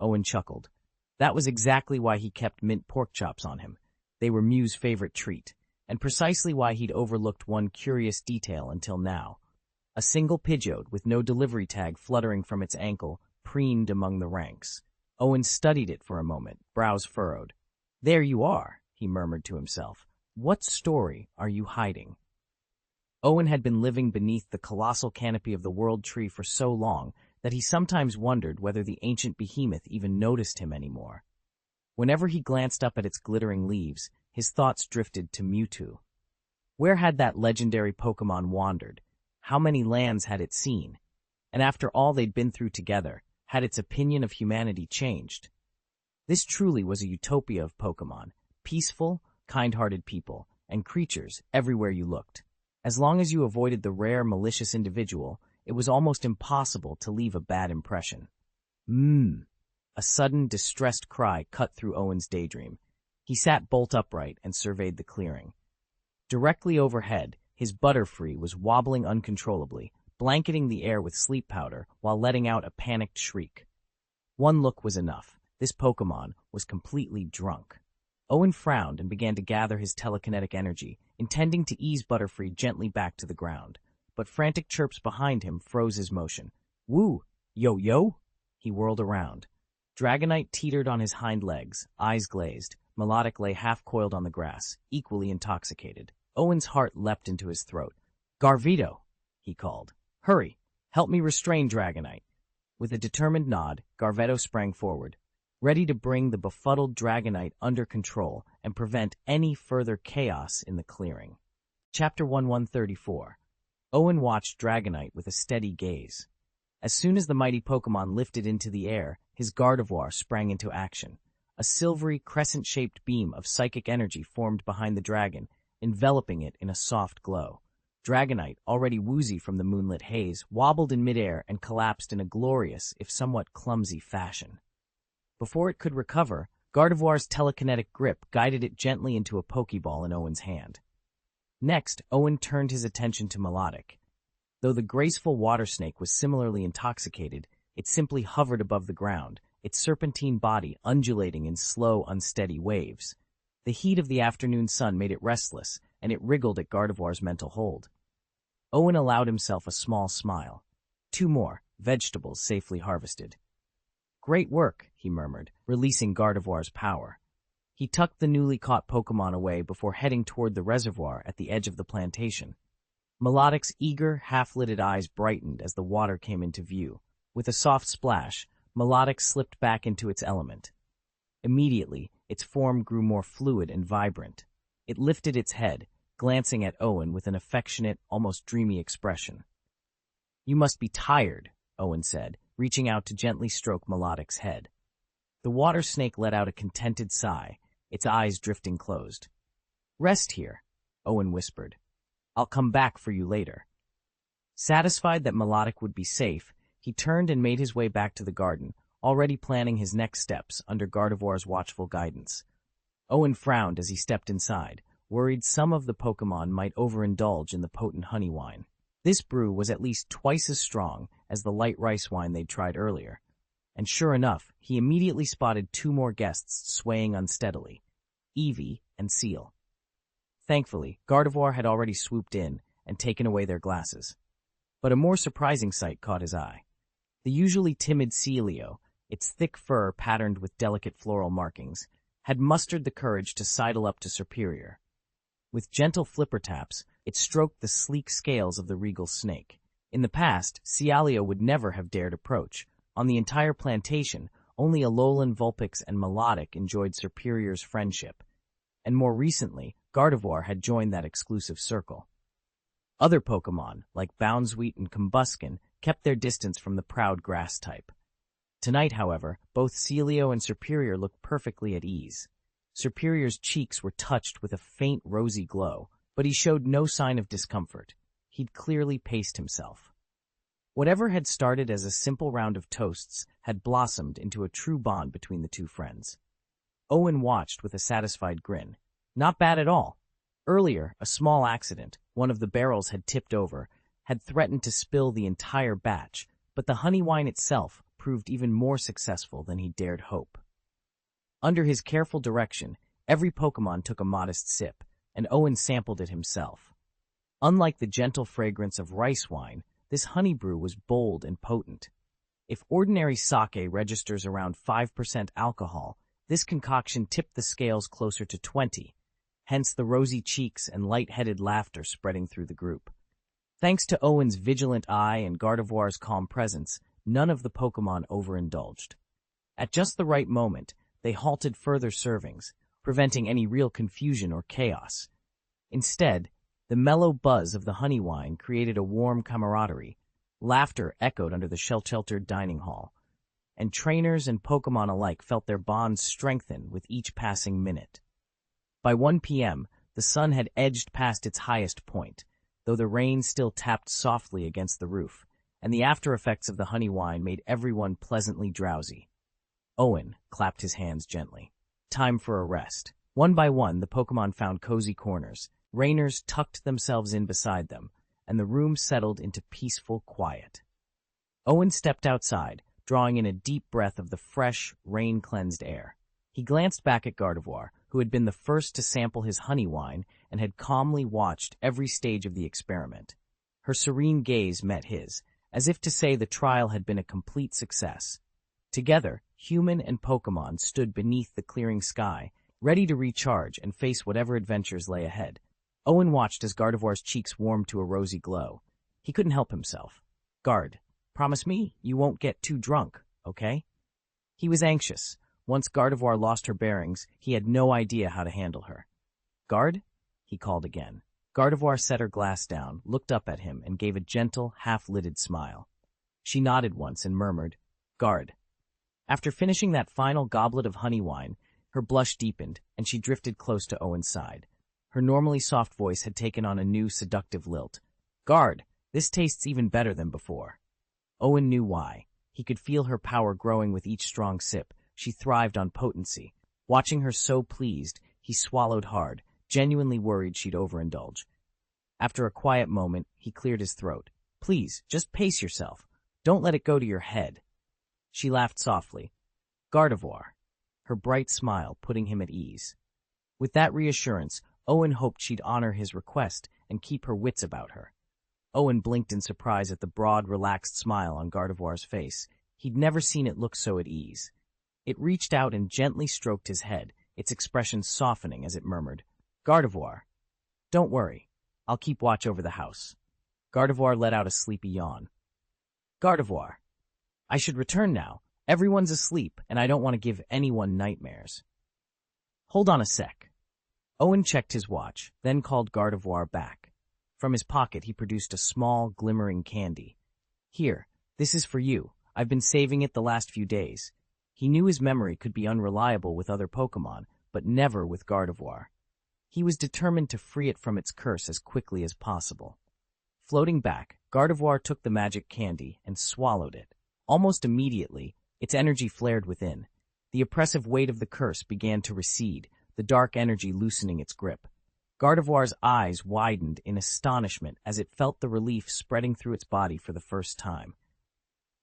Speaker 1: Owen chuckled. That was exactly why he kept mint pork chops on him. They were Mew's favorite treat, and precisely why he'd overlooked one curious detail until now. A single Pidgeot with no delivery tag fluttering from its ankle preened among the ranks. Owen studied it for a moment, brows furrowed. "There you are," he murmured to himself. "What story are you hiding?" Owen had been living beneath the colossal canopy of the World Tree for so long that he sometimes wondered whether the ancient behemoth even noticed him anymore. Whenever he glanced up at its glittering leaves, his thoughts drifted to Mewtwo. Where had that legendary Pokémon wandered? How many lands had it seen? And after all they'd been through together, had its opinion of humanity changed? This truly was a utopia of Pokémon, peaceful, kind-hearted people, and creatures everywhere you looked. As long as you avoided the rare, malicious individual, it was almost impossible to leave a bad impression. A sudden, distressed cry cut through Owen's daydream. He sat bolt upright and surveyed the clearing. Directly overhead, his Butterfree was wobbling uncontrollably, blanketing the air with sleep powder while letting out a panicked shriek. One look was enough. This Pokémon was completely drunk. Owen frowned and began to gather his telekinetic energy, intending to ease Butterfree gently back to the ground. But frantic chirps behind him froze his motion. "Woo! Yo-yo!" He whirled around. Dragonite teetered on his hind legs, eyes glazed. Melodic lay half-coiled on the grass, equally intoxicated. Owen's heart leapt into his throat. "Garvito!" he called. "Hurry! Help me restrain Dragonite!" With a determined nod, Garvetto sprang forward, ready to bring the befuddled Dragonite under control and prevent any further chaos in the clearing. Chapter 1134. Owen watched Dragonite with a steady gaze. As soon as the mighty Pokémon lifted into the air, his Gardevoir sprang into action. A silvery, crescent-shaped beam of psychic energy formed behind the dragon, enveloping it in a soft glow. Dragonite, already woozy from the moonlit haze, wobbled in midair and collapsed in a glorious, if somewhat clumsy, fashion. Before it could recover, Gardevoir's telekinetic grip guided it gently into a Pokeball in Owen's hand. Next, Owen turned his attention to Melodic. Though the graceful water snake was similarly intoxicated, it simply hovered above the ground, its serpentine body undulating in slow, unsteady waves. The heat of the afternoon sun made it restless, and it wriggled at Gardevoir's mental hold. Owen allowed himself a small smile. 2 more, vegetables safely harvested. Great work, he murmured, releasing Gardevoir's power. He tucked the newly caught Pokémon away before heading toward the reservoir at the edge of the plantation. Melodic's eager, half-lidded eyes brightened as the water came into view. With a soft splash, Melodic slipped back into its element. Immediately, its form grew more fluid and vibrant. It lifted its head, glancing at Owen with an affectionate, almost dreamy expression. "You must be tired," Owen said, reaching out to gently stroke Melodic's head. The water snake let out a contented sigh, its eyes drifting closed. "Rest here," Owen whispered. "I'll come back for you later." Satisfied that Melodic would be safe, he turned and made his way back to the garden, already planning his next steps under Gardevoir's watchful guidance. Owen frowned as he stepped inside, worried some of the Pokémon might overindulge in the potent honey wine. This brew was at least twice as strong as the light rice wine they'd tried earlier. And sure enough, he immediately spotted 2 more guests swaying unsteadily, Eevee and Seal. Thankfully, Gardevoir had already swooped in and taken away their glasses. But a more surprising sight caught his eye. The usually timid Sealeo, its thick fur patterned with delicate floral markings, had mustered the courage to sidle up to Superior. With gentle flipper taps, it stroked the sleek scales of the regal snake. In the past, Sealeo would never have dared approach. On the entire plantation, only Alolan, Vulpix, and Melodic enjoyed Superior's friendship, and more recently, Gardevoir had joined that exclusive circle. Other Pokémon, like Bounsweet and Combuskin, kept their distance from the proud grass type. Tonight, however, both Sealeo and Superior looked perfectly at ease. Superior's cheeks were touched with a faint rosy glow, but he showed no sign of discomfort. He'd clearly paced himself. Whatever had started as a simple round of toasts had blossomed into a true bond between the 2 friends. Owen watched with a satisfied grin. Not bad at all. Earlier, a small accident, one of the barrels had tipped over, had threatened to spill the entire batch, but the honey wine itself proved even more successful than he dared hope. Under his careful direction, every Pokémon took a modest sip, and Owen sampled it himself. Unlike the gentle fragrance of rice wine, this honey brew was bold and potent. If ordinary sake registers around 5% alcohol, this concoction tipped the scales closer to 20, hence the rosy cheeks and light-headed laughter spreading through the group. Thanks to Owen's vigilant eye and Gardevoir's calm presence, none of the Pokémon overindulged. At just the right moment, they halted further servings, preventing any real confusion or chaos. Instead, the mellow buzz of the honey wine created a warm camaraderie. Laughter echoed under the sheltered dining hall, and trainers and Pokémon alike felt their bonds strengthen with each passing minute. By 1 p.m., the sun had edged past its highest point, though the rain still tapped softly against the roof, and the after-effects of the honey wine made everyone pleasantly drowsy. Owen clapped his hands gently. Time for a rest. One by one, the Pokémon found cozy corners. Rainers tucked themselves in beside them, and the room settled into peaceful quiet. Owen stepped outside, drawing in a deep breath of the fresh, rain-cleansed air. He glanced back at Gardevoir, who had been the first to sample his honey wine and had calmly watched every stage of the experiment. Her serene gaze met his, as if to say the trial had been a complete success. Together, human and Pokémon stood beneath the clearing sky, ready to recharge and face whatever adventures lay ahead. Owen watched as Gardevoir's cheeks warmed to a rosy glow. He couldn't help himself. "Guard, promise me you won't get too drunk, okay?" He was anxious. Once Gardevoir lost her bearings, he had no idea how to handle her. "Guard?" he called again. Gardevoir set her glass down, looked up at him, and gave a gentle, half-lidded smile. She nodded once and murmured, "Guard." After finishing that final goblet of honey wine, her blush deepened, and she drifted close to Owen's side. Her normally soft voice had taken on a new seductive lilt. "Guard, this tastes even better than before." Owen knew why. He could feel her power growing with each strong sip. She thrived on potency. Watching her so pleased, he swallowed hard, genuinely worried she'd overindulge. After a quiet moment, he cleared his throat. "Please, just pace yourself. Don't let it go to your head." She laughed softly. "Gardevoir," her bright smile putting him at ease. With that reassurance, Owen hoped she'd honor his request and keep her wits about her. Owen blinked in surprise at the broad, relaxed smile on Gardevoir's face. He'd never seen it look so at ease. It reached out and gently stroked his head, its expression softening as it murmured, "Gardevoir, don't worry. I'll keep watch over the house." Gardevoir let out a sleepy yawn. "Gardevoir, I should return now. Everyone's asleep, and I don't want to give anyone nightmares." "Hold on a sec." Owen checked his watch, then called Gardevoir back. From his pocket, he produced a small, glimmering candy. "Here, this is for you. I've been saving it the last few days." He knew his memory could be unreliable with other Pokémon, but never with Gardevoir. He was determined to free it from its curse as quickly as possible. Floating back, Gardevoir took the magic candy and swallowed it. Almost immediately, its energy flared within. The oppressive weight of the curse began to recede, the dark energy loosening its grip. Gardevoir's eyes widened in astonishment as it felt the relief spreading through its body for the first time.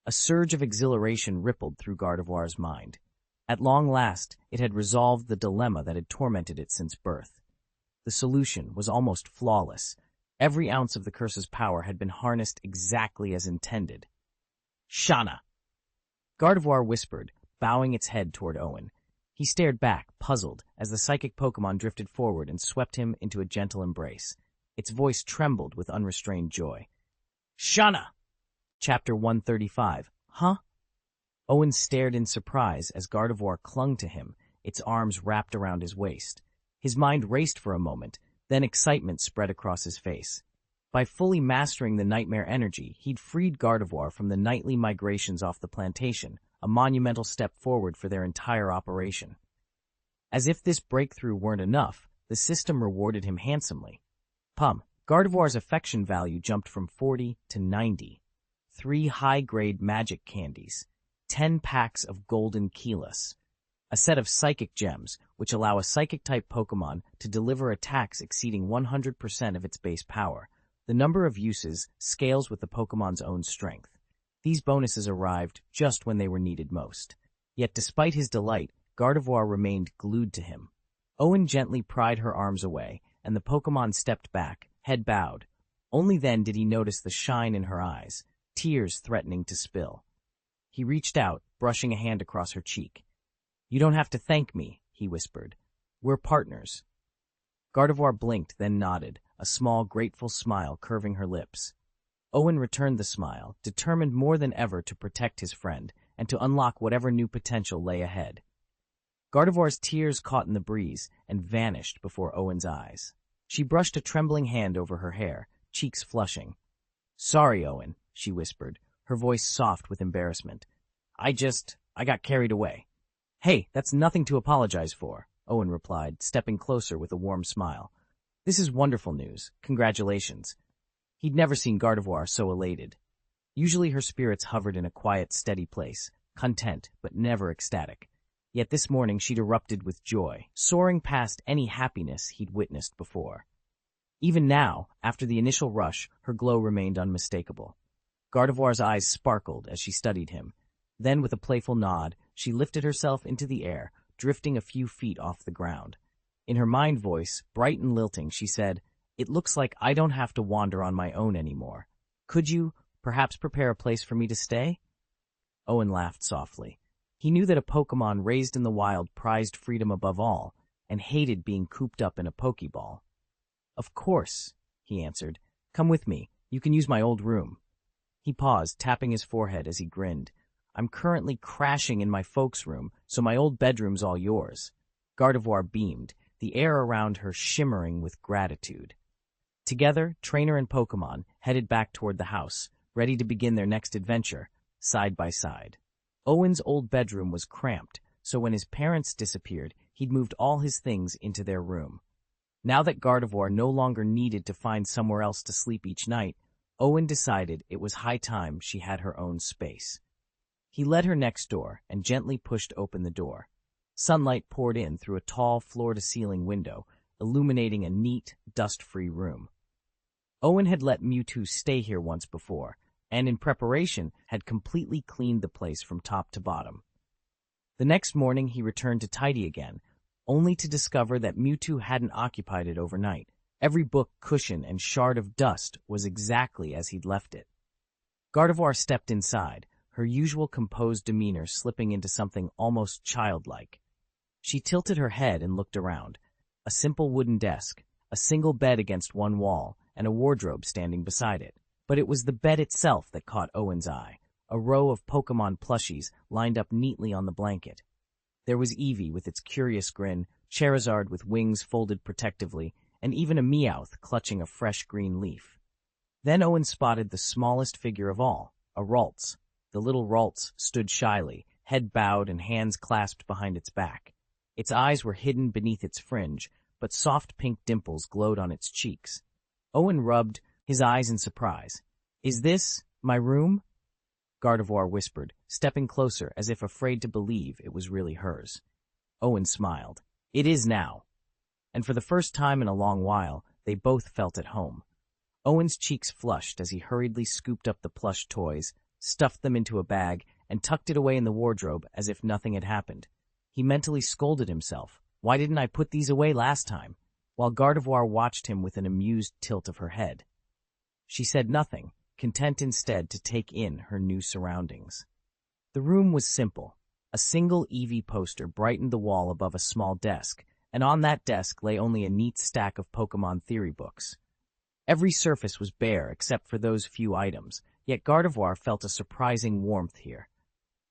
Speaker 1: A surge of exhilaration rippled through Gardevoir's mind. At long last, it had resolved the dilemma that had tormented it since birth. The solution was almost flawless. Every ounce of the curse's power had been harnessed exactly as intended. "Shana!" Gardevoir whispered, bowing its head toward Owen. He stared back, puzzled, as the psychic Pokémon drifted forward and swept him into a gentle embrace. Its voice trembled with unrestrained joy. "Shana!" Chapter 135. Huh? Owen stared in surprise as Gardevoir clung to him, its arms wrapped around his waist. His mind raced for a moment, then excitement spread across his face. By fully mastering the nightmare energy, he'd freed Gardevoir from the nightly migrations off the plantation, a monumental step forward for their entire operation. As if this breakthrough weren't enough, the system rewarded him handsomely. Gardevoir's affection value jumped from 40 to 90. 3 high-grade magic candies, 10 packs of golden keyless, a set of psychic gems, which allow a psychic-type Pokémon to deliver attacks exceeding 100% of its base power. The number of uses scales with the Pokémon's own strength. These bonuses arrived just when they were needed most. Yet despite his delight, Gardevoir remained glued to him. Owen gently pried her arms away, and the Pokémon stepped back, head bowed. Only then did he notice the shine in her eyes, tears threatening to spill. He reached out, brushing a hand across her cheek. "You don't have to thank me," he whispered. "We're partners." Gardevoir blinked, then nodded, a small, grateful smile curving her lips. Owen returned the smile, determined more than ever to protect his friend and to unlock whatever new potential lay ahead. Gardevoir's tears caught in the breeze and vanished before Owen's eyes. She brushed a trembling hand over her hair, cheeks flushing. "Sorry, Owen," she whispered, her voice soft with embarrassment. I got carried away." "Hey, that's nothing to apologize for," Owen replied, stepping closer with a warm smile. "This is wonderful news. Congratulations." He'd never seen Gardevoir so elated. Usually her spirits hovered in a quiet, steady place, content but never ecstatic. Yet this morning she'd erupted with joy, soaring past any happiness he'd witnessed before. Even now, after the initial rush, her glow remained unmistakable. Gardevoir's eyes sparkled as she studied him. Then, with a playful nod, she lifted herself into the air, drifting a few feet off the ground. In her mind voice, bright and lilting, she said, "It looks like I don't have to wander on my own anymore. Could you, perhaps, prepare a place for me to stay?" Owen laughed softly. He knew that a Pokémon raised in the wild prized freedom above all, and hated being cooped up in a Pokéball. "Of course," he answered. "Come with me. You can use my old room." He paused, tapping his forehead as he grinned. "I'm currently crashing in my folks' room, so my old bedroom's all yours." Gardevoir beamed, the air around her shimmering with gratitude. Together, trainer and Pokémon headed back toward the house, ready to begin their next adventure, side by side. Owen's old bedroom was cramped, so when his parents disappeared, he'd moved all his things into their room. Now that Gardevoir no longer needed to find somewhere else to sleep each night, Owen decided it was high time she had her own space. He led her next door and gently pushed open the door. Sunlight poured in through a tall floor-to-ceiling window, illuminating a neat, dust-free room. Owen had let Mewtwo stay here once before, and in preparation had completely cleaned the place from top to bottom. The next morning he returned to tidy again, only to discover that Mewtwo hadn't occupied it overnight. Every book, cushion, and shard of dust was exactly as he'd left it. Gardevoir stepped inside, her usual composed demeanor slipping into something almost childlike. She tilted her head and looked around. A simple wooden desk, a single bed against one wall, and a wardrobe standing beside it. But it was the bed itself that caught Owen's eye, a row of Pokémon plushies lined up neatly on the blanket. There was Eevee with its curious grin, Charizard with wings folded protectively, and even a Meowth clutching a fresh green leaf. Then Owen spotted the smallest figure of all, a Ralts. The little Ralts stood shyly, head bowed and hands clasped behind its back. Its eyes were hidden beneath its fringe, but soft pink dimples glowed on its cheeks. Owen rubbed his eyes in surprise. "Is this my room?" Gardevoir whispered, stepping closer as if afraid to believe it was really hers. Owen smiled. "It is now." And for the first time in a long while, they both felt at home. Owen's cheeks flushed as he hurriedly scooped up the plush toys, stuffed them into a bag, and tucked it away in the wardrobe as if nothing had happened. He mentally scolded himself. Why didn't I put these away last time? While Gardevoir watched him with an amused tilt of her head. She said nothing, content instead to take in her new surroundings. The room was simple. A single Eevee poster brightened the wall above a small desk, and on that desk lay only a neat stack of Pokémon theory books. Every surface was bare except for those few items, yet Gardevoir felt a surprising warmth here.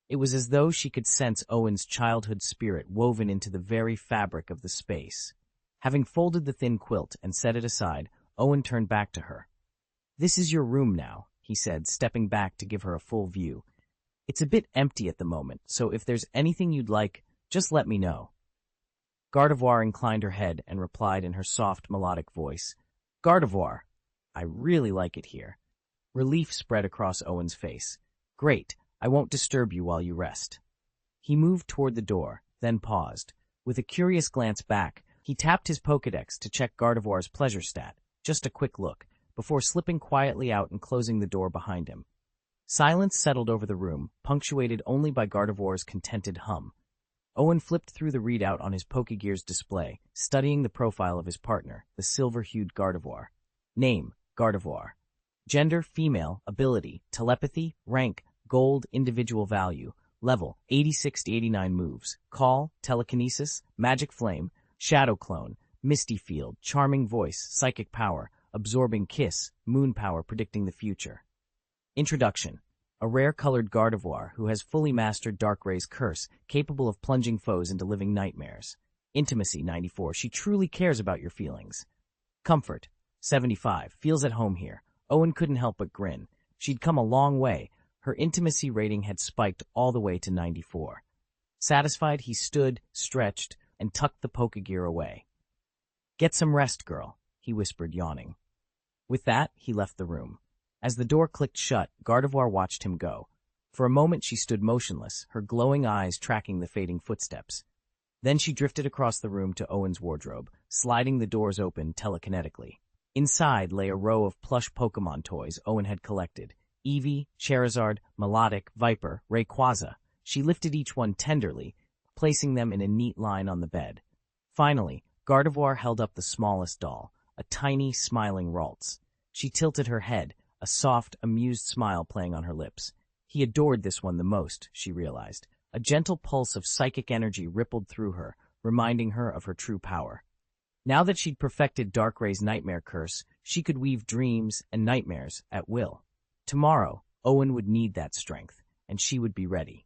Speaker 1: It was as though she could sense Owen's childhood spirit woven into the very fabric of the space. Having folded the thin quilt and set it aside, Owen turned back to her. "This is your room now," he said, stepping back to give her a full view. "It's a bit empty at the moment, so if there's anything you'd like, just let me know." Gardevoir inclined her head and replied in her soft, melodic voice, "Gardevoir, I really like it here." Relief spread across Owen's face. "Great, I won't disturb you while you rest." He moved toward the door, then paused. With a curious glance back, he tapped his Pokédex to check Gardevoir's pleasure stat, just a quick look, before slipping quietly out and closing the door behind him. Silence settled over the room, punctuated only by Gardevoir's contented hum. Owen flipped through the readout on his Pokégear's display, studying the profile of his partner, the silver-hued Gardevoir. Name, Gardevoir. Gender, female. Ability, telepathy. Rank, gold. Individual value. Level, 86 to 89 moves. Call, telekinesis. Magic flame. Shadow clone. Misty field. Charming voice. Psychic power. Absorbing kiss. Moon power predicting the future. Introduction. A rare-colored Gardevoir who has fully mastered Darkray's curse, capable of plunging foes into living nightmares. Intimacy, 94. She truly cares about your feelings. Comfort, 75. Feels at home here. Owen couldn't help but grin. She'd come a long way. Her intimacy rating had spiked all the way to 94. Satisfied, he stood, stretched, and tucked the Pokégear away. "Get some rest, girl," he whispered, yawning. With that, he left the room. As the door clicked shut, Gardevoir watched him go. For a moment she stood motionless, her glowing eyes tracking the fading footsteps. Then she drifted across the room to Owen's wardrobe, sliding the doors open telekinetically. Inside lay a row of plush Pokémon toys Owen had collected. Eevee, Charizard, Melodic, Viper, Rayquaza. She lifted each one tenderly, placing them in a neat line on the bed. Finally, Gardevoir held up the smallest doll, a tiny, smiling Ralts. She tilted her head, a soft, amused smile playing on her lips. He adored this one the most, she realized. A gentle pulse of psychic energy rippled through her, reminding her of her true power. Now that she'd perfected Darkray's nightmare curse, she could weave dreams and nightmares at will. Tomorrow, Owen would need that strength, and she would be ready.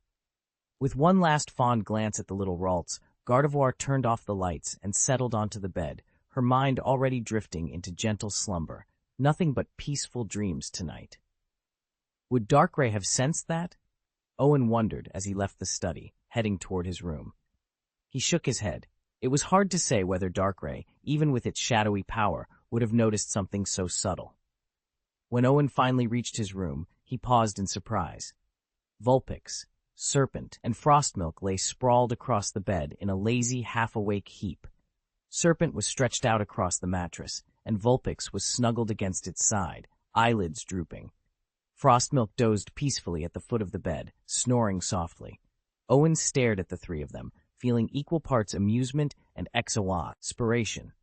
Speaker 1: With one last fond glance at the little Ralts, Gardevoir turned off the lights and settled onto the bed, her mind already drifting into gentle slumber. Nothing but peaceful dreams tonight. Would Darkrai have sensed that? Owen wondered as he left the study, heading toward his room. He shook his head. It was hard to say whether Darkrai, even with its shadowy power, would have noticed something so subtle. When Owen finally reached his room, he paused in surprise. Vulpix, Serpent, and Frostmilk lay sprawled across the bed in a lazy, half-awake heap. Serpent was stretched out across the mattress, and Vulpix was snuggled against its side, eyelids drooping. Frostmilk dozed peacefully at the foot of the bed, snoring softly. Owen stared at the three of them, feeling equal parts amusement and exasperation.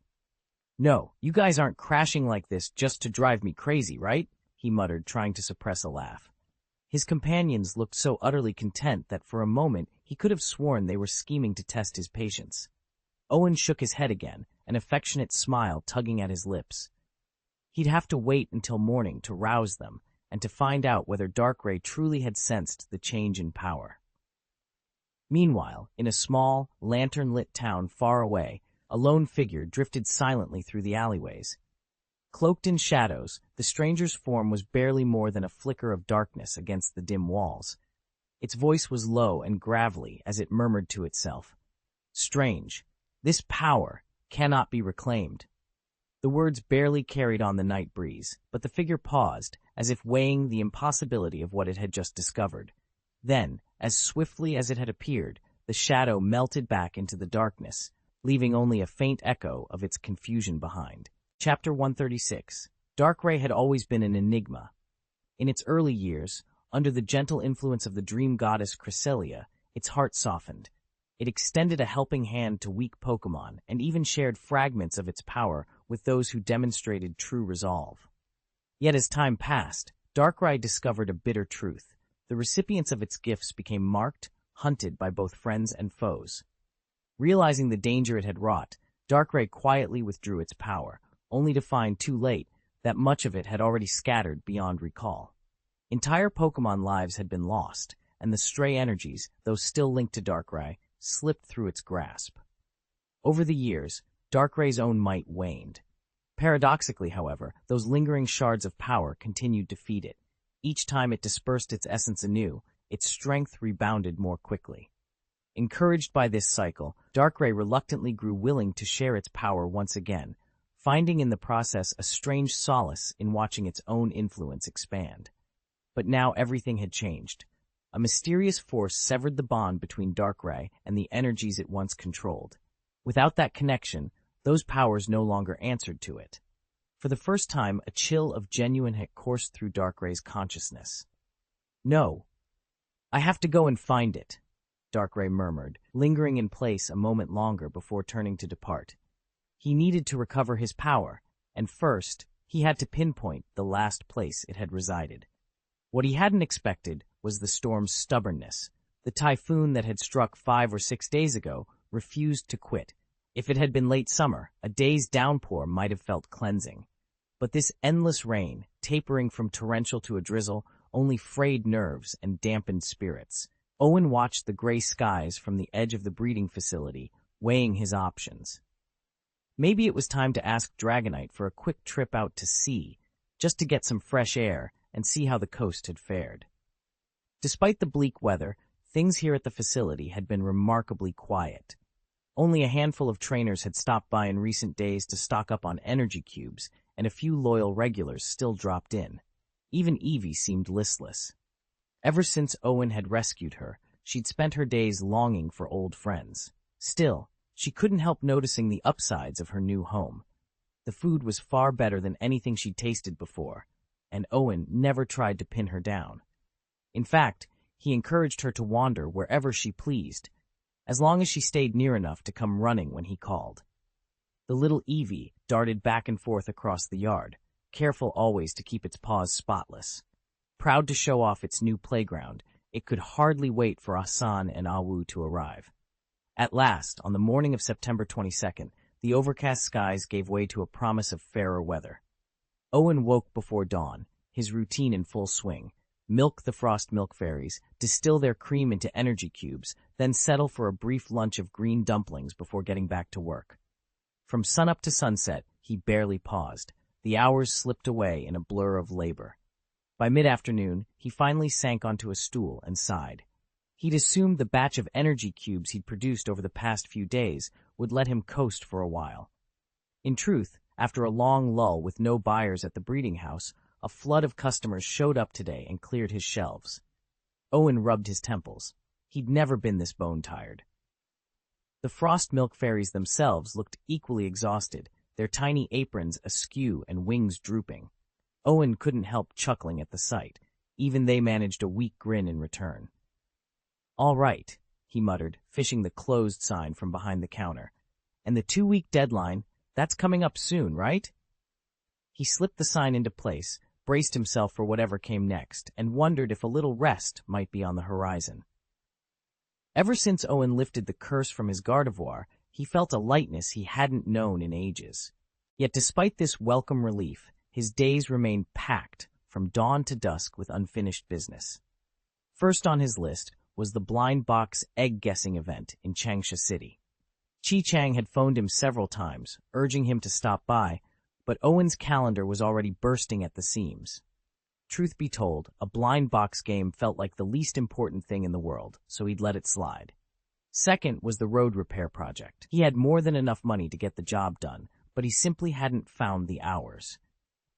Speaker 1: "No, you guys aren't crashing like this just to drive me crazy, right?" he muttered, trying to suppress a laugh. His companions looked so utterly content that for a moment he could have sworn they were scheming to test his patience. Owen shook his head again, an affectionate smile tugging at his lips. He'd have to wait until morning to rouse them and to find out whether Darkrai truly had sensed the change in power. Meanwhile, in a small, lantern-lit town far away, a lone figure drifted silently through the alleyways. Cloaked in shadows, the stranger's form was barely more than a flicker of darkness against the dim walls. Its voice was low and gravelly as it murmured to itself, "Strange, this power cannot be reclaimed." The words barely carried on the night breeze, but the figure paused, as if weighing the impossibility of what it had just discovered. Then, as swiftly as it had appeared, the shadow melted back into the darkness, leaving only a faint echo of its confusion behind. Chapter 136. Darkrai had always been an enigma. In its early years, under the gentle influence of the dream goddess Cresselia, its heart softened. It extended a helping hand to weak Pokémon and even shared fragments of its power with those who demonstrated true resolve. Yet as time passed, Darkrai discovered a bitter truth. The recipients of its gifts became marked, hunted by both friends and foes. Realizing the danger it had wrought, Darkrai quietly withdrew its power, only to find too late that much of it had already scattered beyond recall. Entire Pokémon lives had been lost, and the stray energies, though still linked to Darkrai, slipped through its grasp. Over the years, Darkrai's own might waned. Paradoxically, however, those lingering shards of power continued to feed it. Each time it dispersed its essence anew, its strength rebounded more quickly. Encouraged by this cycle, Darkrai reluctantly grew willing to share its power once again, finding in the process a strange solace in watching its own influence expand. But now everything had changed. A mysterious force severed the bond between Darkrai and the energies it once controlled. Without that connection, those powers no longer answered to it. For the first time, a chill of genuine had coursed through Darkrai's consciousness. "No, I have to go and find it," Darkrai murmured, lingering in place a moment longer before turning to depart. He needed to recover his power, and first, he had to pinpoint the last place it had resided. What he hadn't expected was the storm's stubbornness. The typhoon that had struck 5 or 6 days ago refused to quit. If it had been late summer, a day's downpour might have felt cleansing. But this endless rain, tapering from torrential to a drizzle, only frayed nerves and dampened spirits. Owen watched the gray skies from the edge of the breeding facility, weighing his options. Maybe it was time to ask Dragonite for a quick trip out to sea, just to get some fresh air and see how the coast had fared. Despite the bleak weather, things here at the facility had been remarkably quiet. Only a handful of trainers had stopped by in recent days to stock up on energy cubes, and a few loyal regulars still dropped in. Even Eevee seemed listless. Ever since Owen had rescued her, she'd spent her days longing for old friends. Still, she couldn't help noticing the upsides of her new home. The food was far better than anything she'd tasted before, and Owen never tried to pin her down. In fact, he encouraged her to wander wherever she pleased, as long as she stayed near enough to come running when he called. The little Eevee darted back and forth across the yard, careful always to keep its paws spotless. Proud to show off its new playground, it could hardly wait for Asan and Awu to arrive. At last, on the morning of September 22nd, the overcast skies gave way to a promise of fairer weather. Owen woke before dawn, his routine in full swing. Milk the frost milk fairies, distill their cream into energy cubes, then settle for a brief lunch of green dumplings before getting back to work. From sunup to sunset, he barely paused. The hours slipped away in a blur of labor. By mid-afternoon, he finally sank onto a stool and sighed. He'd assumed the batch of energy cubes he'd produced over the past few days would let him coast for a while. In truth, after a long lull with no buyers at the breeding house, a flood of customers showed up today and cleared his shelves. Owen rubbed his temples. He'd never been this bone-tired. The frost milk fairies themselves looked equally exhausted, their tiny aprons askew and wings drooping. Owen couldn't help chuckling at the sight. Even they managed a weak grin in return. "All right," he muttered, fishing the closed sign from behind the counter. "And the 2-week deadline, that's coming up soon, right?" He slipped the sign into place, braced himself for whatever came next, and wondered if a little rest might be on the horizon. Ever since Owen lifted the curse from his Gardevoir, he felt a lightness he hadn't known in ages. Yet despite this welcome relief, his days remained packed from dawn to dusk with unfinished business. First on his list was the blind box egg-guessing event in Changsha City. Chi Chang had phoned him several times, urging him to stop by, but Owen's calendar was already bursting at the seams. Truth be told, a blind box game felt like the least important thing in the world, so he'd let it slide. Second was the road repair project. He had more than enough money to get the job done, but he simply hadn't found the hours.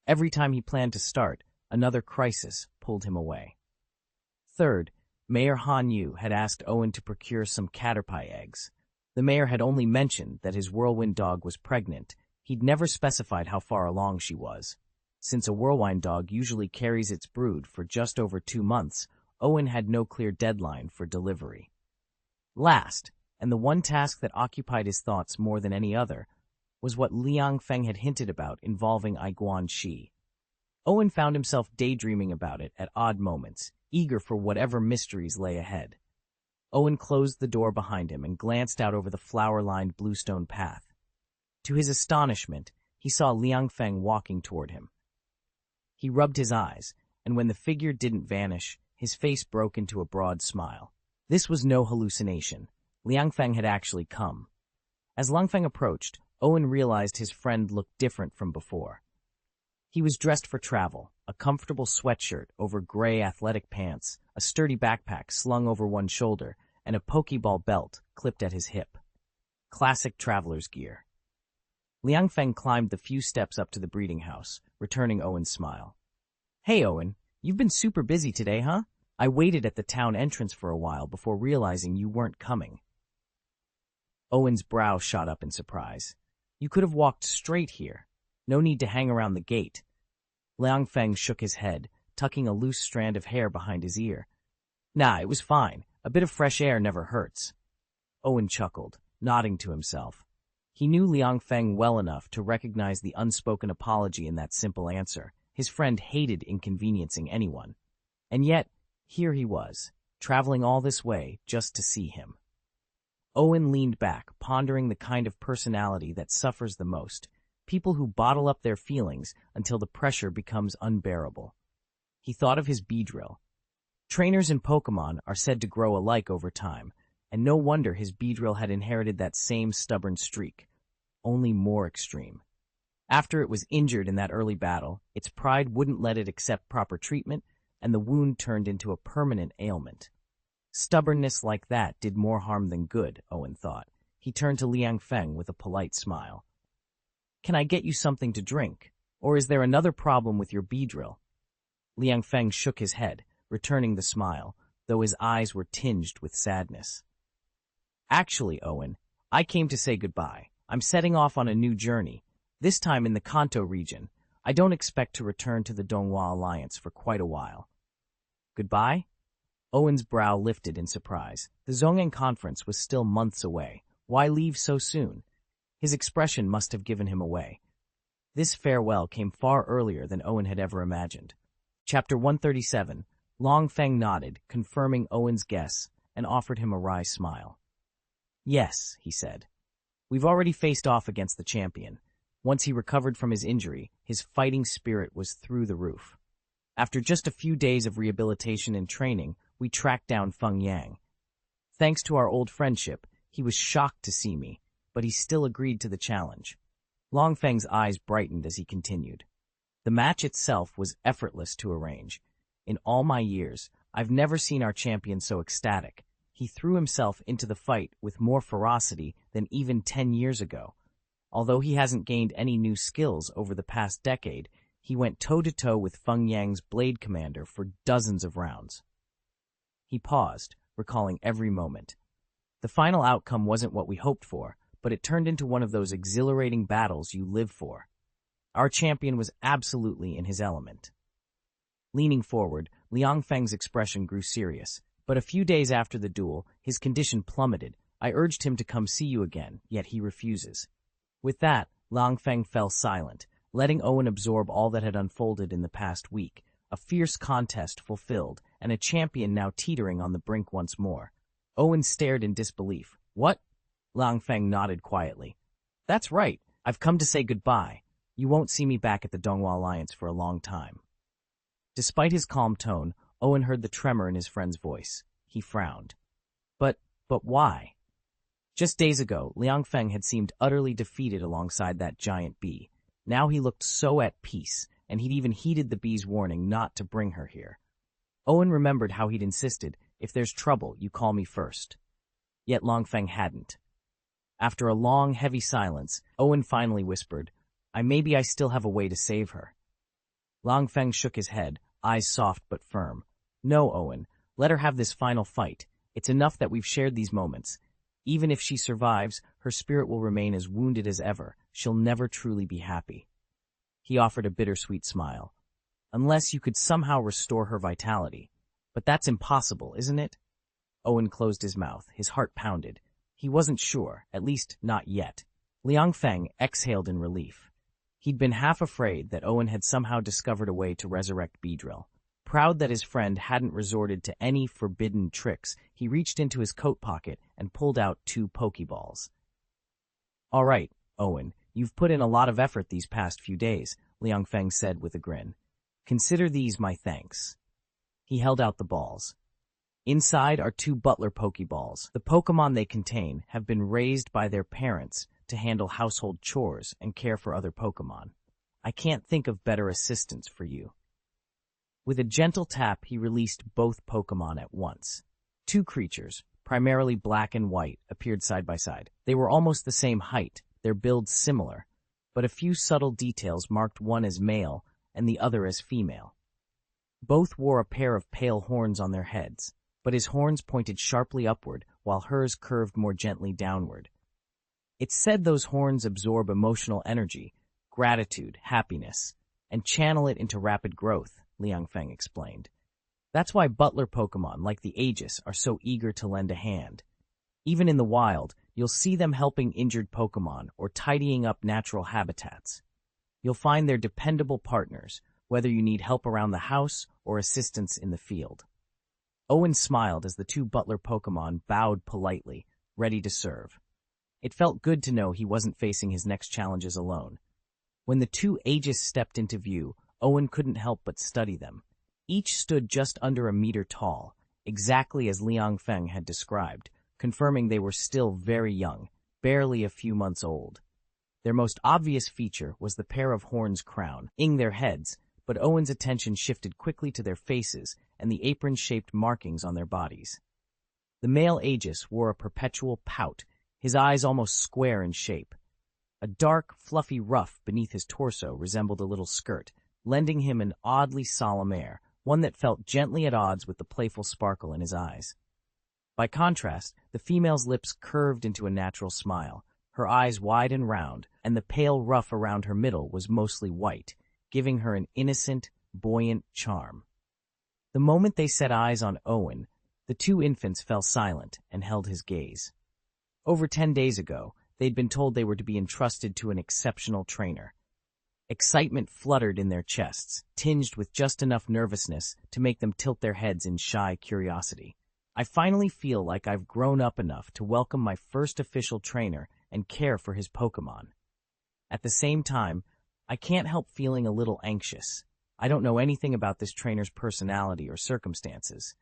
Speaker 1: Every time he planned to start, another crisis pulled him away. Third, Mayor Han Yu had asked Owen to procure some caterpie eggs. The mayor had only mentioned that his whirlwind dog was pregnant. He'd never specified how far along she was. Since a whirlwind dog usually carries its brood for just over 2 months, Owen had no clear deadline for delivery. Last, and the one task that occupied his thoughts more than any other, was what Liang Feng had hinted about involving Aiguan Shi. Owen found himself daydreaming about it at odd moments, eager for whatever mysteries lay ahead. Owen closed the door behind him and glanced out over the flower-lined bluestone path. To his astonishment, he saw Liang Feng walking toward him. He rubbed his eyes, and when the figure didn't vanish, his face broke into a broad smile. This was no hallucination. Liang Feng had actually come. As Liang Feng approached, Owen realized his friend looked different from before. He was dressed for travel, a comfortable sweatshirt over gray athletic pants, a sturdy backpack slung over one shoulder, and a Pokeball belt clipped at his hip. Classic traveler's gear. Liang Feng climbed the few steps up to the breeding house, returning Owen's smile. "Hey, Owen, you've been super busy today, huh? I waited at the town entrance for a while before realizing you weren't coming." Owen's brow shot up in surprise. "You could have walked straight here. No need to hang around the gate." Liang Feng shook his head, tucking a loose strand of hair behind his ear. "Nah, it was fine. A bit of fresh air never hurts." Owen chuckled, nodding to himself. He knew Liang Feng well enough to recognize the unspoken apology in that simple answer. His friend hated inconveniencing anyone. And yet, here he was, traveling all this way just to see him. Owen leaned back, pondering the kind of personality that suffers the most, people who bottle up their feelings until the pressure becomes unbearable. He thought of his Beedrill. Trainers in Pokémon are said to grow alike over time, and no wonder his Beedrill had inherited that same stubborn streak, only more extreme. After it was injured in that early battle, its pride wouldn't let it accept proper treatment, and the wound turned into a permanent ailment. Stubbornness like that did more harm than good, Owen thought. He turned to Liang Feng with a polite smile. "Can I get you something to drink? Or is there another problem with your Beedrill?" Liang Feng shook his head, returning the smile, though his eyes were tinged with sadness. "Actually, Owen, I came to say goodbye. I'm setting off on a new journey, this time in the Kanto region. I don't expect to return to the Donghua Alliance for quite a while." "Goodbye?" Owen's brow lifted in surprise. The Zhongeng conference was still months away. Why leave so soon? His expression must have given him away. This farewell came far earlier than Owen had ever imagined. Chapter 137. Long Feng nodded, confirming Owen's guess, and offered him a wry smile. "Yes," he said. "We've already faced off against the champion. Once he recovered from his injury, his fighting spirit was through the roof. After just a few days of rehabilitation and training, we tracked down Feng Yang. Thanks to our old friendship, he was shocked to see me, but he still agreed to the challenge." Long Feng's eyes brightened as he continued. The match itself was effortless to arrange. In all my years, I've never seen our champion so ecstatic. He threw himself into the fight with more ferocity than even 10 years ago. Although he hasn't gained any new skills over the past decade, he went toe-to-toe with Feng Yang's Blade Commander for dozens of rounds. He paused, recalling every moment. The final outcome wasn't what we hoped for, but it turned into one of those exhilarating battles you live for. Our champion was absolutely in his element. Leaning forward, Liang Feng's expression grew serious, but a few days after the duel, his condition plummeted. I urged him to come see you again, yet he refuses. With that, Liang Feng fell silent, letting Owen absorb all that had unfolded in the past week, a fierce contest fulfilled, and a champion now teetering on the brink once more. Owen stared in disbelief. What? Liang Feng nodded quietly. That's right, I've come to say goodbye. You won't see me back at the Donghua Alliance for a long time. Despite his calm tone, Owen heard the tremor in his friend's voice. He frowned. But why? Just days ago, Liang Feng had seemed utterly defeated alongside that giant bee. Now he looked so at peace, and he'd even heeded the bee's warning not to bring her here. Owen remembered how he'd insisted, if there's trouble, you call me first. Yet Liang Feng hadn't. After a long, heavy silence, Owen finally whispered, Maybe I still have a way to save her. Liang Feng shook his head, eyes soft but firm. No, Owen, let her have this final fight. It's enough that we've shared these moments. Even if she survives, her spirit will remain as wounded as ever. She'll never truly be happy. He offered a bittersweet smile. Unless you could somehow restore her vitality. But that's impossible, isn't it? Owen closed his mouth, his heart pounded. He wasn't sure, at least not yet. Liang Feng exhaled in relief. He'd been half afraid that Owen had somehow discovered a way to resurrect Beedrill. Proud that his friend hadn't resorted to any forbidden tricks, he reached into his coat pocket and pulled out 2 Pokeballs. All right, Owen, you've put in a lot of effort these past few days, Liang Feng said with a grin. Consider these my thanks. He held out the balls. Inside are 2 Butler Pokeballs. The Pokémon they contain have been raised by their parents to handle household chores and care for other Pokémon. I can't think of better assistance for you. With a gentle tap, he released both Pokémon at once. 2 creatures, primarily black and white, appeared side by side. They were almost the same height, their builds similar, but a few subtle details marked one as male and the other as female. Both wore a pair of pale horns on their heads, but his horns pointed sharply upward while hers curved more gently downward. It's said those horns absorb emotional energy, gratitude, happiness, and channel it into rapid growth, Liang Feng explained. That's why butler Pokémon, like the Aegis, are so eager to lend a hand. Even in the wild, you'll see them helping injured Pokémon or tidying up natural habitats. You'll find they're dependable partners, whether you need help around the house or assistance in the field. Owen smiled as the 2 butler Pokémon bowed politely, ready to serve. It felt good to know he wasn't facing his next challenges alone. When the 2 Aegis stepped into view, Owen couldn't help but study them. Each stood just under a meter tall, exactly as Liang Feng had described, confirming they were still very young, barely a few months old. Their most obvious feature was the pair of horns crowning their heads, but Owen's attention shifted quickly to their faces and the apron-shaped markings on their bodies. The male Aegis wore a perpetual pout, his eyes almost square in shape. A dark, fluffy ruff beneath his torso resembled a little skirt, lending him an oddly solemn air, one that felt gently at odds with the playful sparkle in his eyes. By contrast, the female's lips curved into a natural smile, her eyes wide and round, and the pale ruff around her middle was mostly white, giving her an innocent, buoyant charm. The moment they set eyes on Owen, the 2 infants fell silent and held his gaze. Over 10 days ago, they'd been told they were to be entrusted to an exceptional trainer. Excitement fluttered in their chests, tinged with just enough nervousness to make them tilt their heads in shy curiosity. I finally feel like I've grown up enough to welcome my first official trainer and care for his Pokémon. At the same time, I can't help feeling a little anxious. I don't know anything about this trainer's personality or circumstances.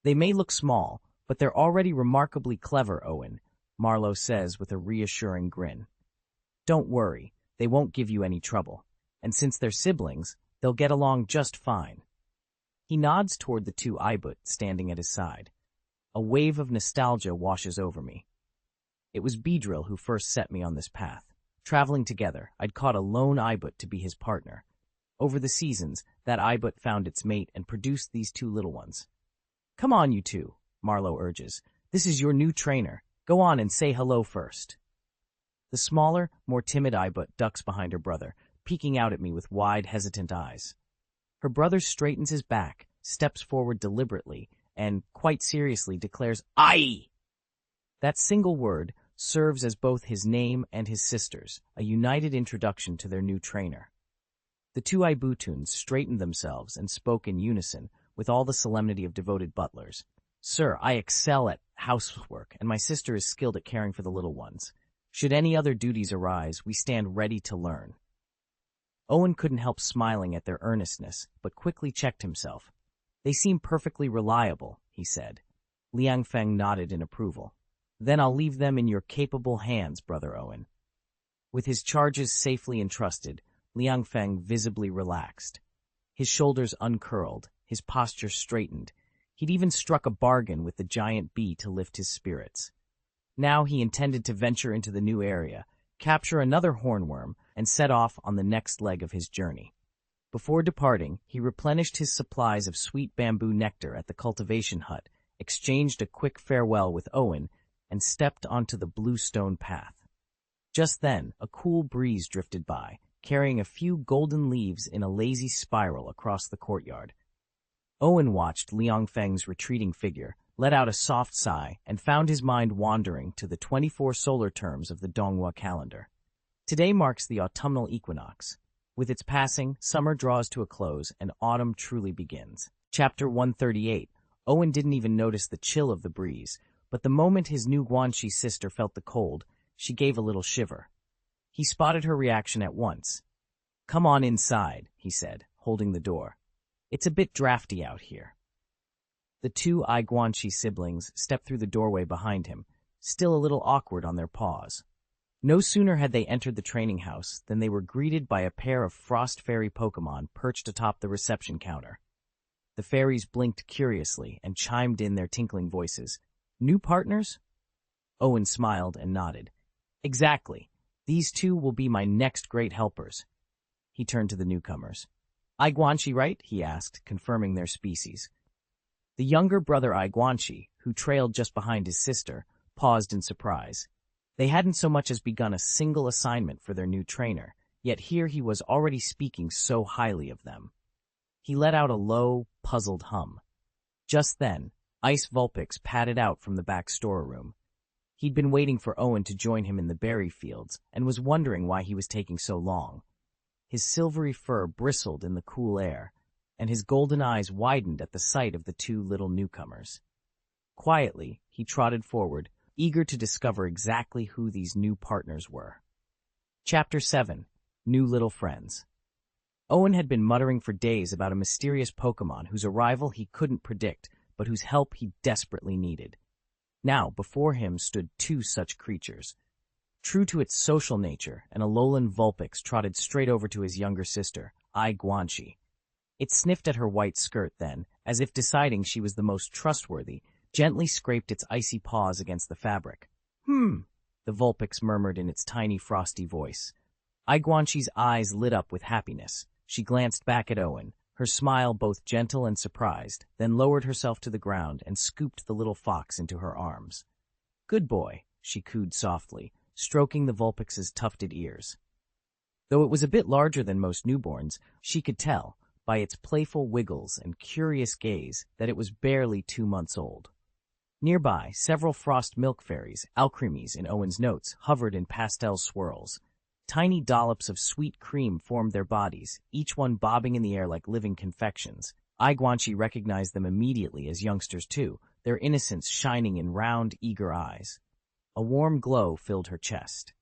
Speaker 1: They may look small, but they're already remarkably clever, Owen, Marlowe says with a reassuring grin. Don't worry, they won't give you any trouble, and since they're siblings, they'll get along just fine. He nods toward the two Ibut standing at his side. A wave of nostalgia washes over me. It was Beedrill who first set me on this path. Traveling together, I'd caught a lone Ibut to be his partner. Over the seasons, that Ibut found its mate and produced these two little ones. "Come on, you two," Marlowe urges. "This is your new trainer. Go on and say hello first." The smaller, more timid Ibut ducks behind her brother, peeking out at me with wide, hesitant eyes. Her brother straightens his back, steps forward deliberately, and, quite seriously, declares, "Aye!" That single word serves as both his name and his sister's, a united introduction to their new trainer. The two Ibutuns straightened themselves and spoke in unison, with all the solemnity of devoted butlers. "Sir, I excel at housework, and my sister is skilled at caring for the little ones. Should any other duties arise, we stand ready to learn." Owen couldn't help smiling at their earnestness, but quickly checked himself. "They seem perfectly reliable," he said. Liang Feng nodded in approval. "Then I'll leave them in your capable hands, Brother Owen." With his charges safely entrusted, Liang Feng visibly relaxed. His shoulders uncurled, his posture straightened. He'd even struck a bargain with the giant bee to lift his spirits. Now he intended to venture into the new area, capture another hornworm, and set off on the next leg of his journey. Before departing, he replenished his supplies of sweet bamboo nectar at the cultivation hut, exchanged a quick farewell with Owen, and stepped onto the blue stone path. Just then, a cool breeze drifted by, carrying a few golden leaves in a lazy spiral across the courtyard. Owen watched Liang Feng's retreating figure, let out a soft sigh, and found his mind wandering to the 24 solar terms of the Donghua calendar. Today marks the autumnal equinox. With its passing, summer draws to a close, and autumn truly begins. Chapter 138. Owen didn't even notice the chill of the breeze, but the moment his new Guanxi sister felt the cold, she gave a little shiver. He spotted her reaction at once. "Come on inside," he said, holding the door. "It's a bit drafty out here." The two Guanxi siblings stepped through the doorway behind him, still a little awkward on their paws. No sooner had they entered the training house than they were greeted by a pair of frost fairy Pokémon perched atop the reception counter. The fairies blinked curiously and chimed in their tinkling voices. "New partners?" Owen smiled and nodded. "Exactly. These two will be my next great helpers." He turned to the newcomers. "Guanxi, right?" he asked, confirming their species. The younger brother Guanxi, who trailed just behind his sister, paused in surprise. They hadn't so much as begun a single assignment for their new trainer, yet here he was already speaking so highly of them. He let out a low, puzzled hum. Just then, Ice Vulpix padded out from the back storeroom. He'd been waiting for Owen to join him in the berry fields and was wondering why he was taking so long. His silvery fur bristled in the cool air, and his golden eyes widened at the sight of the two little newcomers. Quietly, he trotted forward, eager to discover exactly who these new partners were. Chapter 7. New Little Friends. Owen had been muttering for days about a mysterious Pokémon whose arrival he couldn't predict, but whose help he desperately needed. Now, before him stood two such creatures. True to its social nature, an Alolan Vulpix trotted straight over to his younger sister, Guanxi. It sniffed at her white skirt then, as if deciding she was the most trustworthy, gently scraped its icy paws against the fabric. The Vulpix murmured in its tiny frosty voice. Guanxi's eyes lit up with happiness. She glanced back at Owen, her smile both gentle and surprised, then lowered herself to the ground and scooped the little fox into her arms. "Good boy," she cooed softly, stroking the Vulpix's tufted ears. Though it was a bit larger than most newborns, she could tell, by its playful wiggles and curious gaze, that it was barely 2 months old. Nearby, several frost milk fairies, alchremies in Owen's notes, hovered in pastel swirls. Tiny dollops of sweet cream formed their bodies, each one bobbing in the air like living confections. Guanxi recognized them immediately as youngsters too, their innocence shining in round, eager eyes. A warm glow filled her chest.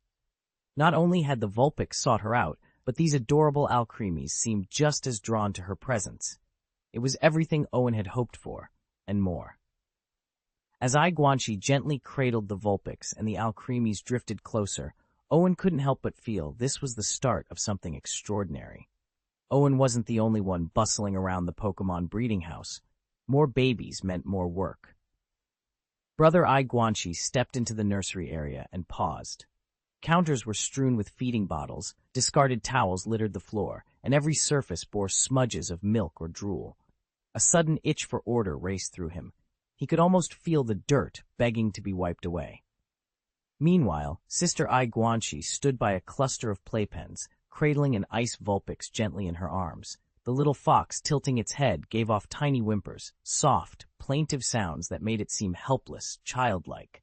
Speaker 1: Not only had the Vulpix sought her out, but these adorable alchremies seemed just as drawn to her presence. It was everything Owen had hoped for, and more. As Guanxi gently cradled the Vulpix and the alchremies drifted closer, Owen couldn't help but feel this was the start of something extraordinary. Owen wasn't the only one bustling around the Pokémon breeding house. More babies meant more work. Brother I Guanxi stepped into the nursery area and paused. Counters were strewn with feeding bottles, discarded towels littered the floor, and every surface bore smudges of milk or drool. A sudden itch for order raced through him. He could almost feel the dirt begging to be wiped away. Meanwhile, Sister I Guanxi stood by a cluster of playpens, cradling an ice Vulpix gently in her arms. The little fox, tilting its head, gave off tiny whimpers, soft, plaintive sounds that made it seem helpless, childlike.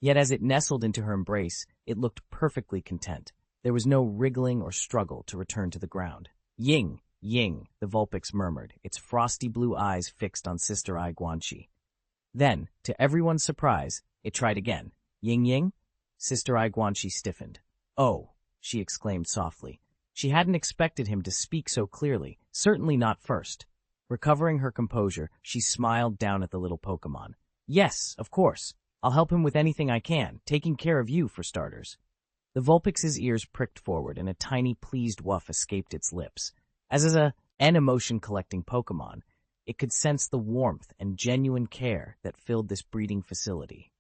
Speaker 1: Yet as it nestled into her embrace, it looked perfectly content. There was no wriggling or struggle to return to the ground. "Ying, Ying," the Vulpix murmured, its frosty blue eyes fixed on Sister I Guanxi. Then, to everyone's surprise, it tried again. "Ying Ying?" Sister I Guanxi stiffened. "Oh," she exclaimed softly. She hadn't expected him to speak so clearly, certainly not first. Recovering her composure, she smiled down at the little Pokémon. "Yes, of course. I'll help him with anything I can, taking care of you for starters." The Vulpix's ears pricked forward and a tiny pleased woof escaped its lips. As an emotion-collecting Pokémon, it could sense the warmth and genuine care that filled this breeding facility.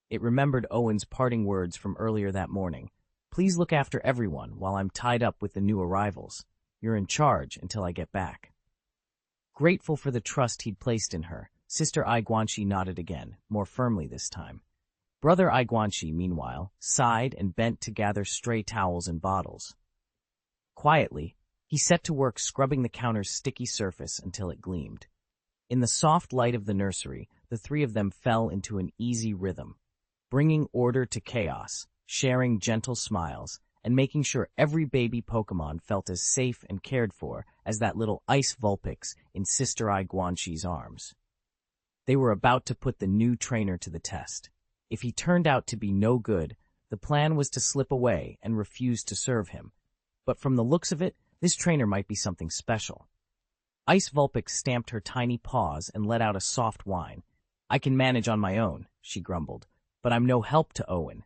Speaker 1: It remembered Owen's parting words from earlier that morning. "Please look after everyone while I'm tied up with the new arrivals. You're in charge until I get back." Grateful for the trust he'd placed in her, Sister I Guanxi nodded again, more firmly this time. Brother I Guanxi, meanwhile, sighed and bent to gather stray towels and bottles. Quietly, he set to work scrubbing the counter's sticky surface until it gleamed. In the soft light of the nursery, the three of them fell into an easy rhythm, bringing order to chaos, sharing gentle smiles, and making sure every baby Pokémon felt as safe and cared for as that little ice Vulpix in Sister I Guanxi's arms. They were about to put the new trainer to the test. If he turned out to be no good, the plan was to slip away and refuse to serve him. But from the looks of it, this trainer might be something special. Ice Vulpix stamped her tiny paws and let out a soft whine. "I can manage on my own," she grumbled, "but I'm no help to Owen."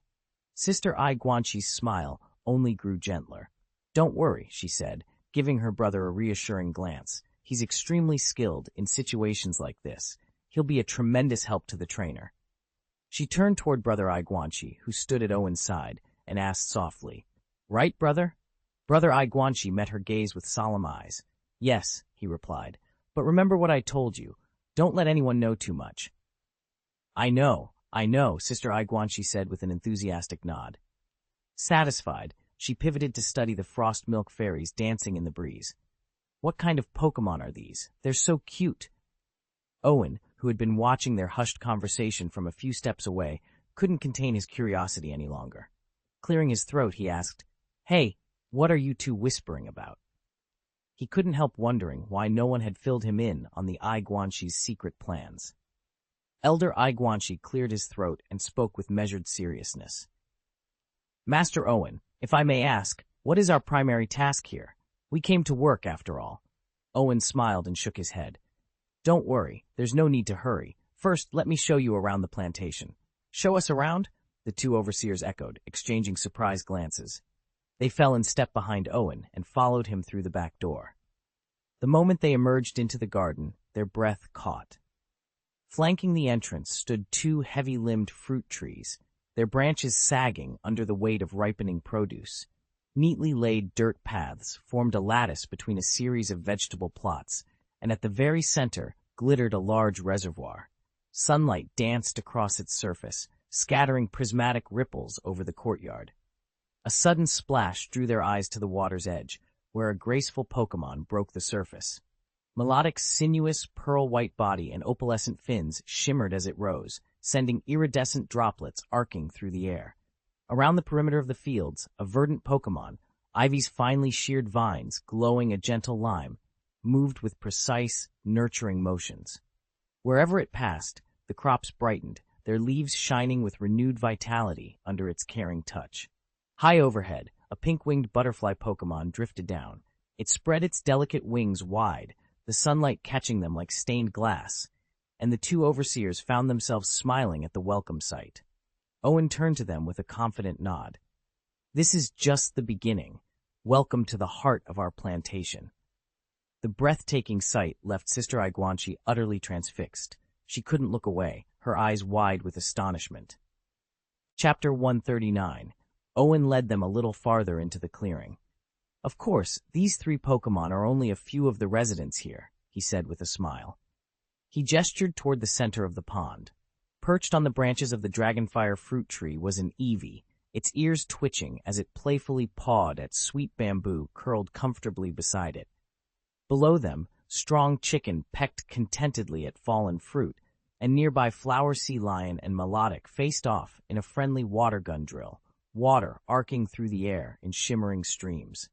Speaker 1: Sister I Guanxi's smile only grew gentler. "Don't worry," she said, giving her brother a reassuring glance. "He's extremely skilled in situations like this. He'll be a tremendous help to the trainer." She turned toward Brother I Guanxi, who stood at Owen's side, and asked softly, "Right, brother?" Brother I Guanxi met her gaze with solemn eyes. "Yes," he replied, "but remember what I told you. Don't let anyone know too much." I know, Sister I Guanxi said with an enthusiastic nod. Satisfied, she pivoted to study the frost milk fairies dancing in the breeze. "What kind of Pokémon are these? They're so cute." Owen, who had been watching their hushed conversation from a few steps away, couldn't contain his curiosity any longer. Clearing his throat, he asked, "Hey, what are you two whispering about?" He couldn't help wondering why no one had filled him in on the I Guanxi's secret plans. Elder I Guanxi cleared his throat and spoke with measured seriousness. "Master Owen, if I may ask, what is our primary task here? We came to work, after all." Owen smiled and shook his head. "Don't worry, there's no need to hurry. First, let me show you around the plantation." "Show us around?" the two overseers echoed, exchanging surprised glances. They fell in step behind Owen and followed him through the back door. The moment they emerged into the garden, their breath caught. Flanking the entrance stood two heavy-limbed fruit trees, their branches sagging under the weight of ripening produce. Neatly laid dirt paths formed a lattice between a series of vegetable plots, and at the very center glittered a large reservoir. Sunlight danced across its surface, scattering prismatic ripples over the courtyard. A sudden splash drew their eyes to the water's edge, where a graceful Pokémon broke the surface. Melodic's sinuous, pearl-white body and opalescent fins shimmered as it rose, sending iridescent droplets arcing through the air. Around the perimeter of the fields, a verdant Pokémon, Ivy's finely sheared vines glowing a gentle lime, moved with precise, nurturing motions. Wherever it passed, the crops brightened, their leaves shining with renewed vitality under its caring touch. High overhead, a pink-winged butterfly Pokémon drifted down. It spread its delicate wings wide, the sunlight catching them like stained glass, and the two overseers found themselves smiling at the welcome sight. Owen turned to them with a confident nod. "This is just the beginning. Welcome to the heart of our plantation. The breathtaking sight left Sister Aiguanchi utterly transfixed. She couldn't look away, her eyes wide with astonishment. Chapter 139. Owen led them a little farther into the clearing. Of course, these 3 Pokémon are only a few of the residents here, he said with a smile. He gestured toward the center of the pond. Perched on the branches of the dragonfire fruit tree was an Eevee, its ears twitching as it playfully pawed at sweet bamboo curled comfortably beside it. Below them, Strong Chicken pecked contentedly at fallen fruit, and nearby Flower Sea Lion and Melodic faced off in a friendly water gun drill, water arcing through the air in shimmering streams.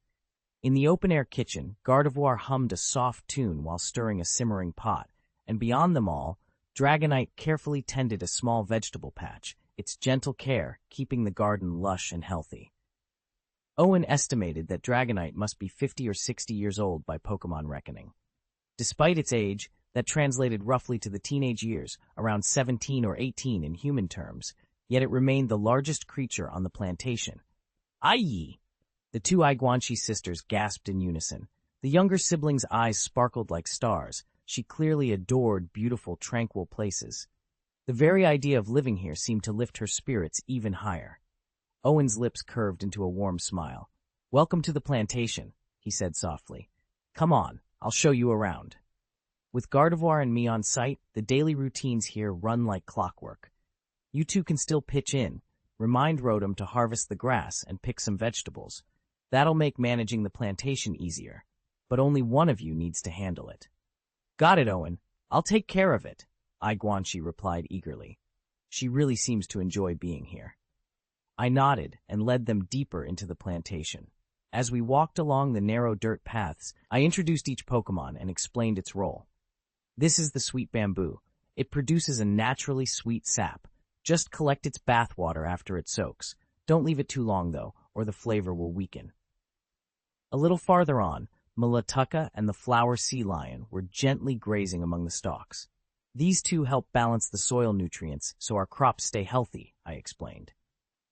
Speaker 1: In the open-air kitchen, Gardevoir hummed a soft tune while stirring a simmering pot, and beyond them all, Dragonite carefully tended a small vegetable patch, its gentle care keeping the garden lush and healthy. Owen estimated that Dragonite must be 50 or 60 years old by Pokémon reckoning. Despite its age, that translated roughly to the teenage years, around 17 or 18 in human terms, yet it remained the largest creature on the plantation. Aye! The 2 Aiguanchi sisters gasped in unison. The younger sibling's eyes sparkled like stars. She clearly adored beautiful, tranquil places. The very idea of living here seemed to lift her spirits even higher. Owen's lips curved into a warm smile. "Welcome to the plantation," he said softly. "Come on, I'll show you around." With Gardevoir and me on site, the daily routines here run like clockwork. You 2 can still pitch in. Remind Rotom to harvest the grass and pick some vegetables. That'll make managing the plantation easier. But only one of you needs to handle it. "Got it, Owen. I'll take care of it," Aiguanchi replied eagerly. She really seems to enjoy being here. I nodded and led them deeper into the plantation. As we walked along the narrow dirt paths, I introduced each Pokémon and explained its role. This is the sweet bamboo. It produces a naturally sweet sap. Just collect its bathwater after it soaks. Don't leave it too long, though, or the flavor will weaken. A little farther on, Melodica and the Flower Sea Lion were gently grazing among the stalks. These 2 help balance the soil nutrients so our crops stay healthy, I explained.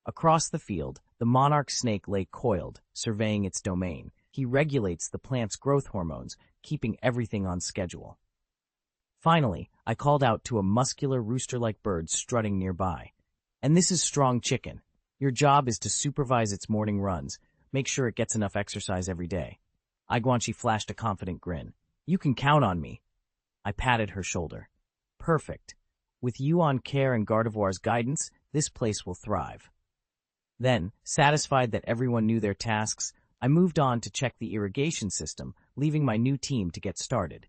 Speaker 1: Across the field, the monarch snake lay coiled, surveying its domain. He regulates the plant's growth hormones, keeping everything on schedule. Finally, I called out to a muscular rooster-like bird strutting nearby. "And this is Strong Chicken. Your job is to supervise its morning runs, make sure it gets enough exercise every day." Aiguanchi flashed a confident grin. "You can count on me." I patted her shoulder. "Perfect. With you on care and Gardevoir's guidance, this place will thrive." Then, satisfied that everyone knew their tasks, I moved on to check the irrigation system, leaving my new team to get started.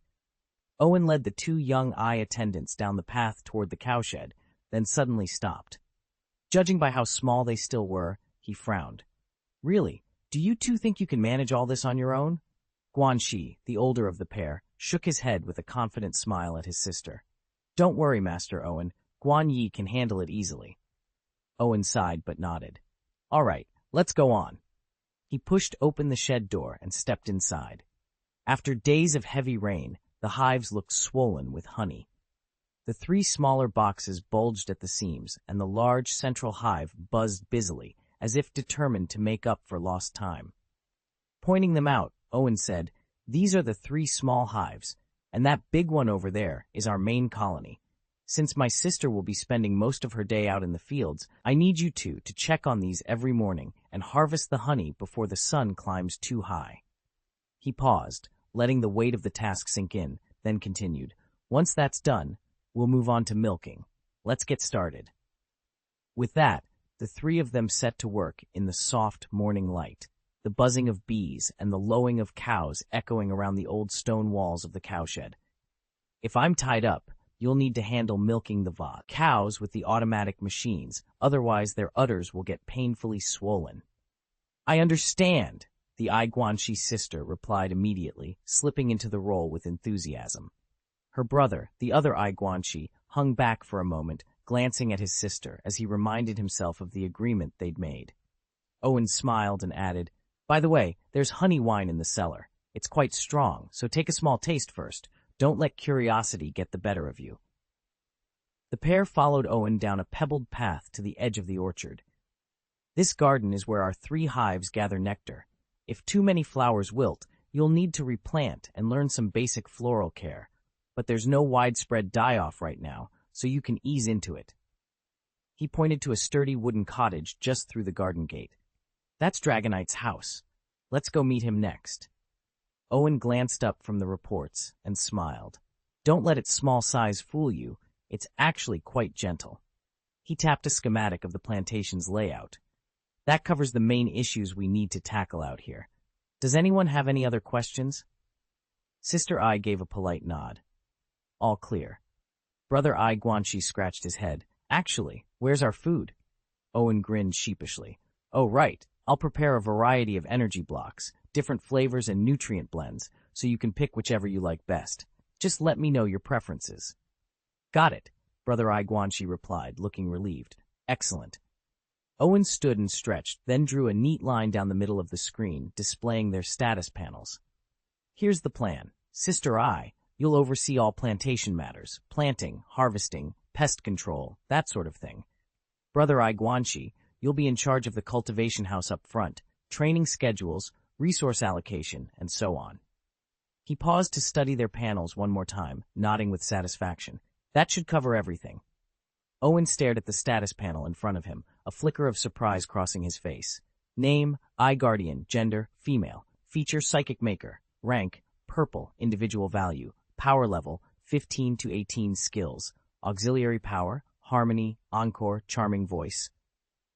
Speaker 1: Owen led the 2 young eye attendants down the path toward the cowshed, then suddenly stopped. Judging by how small they still were, he frowned. "Really, do you 2 think you can manage all this on your own?" Guanxi, the older of the pair, shook his head with a confident smile at his sister. "Don't worry, Master Owen. Guan Yi can handle it easily." Owen sighed but nodded. "All right, let's go on." He pushed open the shed door and stepped inside. After days of heavy rain, the hives looked swollen with honey. The 3 smaller boxes bulged at the seams, and the large central hive buzzed busily, as if determined to make up for lost time. Pointing them out, Owen said, "These are the 3 small hives, and that big one over there is our main colony. Since my sister will be spending most of her day out in the fields, I need you 2 to check on these every morning and harvest the honey before the sun climbs too high." He paused, letting the weight of the task sink in, then continued, "Once that's done, we'll move on to milking. Let's get started." With that, the 3 of them set to work in the soft morning light, the buzzing of bees and the lowing of cows echoing around the old stone walls of the cowshed. "If I'm tied up, you'll need to handle milking the cows with the automatic machines, otherwise their udders will get painfully swollen." "I understand," the Aiguanchi sister replied immediately, slipping into the role with enthusiasm. Her brother, the other Aiguanchi, hung back for a moment, glancing at his sister as he reminded himself of the agreement they'd made. Owen smiled and added, "By the way, there's honey wine in the cellar. It's quite strong, so take a small taste first. Don't let curiosity get the better of you." The pair followed Owen down a pebbled path to the edge of the orchard. "This garden is where our 3 hives gather nectar. If too many flowers wilt, You'll need to replant and learn some basic floral care, but there's no widespread die-off right now, so you can ease into it. He pointed to a sturdy wooden cottage just through the garden gate. That's Dragonite's house. Let's go meet him next. Owen glanced up from the reports and smiled. Don't let its small size fool you. It's actually quite gentle. He tapped a schematic of the plantation's layout. That covers the main issues we need to tackle out here. Does anyone have any other questions? Sister Ai gave a polite nod. All clear. Brother Ai Guanxi scratched his head. Actually, where's our food? Owen grinned sheepishly. Oh, right. I'll prepare a variety of energy blocks, different flavors and nutrient blends, so you can pick whichever you like best. Just let me know your preferences. Got it, Brother Ai Guanxi replied, looking relieved. Excellent. Owen stood and stretched, then drew a neat line down the middle of the screen, displaying their status panels. Here's the plan. Sister Ai, you'll oversee all plantation matters, planting, harvesting, pest control, that sort of thing. Brother Ai Guanxi, you'll be in charge of the cultivation house up front, training schedules, resource allocation, and so on. He paused to study their panels one more time, nodding with satisfaction. That should cover everything. Owen stared at the status panel in front of him, a flicker of surprise crossing his face. Name, Eye Guardian, gender, female. Feature, Psychic Maker. Rank, purple, individual value. Power level, 15 to 18 skills. Auxiliary power, harmony, encore, charming voice.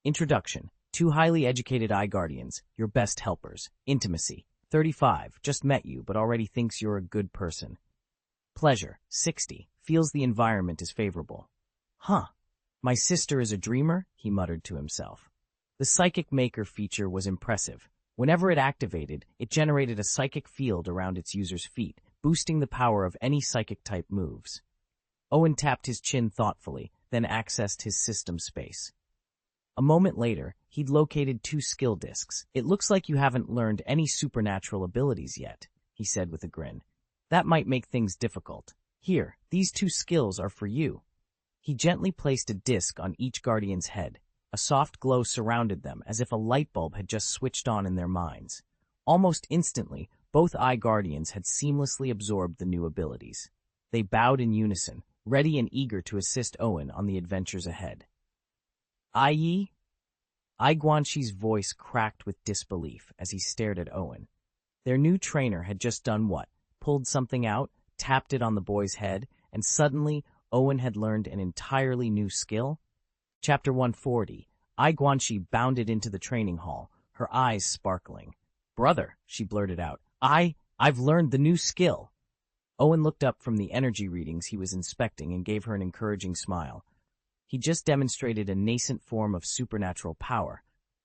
Speaker 1: Introduction. 2 highly educated Eye Guardians, your best helpers. Intimacy. 35, just met you but already thinks you're a good person. Pleasure. 60, feels the environment is favorable. Huh. My sister is a dreamer, he muttered to himself. The Psychic Maker feature was impressive. Whenever it activated, it generated a psychic field around its user's feet, boosting the power of any psychic-type moves. Owen tapped his chin thoughtfully, then accessed his system space. A moment later, he'd located 2 skill discs. It looks like you haven't learned any supernatural abilities yet, he said with a grin. That might make things difficult. Here, these 2 skills are for you. He gently placed a disc on each guardian's head. A soft glow surrounded them as if a light bulb had just switched on in their minds. Almost instantly, both Eye Guardians had seamlessly absorbed the new abilities. They bowed in unison, ready and eager to assist Owen on the adventures ahead. Ai Guanxi's voice cracked with disbelief as he stared at Owen. Their new trainer had just done what? Pulled something out, tapped it on the boy's head, and suddenly Owen had learned an entirely new skill? Chapter 140. Ai Guanxi bounded into the training hall, her eyes sparkling. Brother, she blurted out, I've learned the new skill. Owen looked up from the energy readings he was inspecting and gave her an encouraging smile. He just demonstrated a nascent form of supernatural power,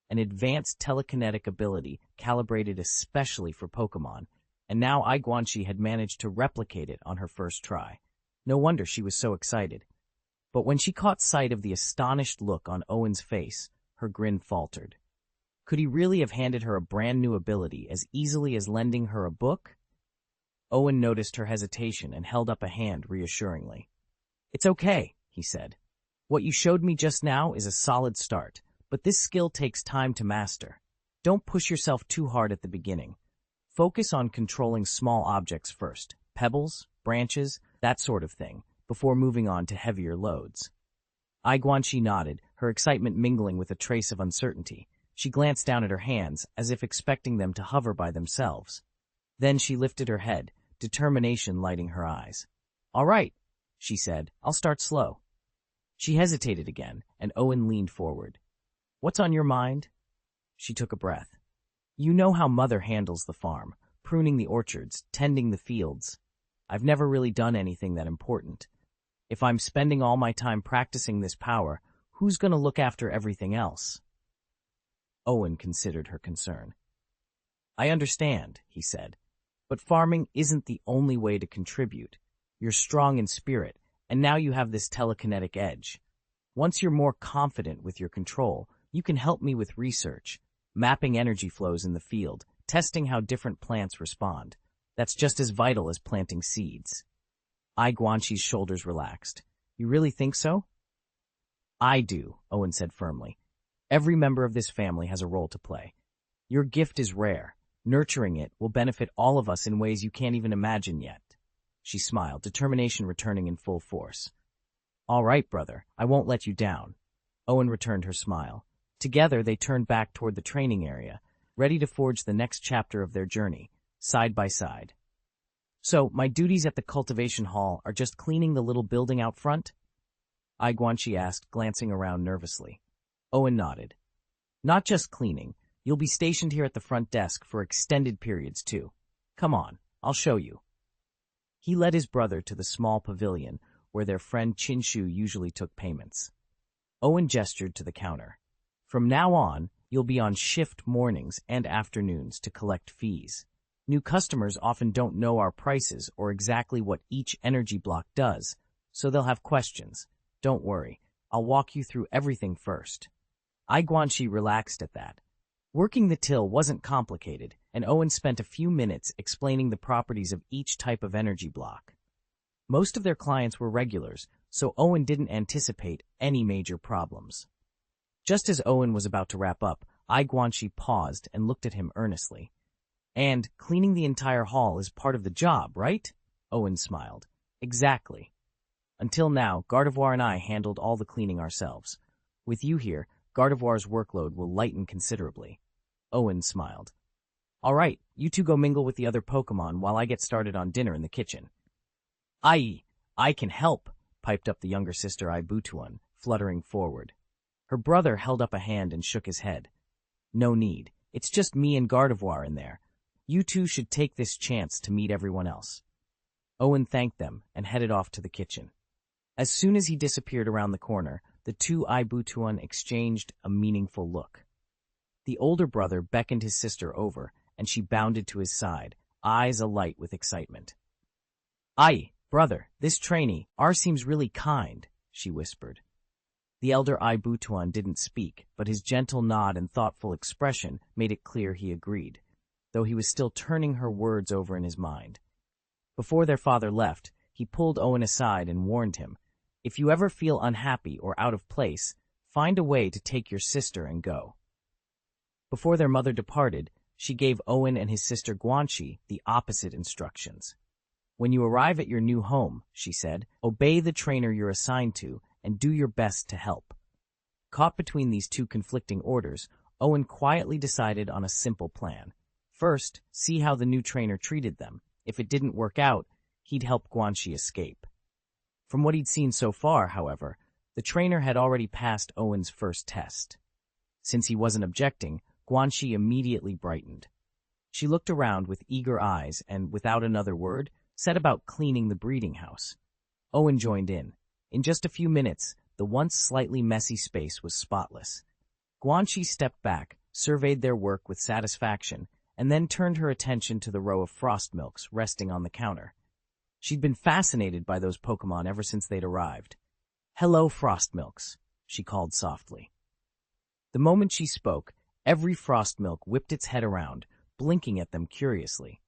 Speaker 1: an advanced telekinetic ability calibrated especially for Pokémon, and now Ai Guanxi had managed to replicate it on her first try. No wonder she was so excited. But when she caught sight of the astonished look on Owen's face, her grin faltered. Could he really have handed her a brand new ability as easily as lending her a book? Owen noticed her hesitation and held up a hand reassuringly. It's okay, he said. What you showed me just now is a solid start, but this skill takes time to master. Don't push yourself too hard at the beginning. Focus on controlling small objects first, pebbles, branches, that sort of thing, before moving on to heavier loads. Ai Guanxi nodded, her excitement mingling with a trace of uncertainty. She glanced down at her hands, as if expecting them to hover by themselves. Then she lifted her head, determination lighting her eyes. All right, she said, I'll start slow. She hesitated again, and Owen leaned forward. What's on your mind? She took a breath. You know how Mother handles the farm, pruning the orchards, tending the fields. I've never really done anything that important. If I'm spending all my time practicing this power, who's going to look after everything else? Owen considered her concern. I understand, he said, but farming isn't the only way to contribute. You're strong in spirit, and now you have this telekinetic edge. Once you're more confident with your control, you can help me with research, mapping energy flows in the field, testing how different plants respond. That's just as vital as planting seeds. Ai Guanxi's shoulders relaxed. You really think so? I do, Owen said firmly. Every member of this family has a role to play. Your gift is rare, Nurturing it will benefit all of us in ways you can't even imagine yet. She smiled, determination returning in full force. All right, brother, I won't let you down. Owen returned her smile. Together, they turned back toward the training area, ready to forge the next chapter of their journey, side by side. So, my duties at the cultivation hall are just cleaning the little building out front? Guanxi asked, glancing around nervously. Owen nodded. Not just cleaning. You'll be stationed here at the front desk for extended periods, too. Come on, I'll show you. He led his brother to the small pavilion where their friend Chinshu usually took payments. Owen gestured to the counter. From now on, you'll be on shift mornings and afternoons to collect fees. New customers often don't know our prices or exactly what each energy block does, so they'll have questions. Don't worry, I'll walk you through everything first. Guanxi relaxed at that. Working the till wasn't complicated, and Owen spent a few minutes explaining the properties of each type of energy block. Most of their clients were regulars, so Owen didn't anticipate any major problems. Just as Owen was about to wrap up, Guanxi paused and looked at him earnestly. And cleaning the entire hall is part of the job, right? Owen smiled. Exactly. Until now, Gardevoir and I handled all the cleaning ourselves. With you here, Gardevoir's workload will lighten considerably. Owen smiled. All right, you two go mingle with the other Pokémon while I get started on dinner in the kitchen. I can help, piped up the younger sister Ibutuan, fluttering forward. Her brother held up a hand and shook his head. No need. It's just me and Gardevoir in there. You two should take this chance to meet everyone else. Owen thanked them and headed off to the kitchen. As soon as he disappeared around the corner, the two Ibutuan exchanged a meaningful look. The older brother beckoned his sister over, and she bounded to his side, eyes alight with excitement. Brother, this trainee, seems really kind, she whispered. The elder Ibutuan didn't speak, but his gentle nod and thoughtful expression made it clear he agreed, though he was still turning her words over in his mind. Before their father left, he pulled Owen aside and warned him, if you ever feel unhappy or out of place, find a way to take your sister and go. Before their mother departed, she gave Owen and his sister Guanxi the opposite instructions. When you arrive at your new home, she said, obey the trainer you're assigned to and do your best to help. Caught between these two conflicting orders, Owen quietly decided on a simple plan. First, see how the new trainer treated them. If it didn't work out, he'd help Guanxi escape. From what he'd seen so far, however, the trainer had already passed Owen's first test. Since he wasn't objecting, Guanxi immediately brightened. She looked around with eager eyes and, without another word, set about cleaning the breeding house. Owen joined in. In just a few minutes, the once slightly messy space was spotless. Guanxi stepped back, surveyed their work with satisfaction, and then turned her attention to the row of frost milks resting on the counter. She'd been fascinated by those Pokémon ever since they'd arrived. Hello, frost milks, she called softly. The moment she spoke, every frost milk whipped its head around, blinking at them curiously.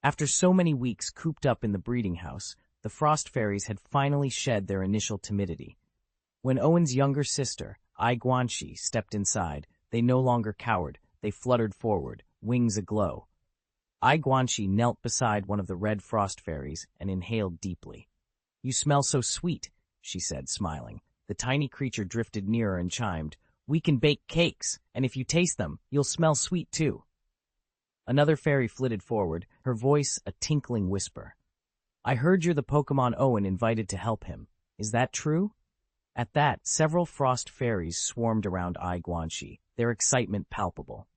Speaker 1: After so many weeks cooped up in the breeding house, the frost fairies had finally shed their initial timidity. When Owen's younger sister, Guanxi, stepped inside, they no longer cowered, they fluttered forward, wings aglow. Guanxi knelt beside one of the red frost fairies and inhaled deeply. You smell so sweet, she said, smiling. The tiny creature drifted nearer and chimed, we can bake cakes, and if you taste them, you'll smell sweet too. Another fairy flitted forward, her voice a tinkling whisper. I heard you're the Pokémon Owen invited to help him. Is that true? At that, several frost fairies swarmed around Guanxi, their excitement palpable.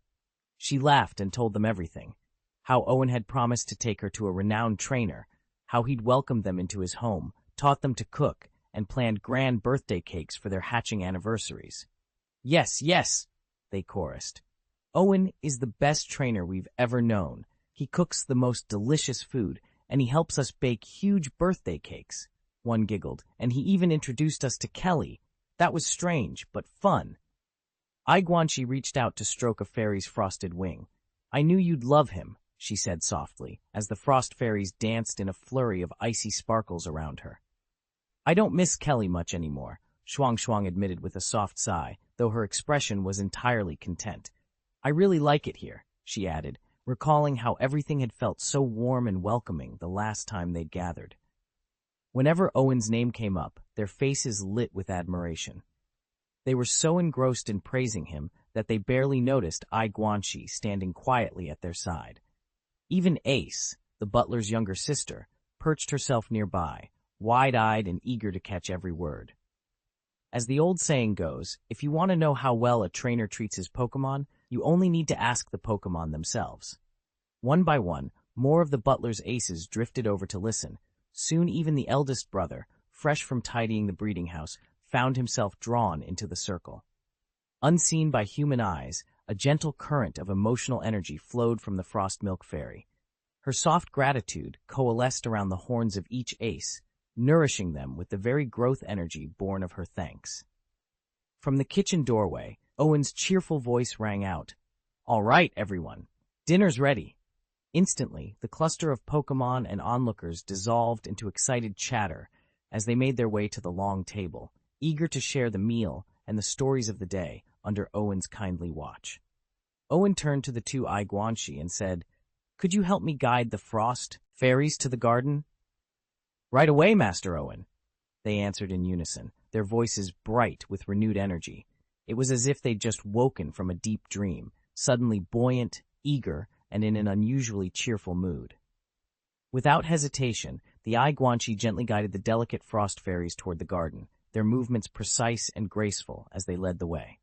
Speaker 1: She laughed and told them everything. How Owen had promised to take her to a renowned trainer, how he'd welcomed them into his home, taught them to cook, and planned grand birthday cakes for their hatching anniversaries. Yes, yes, they chorused. Owen is the best trainer we've ever known. He cooks the most delicious food, and he helps us bake huge birthday cakes. One giggled, and he even introduced us to Kelly. That was strange, but fun. Guanxi reached out to stroke a fairy's frosted wing. I knew you'd love him, she said softly, as the frost fairies danced in a flurry of icy sparkles around her. I don't miss Kelly much anymore, Shuang admitted with a soft sigh, though her expression was entirely content. I really like it here, she added, recalling how everything had felt so warm and welcoming the last time they'd gathered. Whenever Owen's name came up, their faces lit with admiration. They were so engrossed in praising him that they barely noticed Ai Guanxi standing quietly at their side. Even Ace, the butler's younger sister, perched herself nearby, wide-eyed and eager to catch every word. As the old saying goes, if you want to know how well a trainer treats his Pokémon, you only need to ask the Pokémon themselves. One by one, more of the butler's aces drifted over to listen. Soon even the eldest brother, fresh from tidying the breeding house, found himself drawn into the circle. Unseen by human eyes, a gentle current of emotional energy flowed from the Frost Milk Fairy. Her soft gratitude coalesced around the horns of each ace, nourishing them with the very growth energy born of her thanks. From the kitchen doorway, Owen's cheerful voice rang out, "All right, everyone, dinner's ready." Instantly, the cluster of Pokémon and onlookers dissolved into excited chatter as they made their way to the long table, eager to share the meal and the stories of the day under Owen's kindly watch. Owen turned to the two Ai Guanxi and said, "Could you help me guide the Frost Fairies to the garden?" "Right away, Master Owen," they answered in unison, their voices bright with renewed energy. It was as if they'd just woken from a deep dream, suddenly buoyant, eager, and in an unusually cheerful mood. Without hesitation, the Ai Guanxi gently guided the delicate Frost Fairies toward the garden, their movements precise and graceful as they led the way.